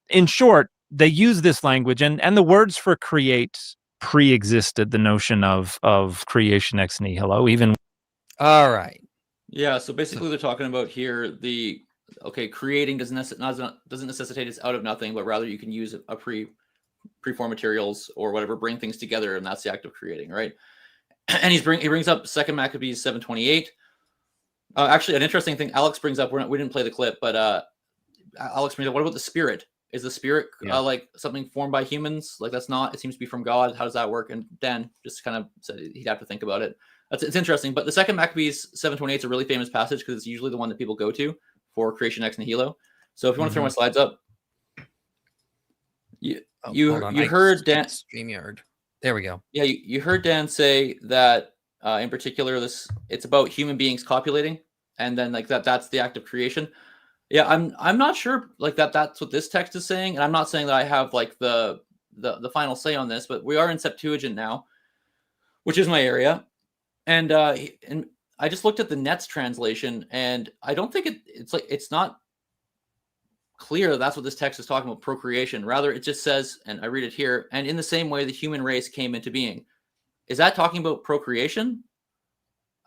in short, they use this language and the words for create pre-existed the notion of creation ex nihilo, even. All right. Yeah, so basically they're talking about here the okay, creating doesn't necessitate it's out of nothing, but rather you can use a preform materials or whatever, bring things together, and that's the act of creating, right? And he brings up 2 Maccabees 7:28. Actually, an interesting thing Alex brings up. We didn't play the clip, but Alex brings up, what about the spirit? Is the spirit like something formed by humans? Like that's not. It seems to be from God. How does that work? And Dan just kind of said he'd have to think about it. It's interesting. But the 2 Maccabees 7:28 is a really famous passage because it's usually the one that people go to for creation ex nihilo. So if you want to throw my slides up, you heard Dan StreamYard. There we go. Yeah, you heard Dan say that in particular, it's about human beings copulating, and then like that's the act of creation. Yeah, I'm not sure like that's what this text is saying, and I'm not saying that I have like the final say on this, but we are in Septuagint now, which is my area, and I just looked at the Nets translation, and I don't think it's not clear that's what this text is talking about, procreation. Rather, it just says, and I read it here, and in the same way the human race came into being. Is that talking about procreation?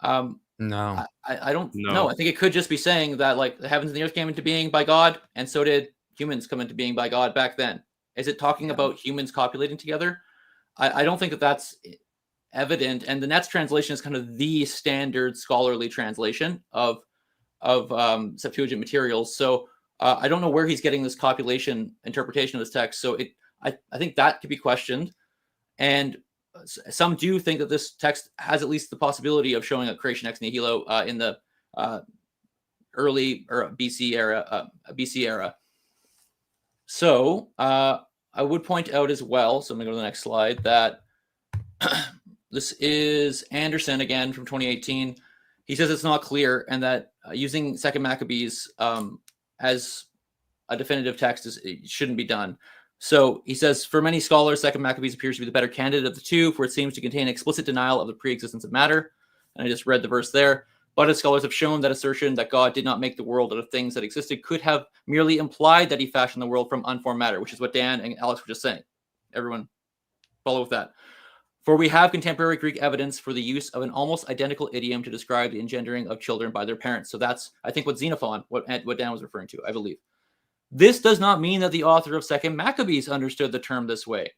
No, I don't know. I think it could just be saying that like the heavens and the earth came into being by God, and so did humans come into being by God back then. Is it talking about humans copulating together? I don't think that's evident. And the Nets translation is kind of the standard scholarly translation of Septuagint materials. So I don't know where he's getting this copulation interpretation of this text. So I think that could be questioned. And some do think that this text has at least the possibility of showing a creation ex nihilo in the early or BC era. So I would point out as well, so I'm going to go to the next slide, that this is Anderson again from 2018. He says it's not clear, and that using 2 Maccabees as a definitive text it shouldn't be done. So he says, for many scholars, 2 Maccabees appears to be the better candidate of the two, for it seems to contain explicit denial of the pre-existence of matter. And I just read the verse there. But as scholars have shown, that assertion that God did not make the world out of things that existed could have merely implied that he fashioned the world from unformed matter, which is what Dan and Alex were just saying. Everyone follow with that. For we have contemporary Greek evidence for the use of an almost identical idiom to describe the engendering of children by their parents. So that's, I think, what Xenophon, what Dan was referring to, I believe. This does not mean that the author of 2 Maccabees understood the term this way.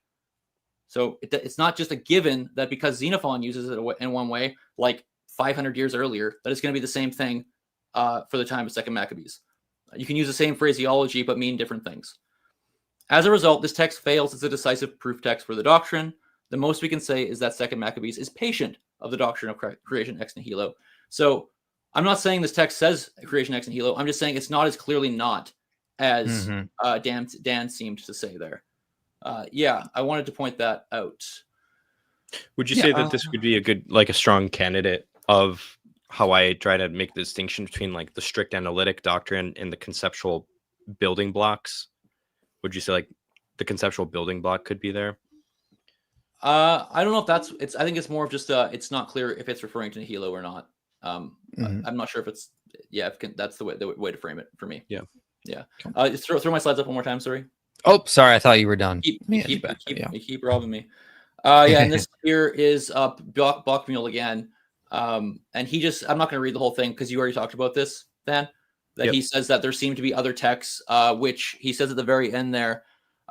So it's not just a given that because Xenophon uses it in one way, like 500 years earlier, that it's going to be the same thing for the time of 2 Maccabees. You can use the same phraseology, but mean different things. As a result, this text fails as a decisive proof text for the doctrine. The most we can say is that 2 Maccabees is patient of the doctrine of creation ex nihilo. So I'm not saying this text says creation ex nihilo. I'm just saying it's not as clearly not as Dan seemed to say there. I wanted to point that out. Would you say that this would be a strong candidate of how I try to make the distinction between like the strict analytic doctrine and the conceptual building blocks? Would you say like the conceptual building block could be there? I don't know if I think it's more of just it's not clear if it's referring to nihilo or not. I'm not sure if it's that's the way to frame it for me. Yeah. Just throw my slides up one more time. Sorry. Oh, sorry. I thought you were done. You keep robbing me. And this here is Bachmuel again. And he just, I'm not going to read the whole thing because you already talked about this, Dan, that he says that there seem to be other texts, which he says at the very end there,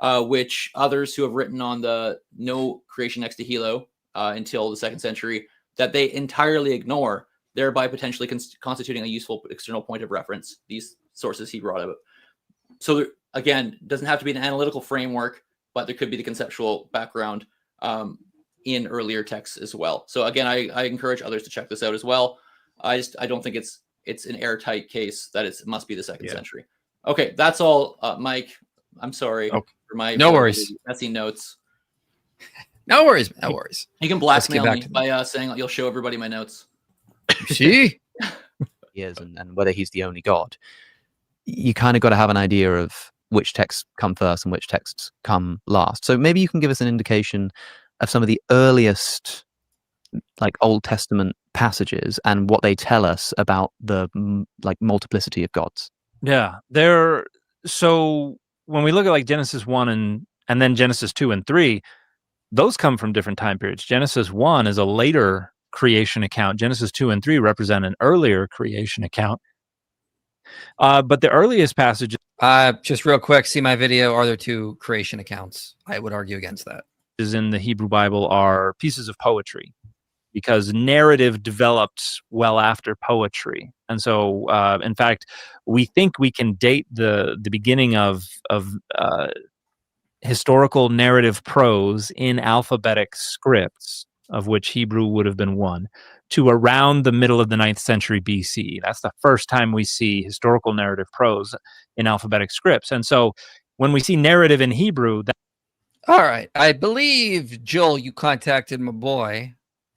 which others who have written on the no creation ex nihilo until the 2nd century, that they entirely ignore, thereby potentially constituting a useful external point of reference. These sources he brought up. So again, doesn't have to be an analytical framework, but there could be the conceptual background in earlier texts as well. So again, I encourage others to check this out as well. I don't think it's an airtight case that it must be the 2nd century. Okay, that's all, Mike. I'm sorry for my worries. messy notes. No worries. You can blackmail me by saying you'll show everybody my notes. See? He is, and whether he's the only God. You kind of got to have an idea of which texts come first and which texts come last. So maybe you can give us an indication of some of the earliest like Old Testament passages and what they tell us about the like multiplicity of gods. Yeah, so when we look at like Genesis 1 and then Genesis 2 and 3, those come from different time periods. Genesis 1 is a later creation account. Genesis 2 and 3 represent an earlier creation account. But the earliest passages Just real quick, see my video. Are there two creation accounts? I would argue against that. in the Hebrew Bible are pieces of poetry, because narrative developed well after poetry. And so, in fact, we think we can date the beginning of historical narrative prose in alphabetic scripts, of which Hebrew would have been one, to around the middle of the 9th century BC. That's the first time we see historical narrative prose in alphabetic scripts. And so when we see narrative in Hebrew, All right. I believe, Joel, you contacted my boy,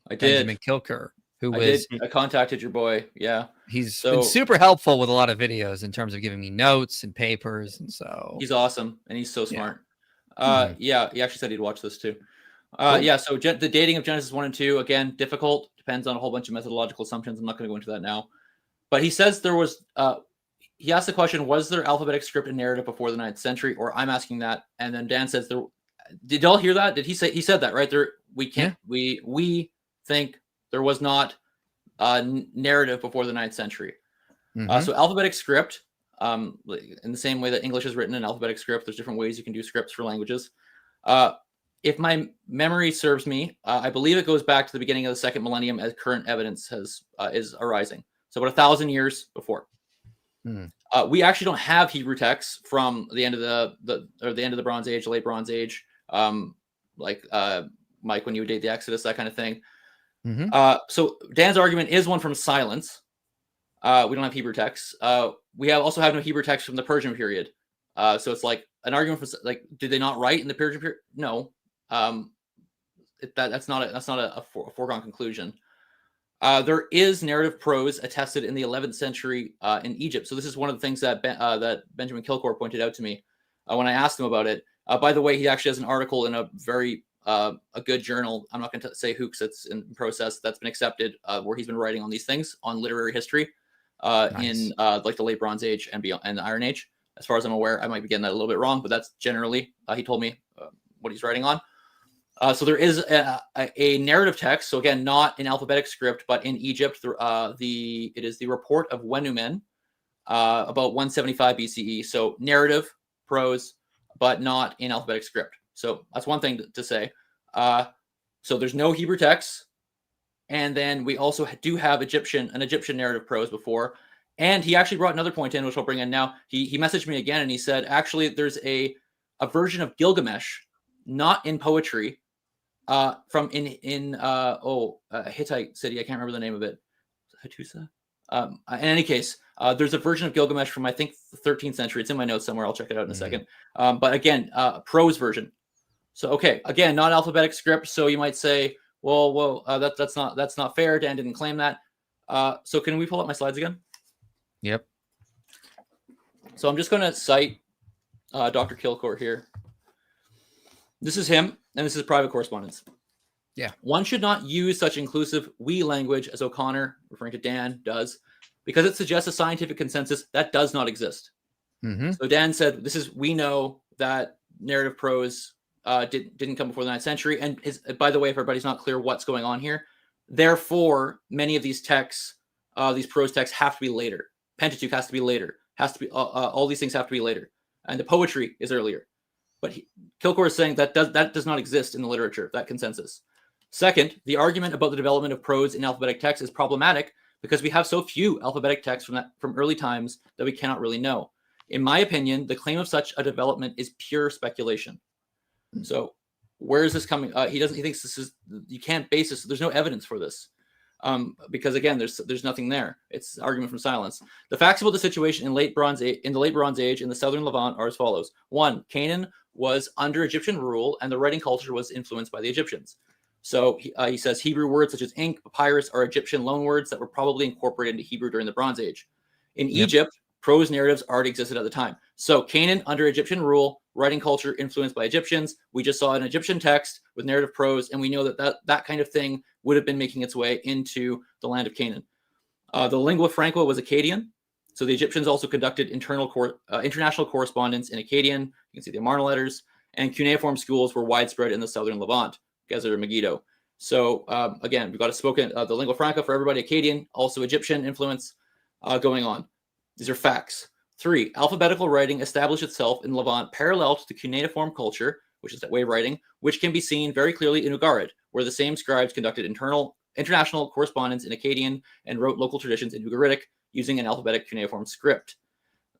I did. Benjamin Kilker, who is I contacted your boy. Yeah. he's So- been super helpful with a lot of videos in terms of giving me notes and papers, and so He's awesome and he's so smart. Mhm. Yeah, he actually said he'd watch this too. Cool. Yeah, so the dating of Genesis 1 and 2, again, difficult, depends on a whole bunch of methodological assumptions. I'm not going to go into that now. But he says there was, he asked the question, was there alphabetic script and narrative before the 9th century? Or I'm asking that. And then Dan says, did y'all hear that? Did he say, he said that, right? We can't, we think there was not narrative before the 9th century. So alphabetic script, in the same way that English is written in alphabetic script, there's different ways you can do scripts for languages. If my memory serves me, I believe it goes back to the beginning of the 2nd millennium as current evidence is arising. So about 1,000 years before. We actually don't have Hebrew texts from the end of the end of the Bronze Age, late Bronze Age, like Mike, when you would date the Exodus, that kind of thing. So Dan's argument is one from silence. We don't have Hebrew texts. We also have no Hebrew texts from the Persian period. So it's like an argument for like, did they not write in the Persian period? No. That's not a foregone conclusion. There is narrative prose attested in the 11th century in Egypt. So this is one of the things that that Benjamin Kilcore pointed out to me when I asked him about it. By the way, he actually has an article in a very a good journal. I'm not going to say who, because it's in process, that's been accepted, where he's been writing on these things on literary history in like the late Bronze Age and beyond, and the Iron Age. As far as I'm aware, I might be getting that a little bit wrong, but that's generally he told me what he's writing on. So there is a narrative text. So again, not in alphabetic script, but in Egypt, it is the report of Wenumen about 175 BCE. So narrative prose, but not in alphabetic script. So that's one thing to say. So there's no Hebrew text, and then we also do have an Egyptian narrative prose before. And he actually brought another point in, which I'll bring in now. He messaged me again, and he said, actually, there's a version of Gilgamesh, not in poetry, from a Hittite city. I can't remember the name of it. Hattusa. In any case, there's a version of Gilgamesh from, I think, the 13th century. It's in my notes somewhere. I'll check it out in a second. But again, prose version. So okay, again, not alphabetic script. So you might say, well, that's not fair. Dan didn't claim that. So can we pull up my slides again? Yep. So I'm just going to cite Dr. Kilcore here. This is him, and this is private correspondence. Yeah. One should not use such inclusive we language as O'Connor, referring to Dan, does, because it suggests a scientific consensus that does not exist. So Dan said, we know that narrative prose didn't come before the 9th century. And by the way, if everybody's not clear what's going on here, therefore, many of these texts, these prose texts have to be later. Pentateuch has to be later. All these things have to be later. And the poetry is earlier. But Kilcore is saying that does not exist in the literature, that consensus. Second, the argument about the development of prose in alphabetic text is problematic because we have so few alphabetic texts from early times that we cannot really know. In my opinion, the claim of such a development is pure speculation. So where is this coming? He thinks this is, you can't base this. There's no evidence for this. Because again, there's nothing there. It's argument from silence. The facts about the situation in the late Bronze Age in the southern Levant are as follows. 1, Canaan was under Egyptian rule, and the writing culture was influenced by the Egyptians. So he says Hebrew words such as ink, papyrus are Egyptian loanwords that were probably incorporated into Hebrew during the Bronze Age. In Egypt, prose narratives already existed at the time. So Canaan under Egyptian rule, writing culture influenced by Egyptians. We just saw an Egyptian text with narrative prose, and we know that kind of thing would have been making its way into the land of Canaan. The lingua franca was Akkadian. So the Egyptians also conducted international correspondence in Akkadian. You can see the Amarna letters. And cuneiform schools were widespread in the southern Levant, Gezer, Megiddo. So again, we've got a spoken, the lingua franca for everybody, Akkadian, also Egyptian influence going on. These are facts. 3, alphabetical writing established itself in Levant parallel to the cuneiform culture, which is that way of writing, which can be seen very clearly in Ugarit, where the same scribes conducted international correspondence in Akkadian and wrote local traditions in Ugaritic using an alphabetic cuneiform script.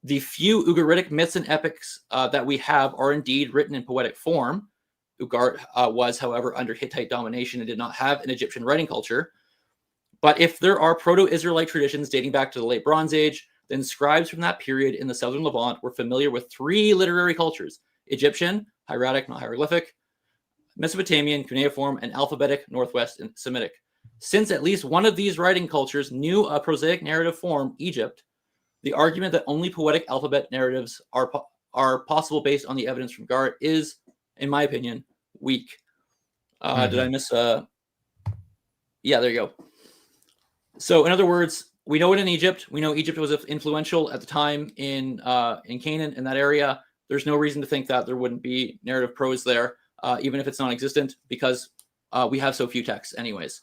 The few Ugaritic myths and epics that we have are indeed written in poetic form. Ugarit was, however, under Hittite domination and did not have an Egyptian writing culture. But if there are Proto-Israelite traditions dating back to the late Bronze Age, then scribes from that period in the southern Levant were familiar with 3 literary cultures: Egyptian, hieratic, not hieroglyphic, Mesopotamian, cuneiform, and alphabetic, Northwest and Semitic. Since at least one of these writing cultures knew a prosaic narrative form, Egypt, the argument that only poetic alphabet narratives are possible based on the evidence from Ugarit is, in my opinion, weak. Did I miss? Yeah, there you go. So, in other words, we know it in Egypt. We know Egypt was influential at the time in Canaan, in that area. There's no reason to think that there wouldn't be narrative prose there, even if it's non-existent, because we have so few texts, anyways.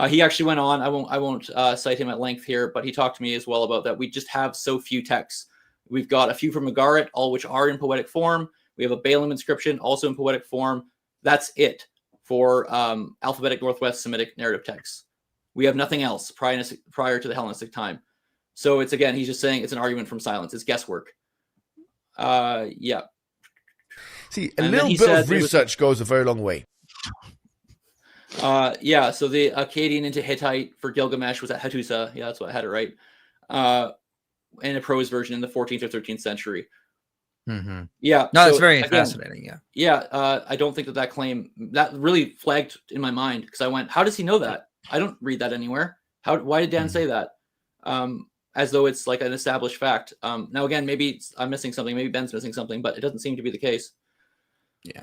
He actually went on. I won't cite him at length here, but he talked to me as well about that. We just have so few texts. We've got a few from Ugarit, all which are in poetic form. We have a Balaam inscription, also in poetic form. That's it for alphabetic Northwest Semitic narrative texts. We have nothing else prior to the Hellenistic time. So it's, again, he's just saying it's an argument from silence. It's guesswork. Yeah. See, a little bit of research goes a very long way. Yeah, so the Akkadian into Hittite for Gilgamesh was at Hattusa. Yeah, that's what I had it right. In a prose version in the 14th or 13th century. Yeah. No, it's very fascinating. Yeah. Yeah. I don't think that claim that really flagged in my mind, because I went, how does he know that? I don't read that anywhere. Why did Dan say that? As though it's like an established fact. Now, again, maybe I'm missing something. Maybe Ben's missing something, but it doesn't seem to be the case.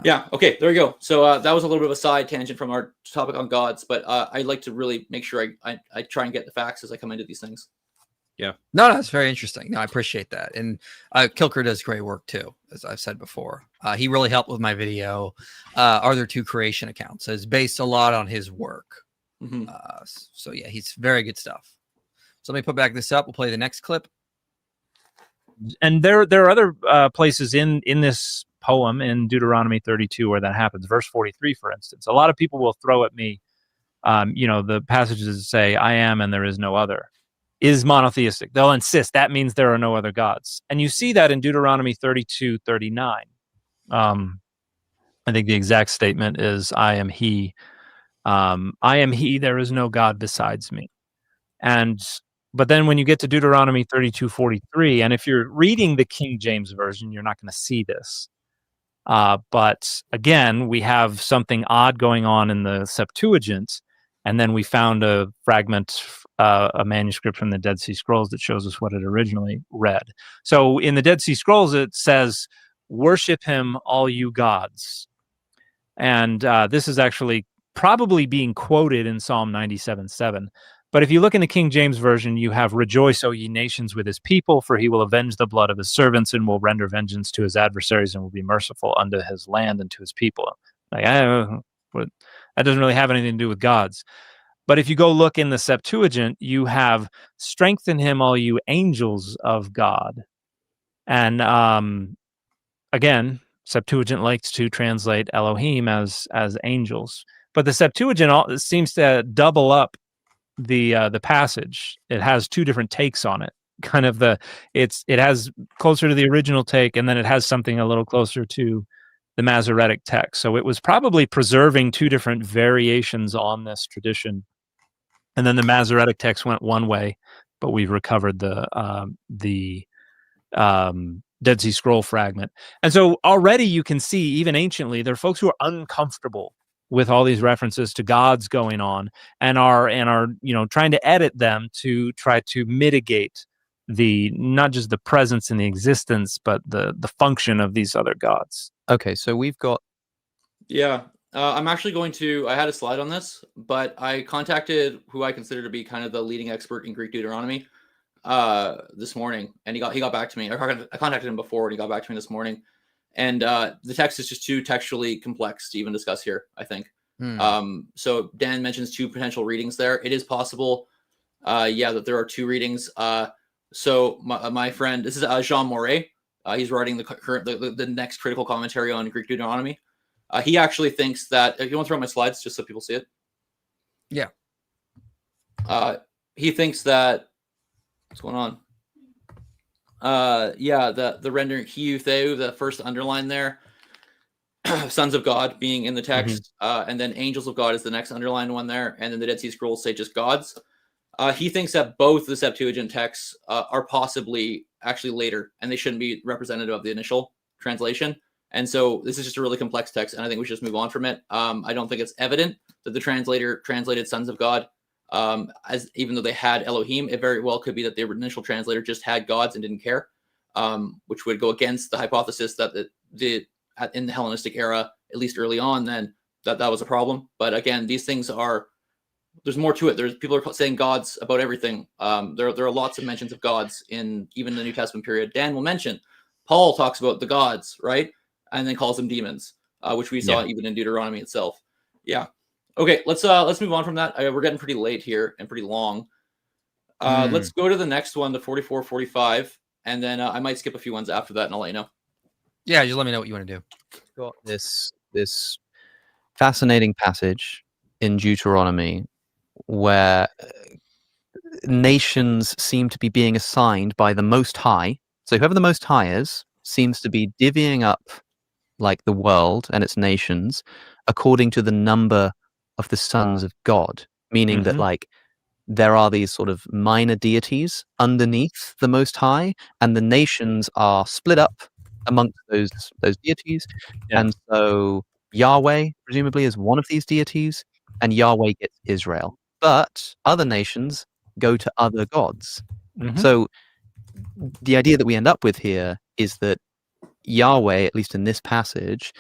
Yeah. Okay. There you go. So that was a little bit of a side tangent from our topic on gods, but I'd like to really make sure I try and get the facts as I come into these things. Yeah. No, it's very interesting. No, I appreciate that. And Kilker does great work too, as I've said before. He really helped with my video. Are there 2 creation accounts? So it's based a lot on his work. So yeah, he's very good stuff. So let me put back this up. We'll play the next clip. And there are other places in this poem in Deuteronomy 32 where that happens. Verse 43, for instance. A lot of people will throw at me, the passages that say, I am and there is no other, is monotheistic. They'll insist that means there are no other gods. And you see that in Deuteronomy 32:39. I think the exact statement is, I am he. I am he, there is no God besides me. But then when you get to Deuteronomy 32:43, and if you're reading the King James Version, you're not going to see this. But again, we have something odd going on in the Septuagint, and then we found a fragment, a manuscript from the Dead Sea Scrolls that shows us what it originally read. So in the Dead Sea Scrolls, it says, worship him, all you gods. And this is actually probably being quoted in Psalm 97:7. But if you look in the King James Version, you have, rejoice, O ye nations, with his people, for he will avenge the blood of his servants and will render vengeance to his adversaries and will be merciful unto his land and to his people. Like, that doesn't really have anything to do with gods. But if you go look in the Septuagint, you have, strengthen him, all you angels of God. And again, Septuagint likes to translate Elohim as angels. But the Septuagint seems to double up the passage. It has 2 different takes on it. Kind of it has closer to the original take, and then it has something a little closer to the Masoretic text. So it was probably preserving 2 different variations on this tradition. And then the Masoretic text went one way, but we've recovered the Dead Sea Scroll fragment. And so already you can see, even anciently, there are folks who are uncomfortable with all these references to gods going on and are trying to edit them to try to mitigate not just the presence and the existence, but the function of these other gods. Okay, so we've got... Yeah, I'm actually I had a slide on this, but I contacted who I consider to be kind of the leading expert in Greek Deuteronomy this morning, and he got back to me. I contacted him before, and he got back to me this morning. And the text is just too textually complex to even discuss here, I think. So Dan mentions 2 potential readings there. It is possible, that there are 2 readings. So my friend, this is Jean Moret. He's writing the next critical commentary on Greek Deuteronomy. He actually thinks that, if you want to throw up my slides just so people see it. Yeah. He thinks that, what's going on? The rendering Hiu Theu, the first underline there, sons of God being in the text, and then angels of God is the next underlined one there, and then the Dead Sea Scrolls say just gods. He thinks that both the Septuagint texts are possibly actually later, and they shouldn't be representative of the initial translation. And so this is just a really complex text, and I think we should just move on from it. I don't think it's evident that the translator translated sons of God, as even though they had Elohim. It very well could be that the initial translator just had gods and didn't care, which would go against the hypothesis that in the Hellenistic era, at least early on, then that was a problem. But again, these things there's more to it. There's people are saying gods about everything. There are lots of mentions of gods in even the New Testament period. Dan will mention Paul talks about the gods, right? And then calls them demons, which we saw even in Deuteronomy itself. Yeah. Okay, let's move on from that. We're getting pretty late here and pretty long. Let's go to the next one, the 44, 45, and then I might skip a few ones after that, and I'll let you know. Yeah, just let me know what you want to do. Got this fascinating passage in Deuteronomy where nations seem to be being assigned by the Most High. So whoever the Most High is seems to be divvying up like the world and its nations according to the number of the sons of God, meaning that like there are these sort of minor deities underneath the Most High, and the nations are split up amongst those deities. And so Yahweh presumably is one of these deities, and Yahweh gets Israel, but other nations go to other gods. So the idea that we end up with here is that Yahweh, at least in this passage,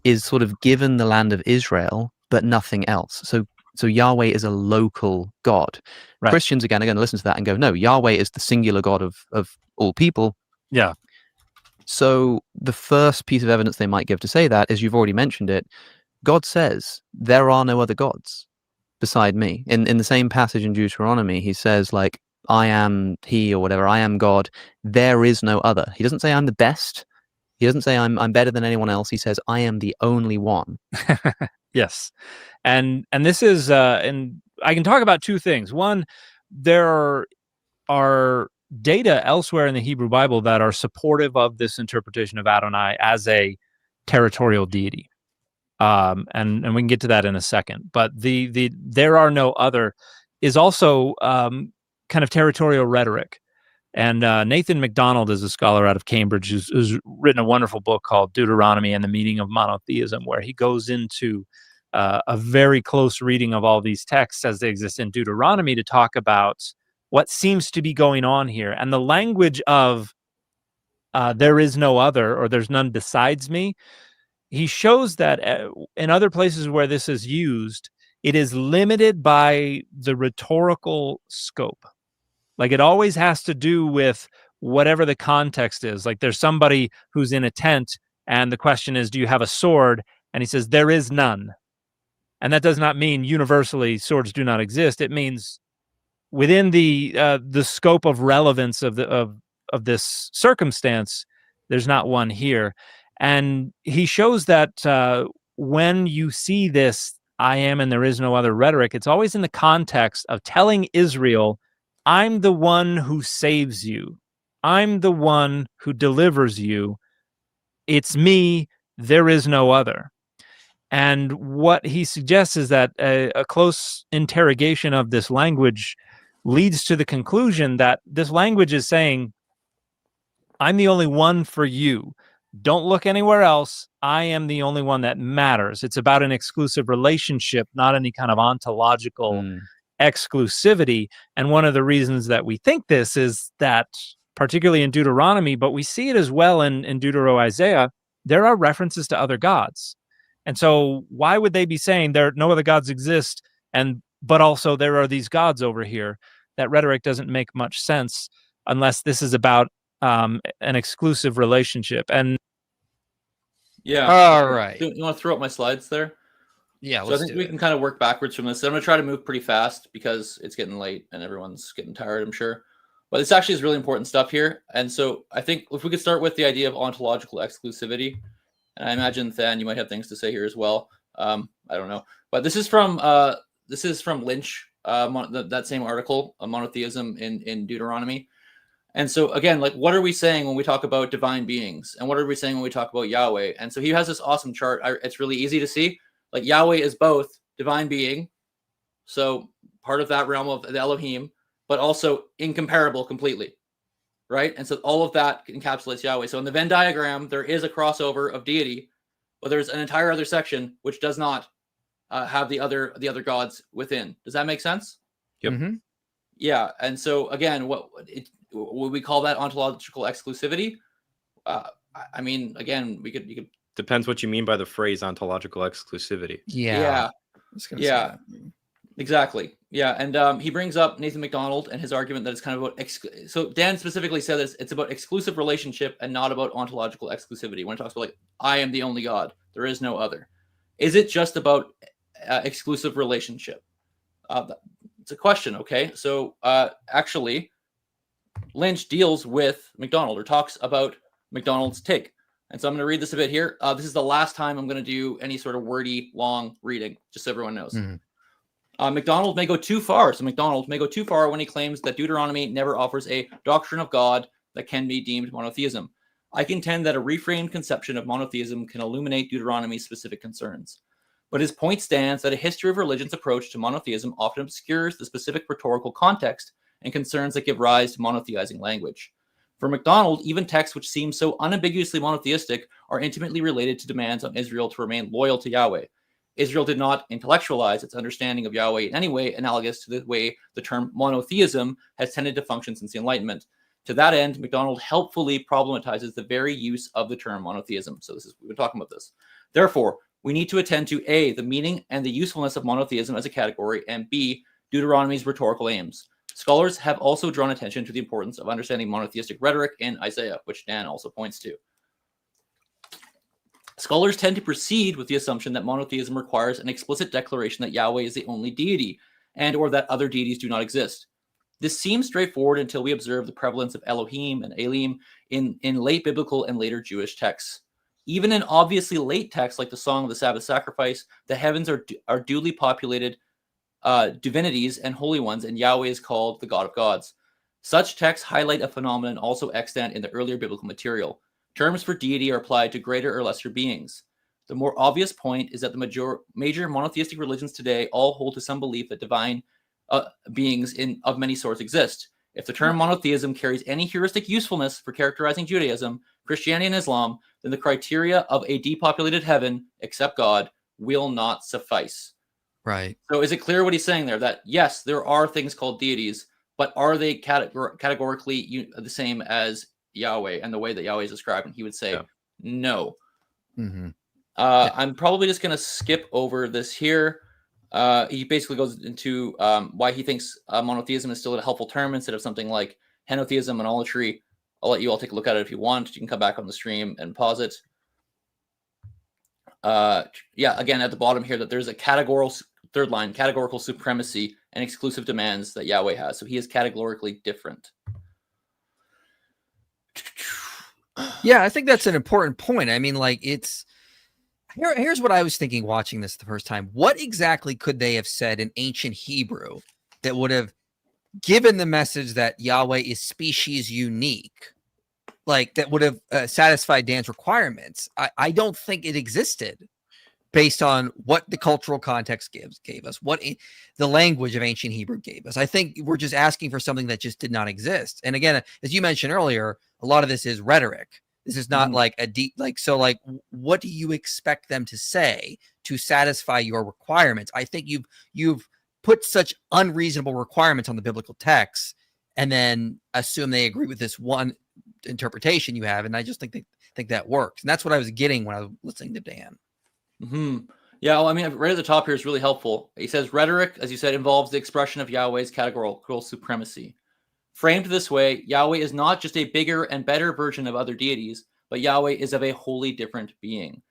is sort of given the land of Israel, but nothing else. So Yahweh is a local God. Right. Christians again are going to listen to that and go, no, Yahweh is the singular God of all people. Yeah. So the first piece of evidence they might give to say that is, you've already mentioned it, God says there are no other gods beside me. In the same passage in Deuteronomy, he says, like, I am he, or whatever, I am God, there is no other. He doesn't say I'm the best. He doesn't say I'm better than anyone else. He says I am the only one. Yes. And this is and I can talk about two things. One, there are data elsewhere in the Hebrew Bible that are supportive of this interpretation of Adonai as a territorial deity. And we can get to that in a second. But the there are no other is also kind of territorial rhetoric. And Nathan MacDonald is a scholar out of Cambridge who's written a wonderful book called Deuteronomy and the Meaning of Monotheism, where he goes into a very close reading of all these texts as they exist in Deuteronomy to talk about what seems to be going on here. And the language of there is no other, or there's none besides me, he shows that in other places where this is used, it is limited by the rhetorical scope. Like, it always has to do with whatever the context is. Like, there's somebody who's in a tent, and the question is, do you have a sword? And he says, there is none. And that does not mean universally swords do not exist. It means within the scope of relevance of this circumstance, there's not one here. And he shows that when you see this I am and there is no other rhetoric, it's always in the context of telling Israel, I'm the one who saves you. I'm the one who delivers you. It's me. There is no other. And what he suggests is that a close interrogation of this language leads to the conclusion that this language is saying, I'm the only one for you. Don't look anywhere else. I am the only one that matters. It's about an exclusive relationship, not any kind of ontological exclusivity. And one of the reasons that we think this is that, particularly in Deuteronomy, but we see it as well in Deutero-Isaiah, there are references to other gods. And so why would they be saying there no other gods exist, but also there are these gods over here? That rhetoric doesn't make much sense unless this is about an exclusive relationship. And yeah, all right, you want to throw up my slides there? Yeah, so I think we can kind of work backwards from this. I'm going to try to move pretty fast because it's getting late and everyone's getting tired, I'm sure. But this actually is really important stuff here. And so I think if we could start with the idea of ontological exclusivity, and I imagine, Than, you might have things to say here as well. I don't know. But this is from Lynch, that same article, Monotheism in Deuteronomy. And so again, like, what are we saying when we talk about divine beings? And what are we saying when we talk about Yahweh? And so he has this awesome chart. It's really easy to see. Like, Yahweh is both divine being, so part of that realm of the Elohim, but also incomparable completely, right? And so all of that encapsulates Yahweh. So in the Venn diagram, there is a crossover of deity, but there's an entire other section which does not have the other gods within. Does that make sense? Yep. Mm-hmm. Yeah. And so again, would we call that ontological exclusivity? I mean, again, you could. Depends what you mean by the phrase ontological exclusivity. Yeah. Yeah. Exactly. Yeah. And he brings up Nathan MacDonald and his argument that it's kind of about so Dan specifically said this, it's about exclusive relationship and not about ontological exclusivity. When it talks about, like, I am the only God, there is no other. Is it just about exclusive relationship? It's a question. Okay. So actually, Lynch deals with MacDonald, or talks about MacDonald's take. And so I'm going to read this a bit here. This is the last time I'm going to do any sort of wordy, long reading, just so everyone knows. Mm-hmm. MacDonald may go too far. So MacDonald may go too far when he claims that Deuteronomy never offers a doctrine of God that can be deemed monotheism. I contend that a reframed conception of monotheism can illuminate Deuteronomy's specific concerns. But his point stands that a history of religion's approach to monotheism often obscures the specific rhetorical context and concerns that give rise to monotheizing language. For MacDonald, even texts which seem so unambiguously monotheistic are intimately related to demands on Israel to remain loyal to Yahweh. Israel did not intellectualize its understanding of Yahweh in any way analogous to the way the term monotheism has tended to function since the Enlightenment. To that end, MacDonald helpfully problematizes the very use of the term monotheism. So we've been talking about this. Therefore, we need to attend to A, the meaning and the usefulness of monotheism as a category, and B, Deuteronomy's rhetorical aims. Scholars have also drawn attention to the importance of understanding monotheistic rhetoric in Isaiah, which Dan also points to. Scholars tend to proceed with the assumption that monotheism requires an explicit declaration that Yahweh is the only deity, and or that other deities do not exist. This seems straightforward until we observe the prevalence of Elohim and Elim in late biblical and later Jewish texts. Even in obviously late texts like the Song of the Sabbath Sacrifice, the heavens are duly populated divinities and holy ones, and Yahweh is called the God of gods. Such texts highlight a phenomenon also extant in the earlier biblical material. Terms for deity are applied to greater or lesser beings. The more obvious point is that the major monotheistic religions today all hold to some belief that divine beings of many sorts exist. If the term monotheism carries any heuristic usefulness for characterizing Judaism, Christianity, and Islam, then the criteria of a depopulated heaven, except God, will not suffice. Right. So is it clear what he's saying there? That yes, there are things called deities, but are they categorically the same as Yahweh and the way that Yahweh is described? And he would say no. Mm-hmm. I'm probably just going to skip over this here. He basically goes into why he thinks monotheism is still a helpful term instead of something like henotheism, monolatry. I'll let you all take a look at it if you want. You can come back on the stream and pause it. Again, at the bottom here, that there's a third line, categorical supremacy and exclusive demands that Yahweh has. So he is categorically different. Yeah, I think that's an important point. I mean, like, here's what I was thinking watching this the first time. What exactly could they have said in ancient Hebrew that would have given the message that Yahweh is species unique, like that would have satisfied Dan's requirements? I don't think it existed based on what the cultural context gave us, what the language of ancient Hebrew gave us. I think we're just asking for something that just did not exist. And again, as you mentioned earlier, a lot of this is rhetoric. This is not like a deep, what do you expect them to say to satisfy your requirements? I think you've put such unreasonable requirements on the biblical texts and then assume they agree with this one interpretation you have. And I just think that works. And that's what I was getting when I was listening to Dan. Mm-hmm. Yeah, well, I mean, right at the top here is really helpful. He says rhetoric, as you said, involves the expression of Yahweh's categorical supremacy. Framed this way, Yahweh is not just a bigger and better version of other deities, but Yahweh is of a wholly different being.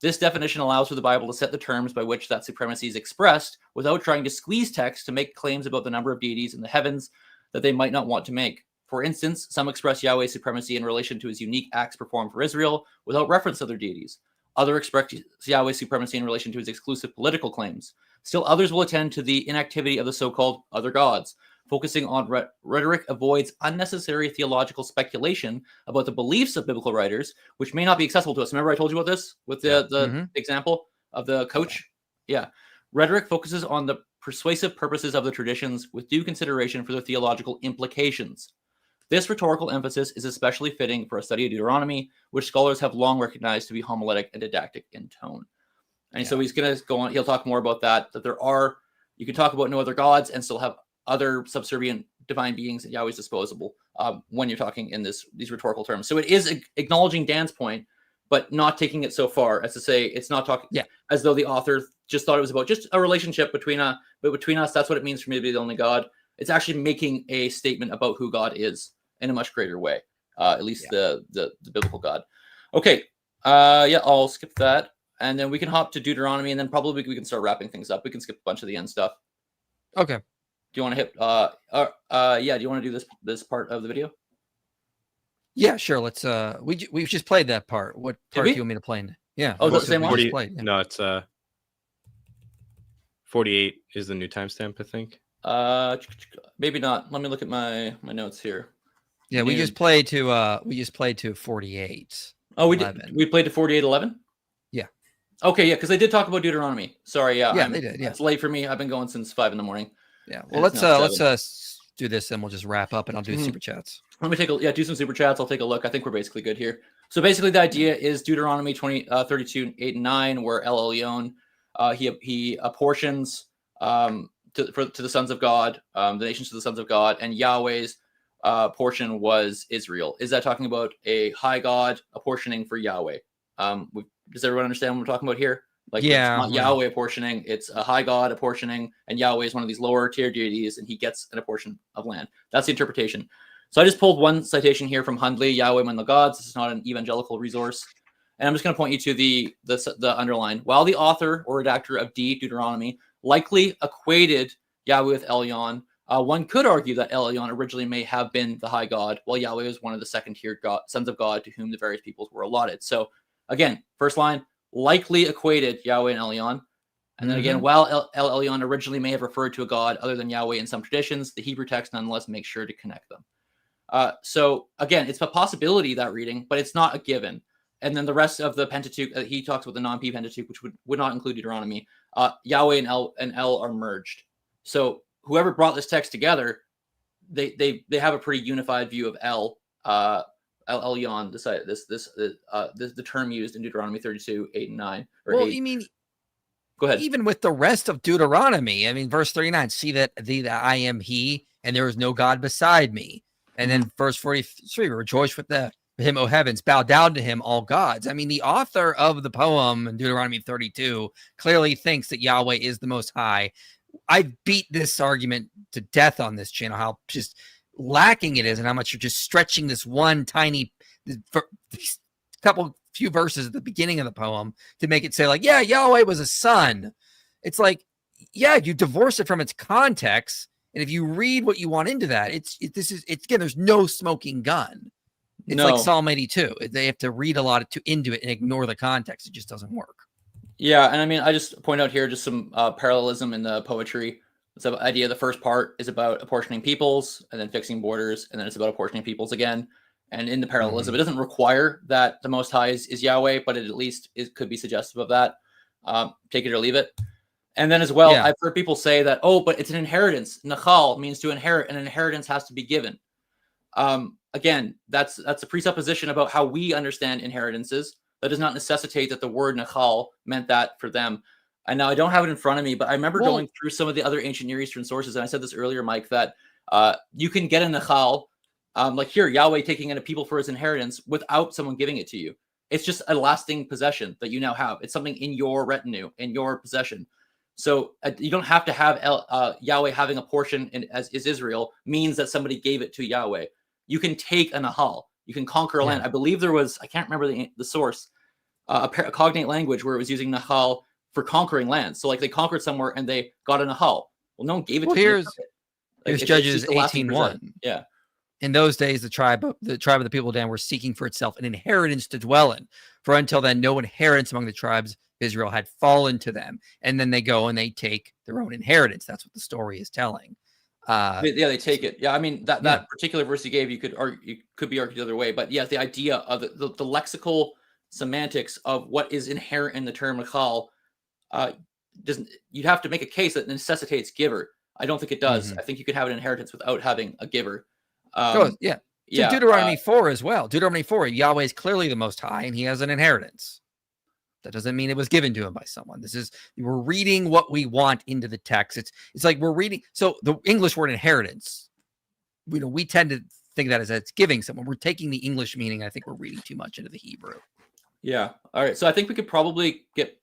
This definition allows for the Bible to set the terms by which that supremacy is expressed without trying to squeeze text to make claims about the number of deities in the heavens that they might not want to make. For instance, some express Yahweh's supremacy in relation to his unique acts performed for Israel without reference to other deities. Others express Yahweh's supremacy in relation to his exclusive political claims. Still others will attend to the inactivity of the so-called other gods. Focusing on rhetoric avoids unnecessary theological speculation about the beliefs of biblical writers, which may not be accessible to us. Remember I told you about this with the example of the coach? Yeah. Rhetoric focuses on the persuasive purposes of the traditions with due consideration for their theological implications. This rhetorical emphasis is especially fitting for a study of Deuteronomy, which scholars have long recognized to be homiletic and didactic in tone. And so he's going to go on, he'll talk more about that you can talk about no other gods and still have other subservient divine beings at Yahweh's disposal when you're talking in these rhetorical terms. So it is acknowledging Dan's point, but not taking it so far as to say it's not talking as though the author just thought it was about just a relationship between us. That's what it means for me to be the only God. It's actually making a statement about who God is in a much greater way, at least the biblical God. Okay, I'll skip that, and then we can hop to Deuteronomy, and then probably we can start wrapping things up. We can skip a bunch of the end stuff. Okay. Do you want to hit? Do you want to do this part of the video? Yeah, sure. Let's. We've just played that part. What part do you want me to play? Yeah. Oh, the same one. 40, no, it's 48 is the new timestamp, I think. Maybe not. Let me look at my notes here. Yeah, we just played to 48. Oh, we did. We played to 48:11. Yeah. Okay, yeah, because they did talk about Deuteronomy. Sorry, yeah, they did. Yeah, it's late for me. I've been going since 5 a.m. Yeah. Well, let's do this, and we'll just wrap up, and I'll do super chats. Let me do some super chats. I'll take a look. I think we're basically good here. So basically, the idea is Deuteronomy 32, 8 and 9, where El Elyon he apportions to the sons of God, the nations to the sons of God, and Yahweh's portion was Israel. Is that talking about a high God apportioning for Yahweh? Does everyone understand what we're talking about here? Like, it's not Yahweh apportioning, it's a high God apportioning, and Yahweh is one of these lower tier deities, and he gets an apportion of land. That's the interpretation. So I just pulled one citation here from Hundley, Yahweh among the gods. This is not an evangelical resource. And I'm just going to point you to the underline. While the author or redactor of Deuteronomy likely equated Yahweh with Elyon, one could argue that El Elyon originally may have been the high God, while Yahweh was one of the second-tier sons of God to whom the various peoples were allotted. So again, first line, likely equated Yahweh and Elyon. And then again, while El Elyon originally may have referred to a god other than Yahweh in some traditions, the Hebrew text nonetheless makes sure to connect them. So again, it's a possibility, that reading, but it's not a given. And then the rest of the Pentateuch, he talks about the non-P Pentateuch, which would not include Deuteronomy. Yahweh and El are merged. So whoever brought this text together, they have a pretty unified view of El Elyon, the term used in Deuteronomy 32, 8 and 9. Well, 8. You mean, go ahead. Even with the rest of Deuteronomy, I mean, verse 39, see that I am he, and there is no God beside me. And then verse 43, rejoice with him, O heavens, bow down to him, all gods. I mean, the author of the poem in Deuteronomy 32 clearly thinks that Yahweh is the most high. I beat this argument to death on this channel, how just lacking it is and how much you're just stretching this one tiny few verses at the beginning of the poem to make it say like, yeah, Yahweh was a son. It's like, yeah, you divorce it from its context. And if you read what you want into that, it's again, there's no smoking gun. It's like Psalm 82. They have to read a lot into it and ignore the context. It just doesn't work. Yeah, and I mean, I just point out here just some parallelism in the poetry. So the idea, the first part is about apportioning peoples and then fixing borders, and then it's about apportioning peoples again. And in the parallelism, it doesn't require that the Most High is Yahweh, but it at least could be suggestive of that. Take it or leave it. And then as well, I've heard people say that, but it's an inheritance. Nachal means to inherit, and an inheritance has to be given. Again, that's a presupposition about how we understand inheritances. That does not necessitate that the word Nachal meant that for them. And now I don't have it in front of me, but I remember going through some of the other ancient Near Eastern sources, and I said this earlier, Mike, that you can get a Nachal, like here, Yahweh taking in a people for his inheritance without someone giving it to you. It's just a lasting possession that you now have. It's something in your retinue, in your possession. So you don't have to have Yahweh having a portion as is Israel means that somebody gave it to Yahweh. You can take a Nahal. You can conquer a land. I believe there was, I can't remember the source, a cognate language where it was using Nahal for conquering lands. So like they conquered somewhere and they got a Nahal. Well, no one gave it to them. Here's Judges 18:1. Yeah. In those days, the tribe of the people of Dan were seeking for itself an inheritance to dwell in. For until then, no inheritance among the tribes of Israel had fallen to them. And then they go and they take their own inheritance. That's what the story is telling. They take it. Yeah, I mean that particular verse you gave, you could be argued the other way. But yeah, the idea of the lexical semantics of what is inherent in the term Michal, you'd have to make a case that necessitates giver. I don't think it does. I think you could have an inheritance without having a giver. So Deuteronomy 4 as well. Deuteronomy 4, Yahweh is clearly the Most High, and He has an inheritance. That doesn't mean it was given to him by someone. We're reading what we want into the text. It's like we're reading. So the English word inheritance, we tend to think that as it's giving someone. We're taking the English meaning. I think we're reading too much into the Hebrew. Yeah. All right. So I think we could probably get.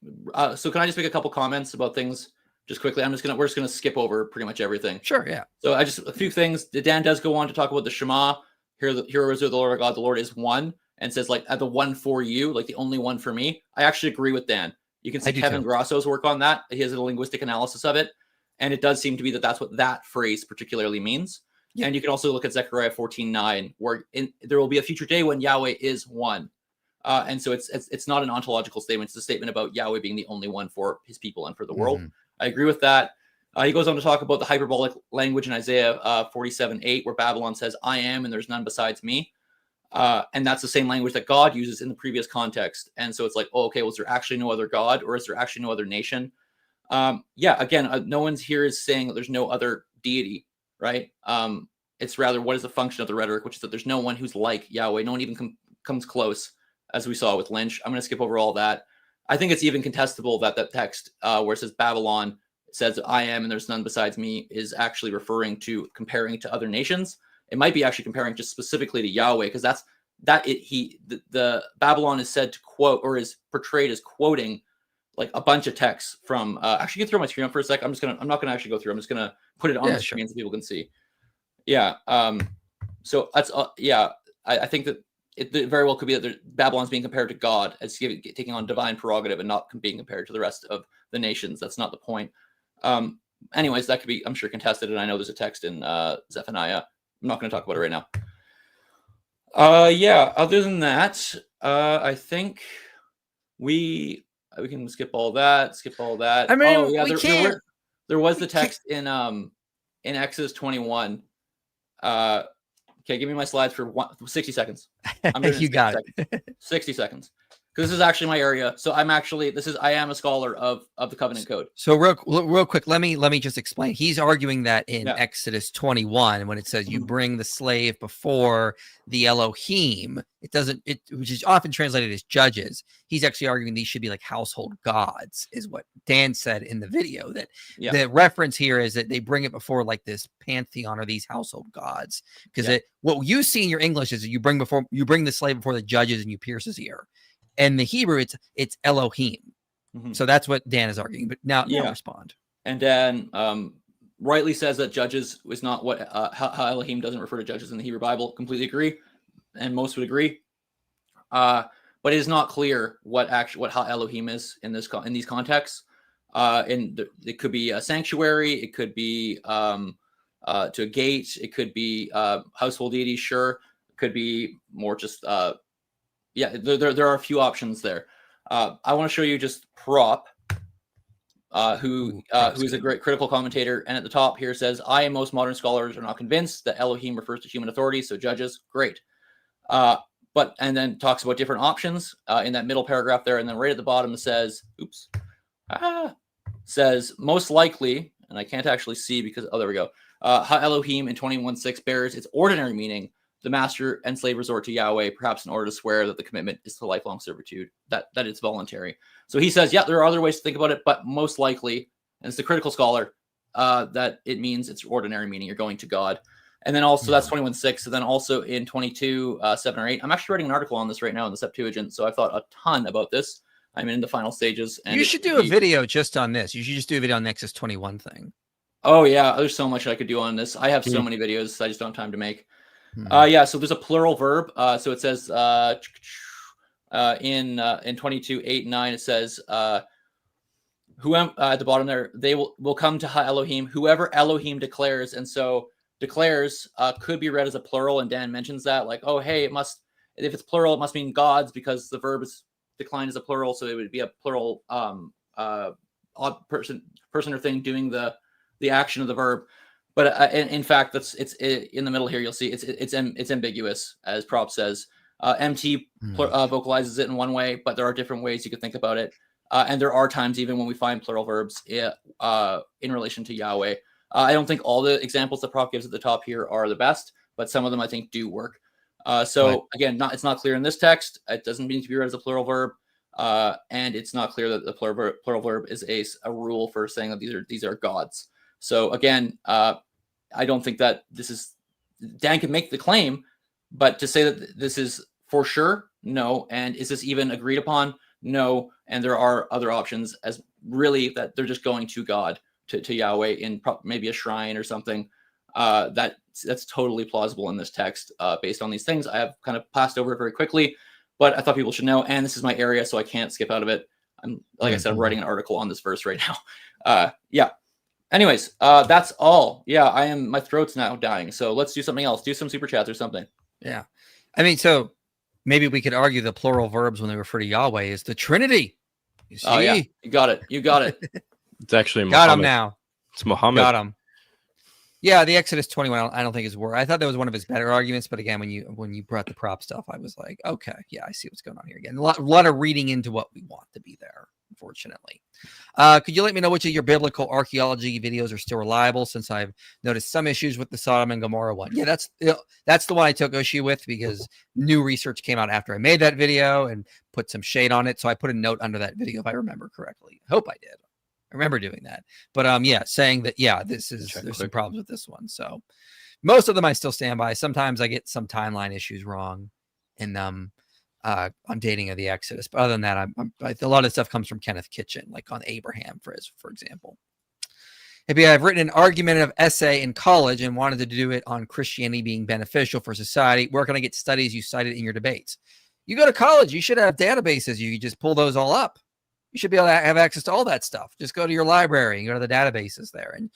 So can I just make a couple comments about things just quickly? We're just gonna skip over pretty much everything. Sure. Yeah. So a few things. Dan does go on to talk about the Shema. Hear is the Lord our God. The Lord is one. And says like the one for you, like the only one for me. I actually agree with Dan. You can see Kevin Grosso's work on that. He has a linguistic analysis of it. And it does seem to be that's what that phrase particularly means. Yeah. And you can also look at Zechariah 14:9, where there will be a future day when Yahweh is one. And so it's not an ontological statement. It's a statement about Yahweh being the only one for his people and for the world. I agree with that. He goes on to talk about the hyperbolic language in Isaiah 47:8, where Babylon says, I am, and there's none besides me. And that's the same language that God uses in the previous context. And so it's like, oh, okay, was there actually no other God, or is there actually no other nation? Again, no one's here is saying that there's no other deity, right? It's rather what is the function of the rhetoric, which is that there's no one who's like Yahweh. No one even comes close, as we saw with Lynch. I'm going to skip over all that. I think it's even contestable that text where it says Babylon says I am and there's none besides me is actually referring to comparing to other nations. It might be actually comparing just specifically to Yahweh, because the Babylon is said to quote, or is portrayed as quoting like a bunch of texts from actually you can throw my screen up for a sec. I'm not gonna actually go through. I'm just gonna put it on the screen so people can see. Yeah. So that's I think that it very well could be that Babylon's being compared to God as taking on divine prerogative and not being compared to the rest of the nations. That's not the point. Anyways, that could be, I'm sure, contested, and I know there's a text in Zephaniah. I'm not going to talk about it right now. Other than that, I think we can skip all that. I mean, there was the text in Exodus 21. Okay, give me my slides for 60 seconds. You got it. 60 seconds. Because this is actually my area. So I am a scholar of the covenant code. So real quick, let me just explain. He's arguing that in Exodus 21, when it says you bring the slave before the Elohim, which is often translated as judges. He's actually arguing these should be like household gods, is what Dan said in the video. That the reference here is that they bring it before like this pantheon or these household gods. Because what you see in your English is that you bring the slave before the judges and you pierce his ear. And the Hebrew, it's Elohim. So that's what Dan is arguing. But now respond. And Dan rightly says that judges is not what how Elohim doesn't refer to judges in the Hebrew Bible. Completely agree, and most would agree. But it is not clear what how Elohim is in these contexts. It could be a sanctuary. It could be to a gate. It could be household deity. Sure, it could be more just. There are a few options there. I want to show you just Prop, who's a great critical commentator. And at the top here says, I and most modern scholars are not convinced that Elohim refers to human authority. So judges, great. And then talks about different options in that middle paragraph there. And then right at the bottom it says, most likely, and I can't actually see because, there we go. Ha Elohim in 21:6 bears its ordinary meaning. The master and slave resort to Yahweh, perhaps in order to swear that the commitment is to lifelong servitude, that it's voluntary. So he says, there are other ways to think about it, but most likely, and it's the critical scholar, that it means it's ordinary meaning. You're going to God. And then also that's 21:6. And then also in 22:7 or 8, I'm actually writing an article on this right now in the Septuagint. So I've thought a ton about this. I'm in the final stages. And you should do a video just on this. You should just do a video on the Exodus 21 thing. Oh yeah. There's so much I could do on this. I have so many videos. I just don't have time to make. So there's a plural verb. So it says in 22:8-9, it says who at the bottom there, they will come to Ha Elohim, whoever Elohim declares. And so declares could be read as a plural, and Dan mentions that, like, oh, hey, if it's plural, it must mean gods because the verb is declined as a plural, so it would be a plural odd person or thing doing the action of the verb. But in fact, it's in the middle here. You'll see it's ambiguous, as Prop says. MT vocalizes it in one way, but there are different ways you could think about it. And there are times even when we find plural verbs in relation to Yahweh. I don't think all the examples that Prop gives at the top here are the best, but some of them I think do work. Again, it's not clear in this text. It doesn't mean to be read as a plural verb. And it's not clear that the plural verb is a rule for saying that these are gods. So again, I don't think that Dan can make the claim, but to say that this is for sure, no. And is this even agreed upon? No. And there are other options as really that they're just going to God, to Yahweh in maybe a shrine or something. That's totally plausible in this text based on these things. I have kind of passed over it very quickly, but I thought people should know. And this is my area, so I can't skip out of it. I said, I'm writing an article on this verse right now. Yeah. Anyways, that's all. Yeah, my throat's now dying. So let's do something else. Do some super chats or something. Yeah. I mean, so maybe we could argue the plural verbs when they refer to Yahweh is the Trinity. You see? Oh, yeah. You got it. It's actually Got Muhammad. him now. It's Muhammad. Got him. Yeah, the Exodus 21, I don't think is word. I thought that was one of his better arguments, but again, when you brought the prop stuff, I was like, okay, yeah, I see what's going on here again. A lot of reading into what we want to be there, unfortunately. Could you let me know which of your biblical archaeology videos are still reliable, since I've noticed some issues with the Sodom and Gomorrah one? Yeah, that's the one I took issue with because new research came out after I made that video and put some shade on it. So I put a note under that video, if I remember correctly. I hope I did. I remember doing that. But saying that, there's some problems with this one. So most of them I still stand by. Sometimes I get some timeline issues wrong in on dating of the Exodus. But other than that, a lot of stuff comes from Kenneth Kitchen, like on Abraham, for example. Maybe I've written an argumentative essay in college and wanted to do it on Christianity being beneficial for society. Where can I get studies you cited in your debates? You go to college, you should have databases. You just pull those all up. You should be able to have access to all that stuff. Just go to your library and go to the databases there and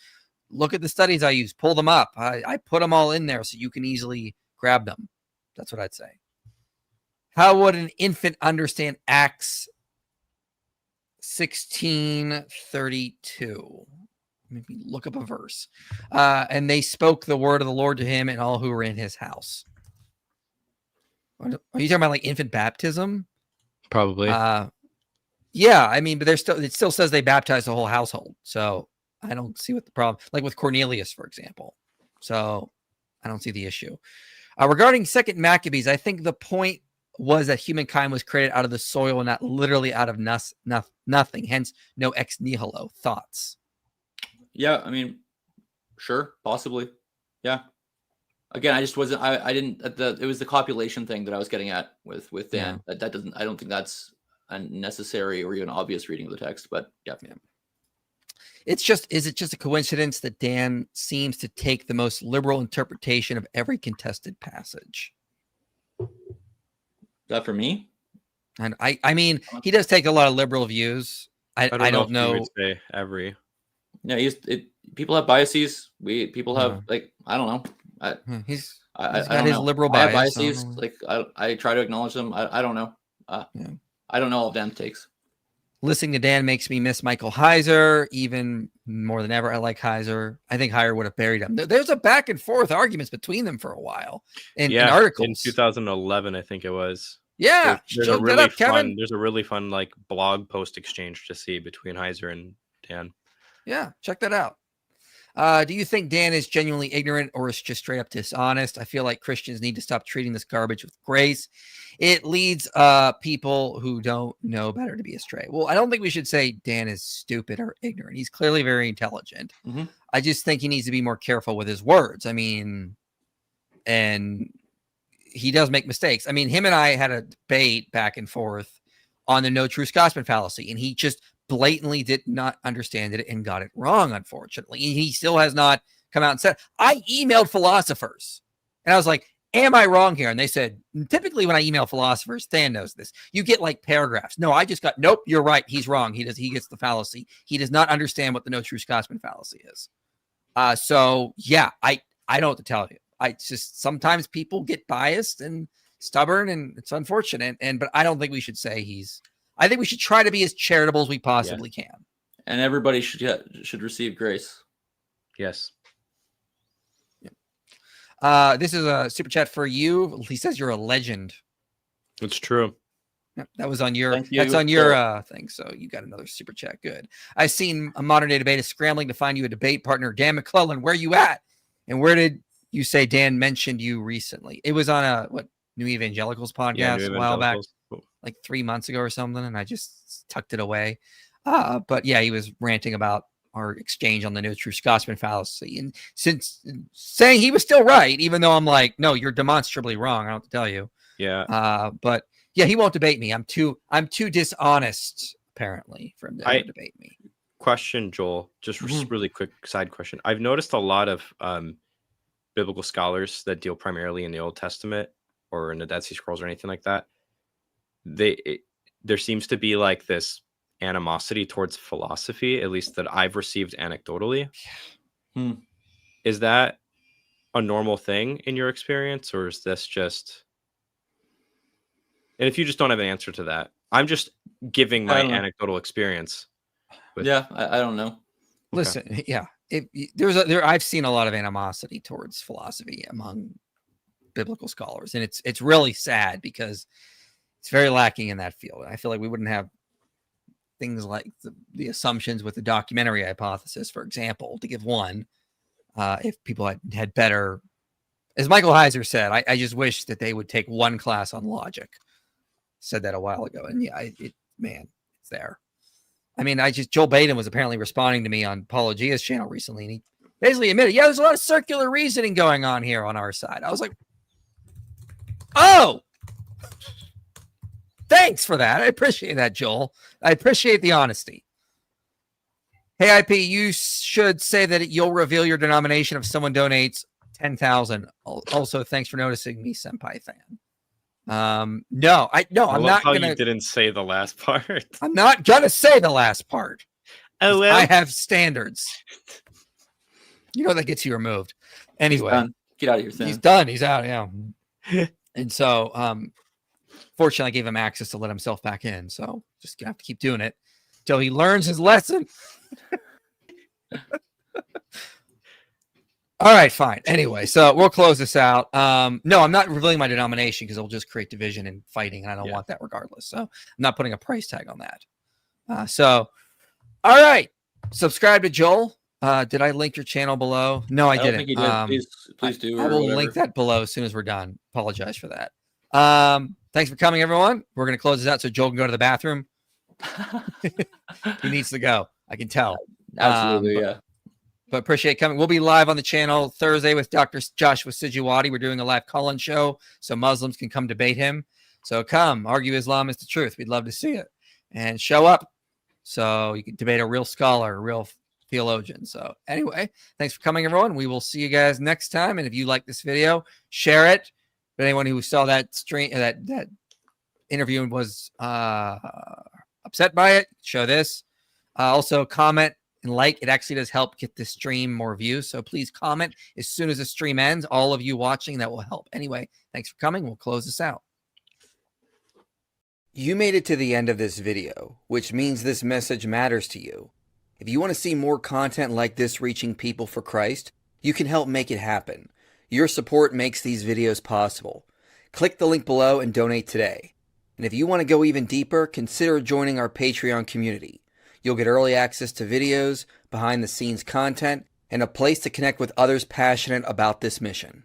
look at the studies I use, pull them up. I put them all in there so you can easily grab them. That's what I'd say. How would an infant understand Acts 16:32? Maybe look up a verse. And they spoke the word of the Lord to him and all who were in his house. Are you talking about like infant baptism? Probably. Yeah, I mean, but it still says they baptized the whole household. So I don't see what the problem, like with Cornelius, for example. So I don't see the issue. Regarding Second Maccabees, I think the point was that humankind was created out of the soil and not literally out of nothing. Hence, no ex nihilo. Thoughts? Yeah, I mean, sure, possibly. Yeah. Again, I just wasn't. I didn't. It was the copulation thing that I was getting at with Dan. Yeah. That doesn't. I don't think that's unnecessary or even obvious reading of the text, but yeah. Is it just a coincidence that Dan seems to take the most liberal interpretation of every contested passage? Is that for me? And I mean, he does take a lot of liberal views. I don't know. If you would say every. Yeah, people have biases. People have I don't know. He's got his liberal bias. I have biases. I try to acknowledge them. I don't know. I don't know all of Dan's takes. Listening to Dan makes me miss Michael Heiser even more than ever. I like Heiser. I think Heiser would have buried him. There's a back and forth arguments between them for a while in articles. In 2011, I think it was. Yeah, there's a really fun. There's a really fun like blog post exchange to see between Heiser and Dan. Yeah, check that out. Do you think Dan is genuinely ignorant or is just straight up dishonest? I feel like Christians need to stop treating this garbage with grace. It leads people who don't know better to be astray. Well, I don't think we should say Dan is stupid or ignorant. He's clearly very intelligent. Mm-hmm. I just think he needs to be more careful with his words. I mean, and he does make mistakes. I mean, him and I had a debate back and forth on the no true Scotsman fallacy, and he just blatantly did not understand it and got it wrong, unfortunately. He still has not come out and said, I emailed philosophers and I was like, am I wrong here? And they said, typically when I email philosophers, Dan knows this, you get like paragraphs. No, I just got, nope, you're right. He's wrong. He gets the fallacy. He does not understand what the no true Scotsman fallacy is. So yeah, I don't know what to tell you. I just sometimes people get biased and stubborn, and it's unfortunate. But I don't think we should say I think we should try to be as charitable as we possibly can. And everybody should receive grace. Yes. This is a super chat for you. He says you're a legend. It's true. That was on your Thank you. that's on your thing. So you got another super chat. Good. I've seen a modern day debate is scrambling to find you a debate partner. Dan McClellan, where you at? And where did you say Dan mentioned you recently? It was on a New Evangelicals podcast a while back, like 3 months ago or something, and I just tucked it away. But yeah, he was ranting about our exchange on the No True Scotsman fallacy, and since saying he was still right, even though I'm like, no, you're demonstrably wrong. I don't have to tell you. Yeah. But yeah, he won't debate me. I'm too dishonest, apparently, for him to debate me. Question, Joel, just really quick side question. I've noticed a lot of biblical scholars that deal primarily in the Old Testament or in the Dead Sea Scrolls or anything like that. There seems to be like this animosity towards philosophy, at least that I've received anecdotally. Is that a normal thing in your experience, or is this just... And if you just don't have an answer to that, I'm just giving my anecdotal experience. I don't know. Listen, yeah, I've seen a lot of animosity towards philosophy among biblical scholars, and it's really sad because it's very lacking in that field. I feel like we wouldn't have things like the assumptions with the documentary hypothesis, for example, to give one, if people had better, as Michael Heiser said, I just wish that they would take one class on logic. Said that a while ago, and yeah, it's there. I mean, Joel Baden was apparently responding to me on Paulo Gia's channel recently, and he basically admitted, yeah, there's a lot of circular reasoning going on here on our side. I was like, oh, thanks for that. I appreciate that, Joel. I appreciate the honesty. Hey, IP, you should say that you'll reveal your denomination if someone donates 10,000. Also, thanks for noticing me, Senpai fan. I'm not gonna. You didn't say the last part. I'm not gonna say the last part. Oh well. I have standards. You know that gets you removed. Anyway, get out of here, Sam. He's done. He's out. Yeah. And so, fortunately, I gave him access to let himself back in. So just gonna have to keep doing it till he learns his lesson. All right, fine. Anyway, so we'll close this out. No, I'm not revealing my denomination because it'll just create division and fighting, and I don't want that regardless. So I'm not putting a price tag on that. All right. Subscribe to Joel. Did I link your channel below? No, I didn't. Think you did. Please do. I will link that below as soon as we're done. Apologize for that. Thanks for coming, everyone. We're going to close this out so Joel can go to the bathroom. He needs to go. I can tell. Absolutely, yeah. But appreciate coming. We'll be live on the channel Thursday with Dr. Joshua Sijiwati. We're doing a live call-in show so Muslims can come debate him. So come, argue Islam is the truth. We'd love to see it. And show up so you can debate a real scholar, a real theologian. So anyway, thanks for coming, everyone. We will see you guys next time. And if you like this video, share it. But anyone who saw that stream, that interview and was upset by it, show this. Also comment and like. It actually does help get the stream more views. So please comment as soon as the stream ends. All of you watching, that will help. Anyway, thanks for coming. We'll close this out. You made it to the end of this video, which means this message matters to you. If you want to see more content like this reaching people for Christ, you can help make it happen. Your support makes these videos possible. Click the link below and donate today. And if you want to go even deeper, consider joining our Patreon community. You'll get early access to videos, behind-the-scenes content, and a place to connect with others passionate about this mission.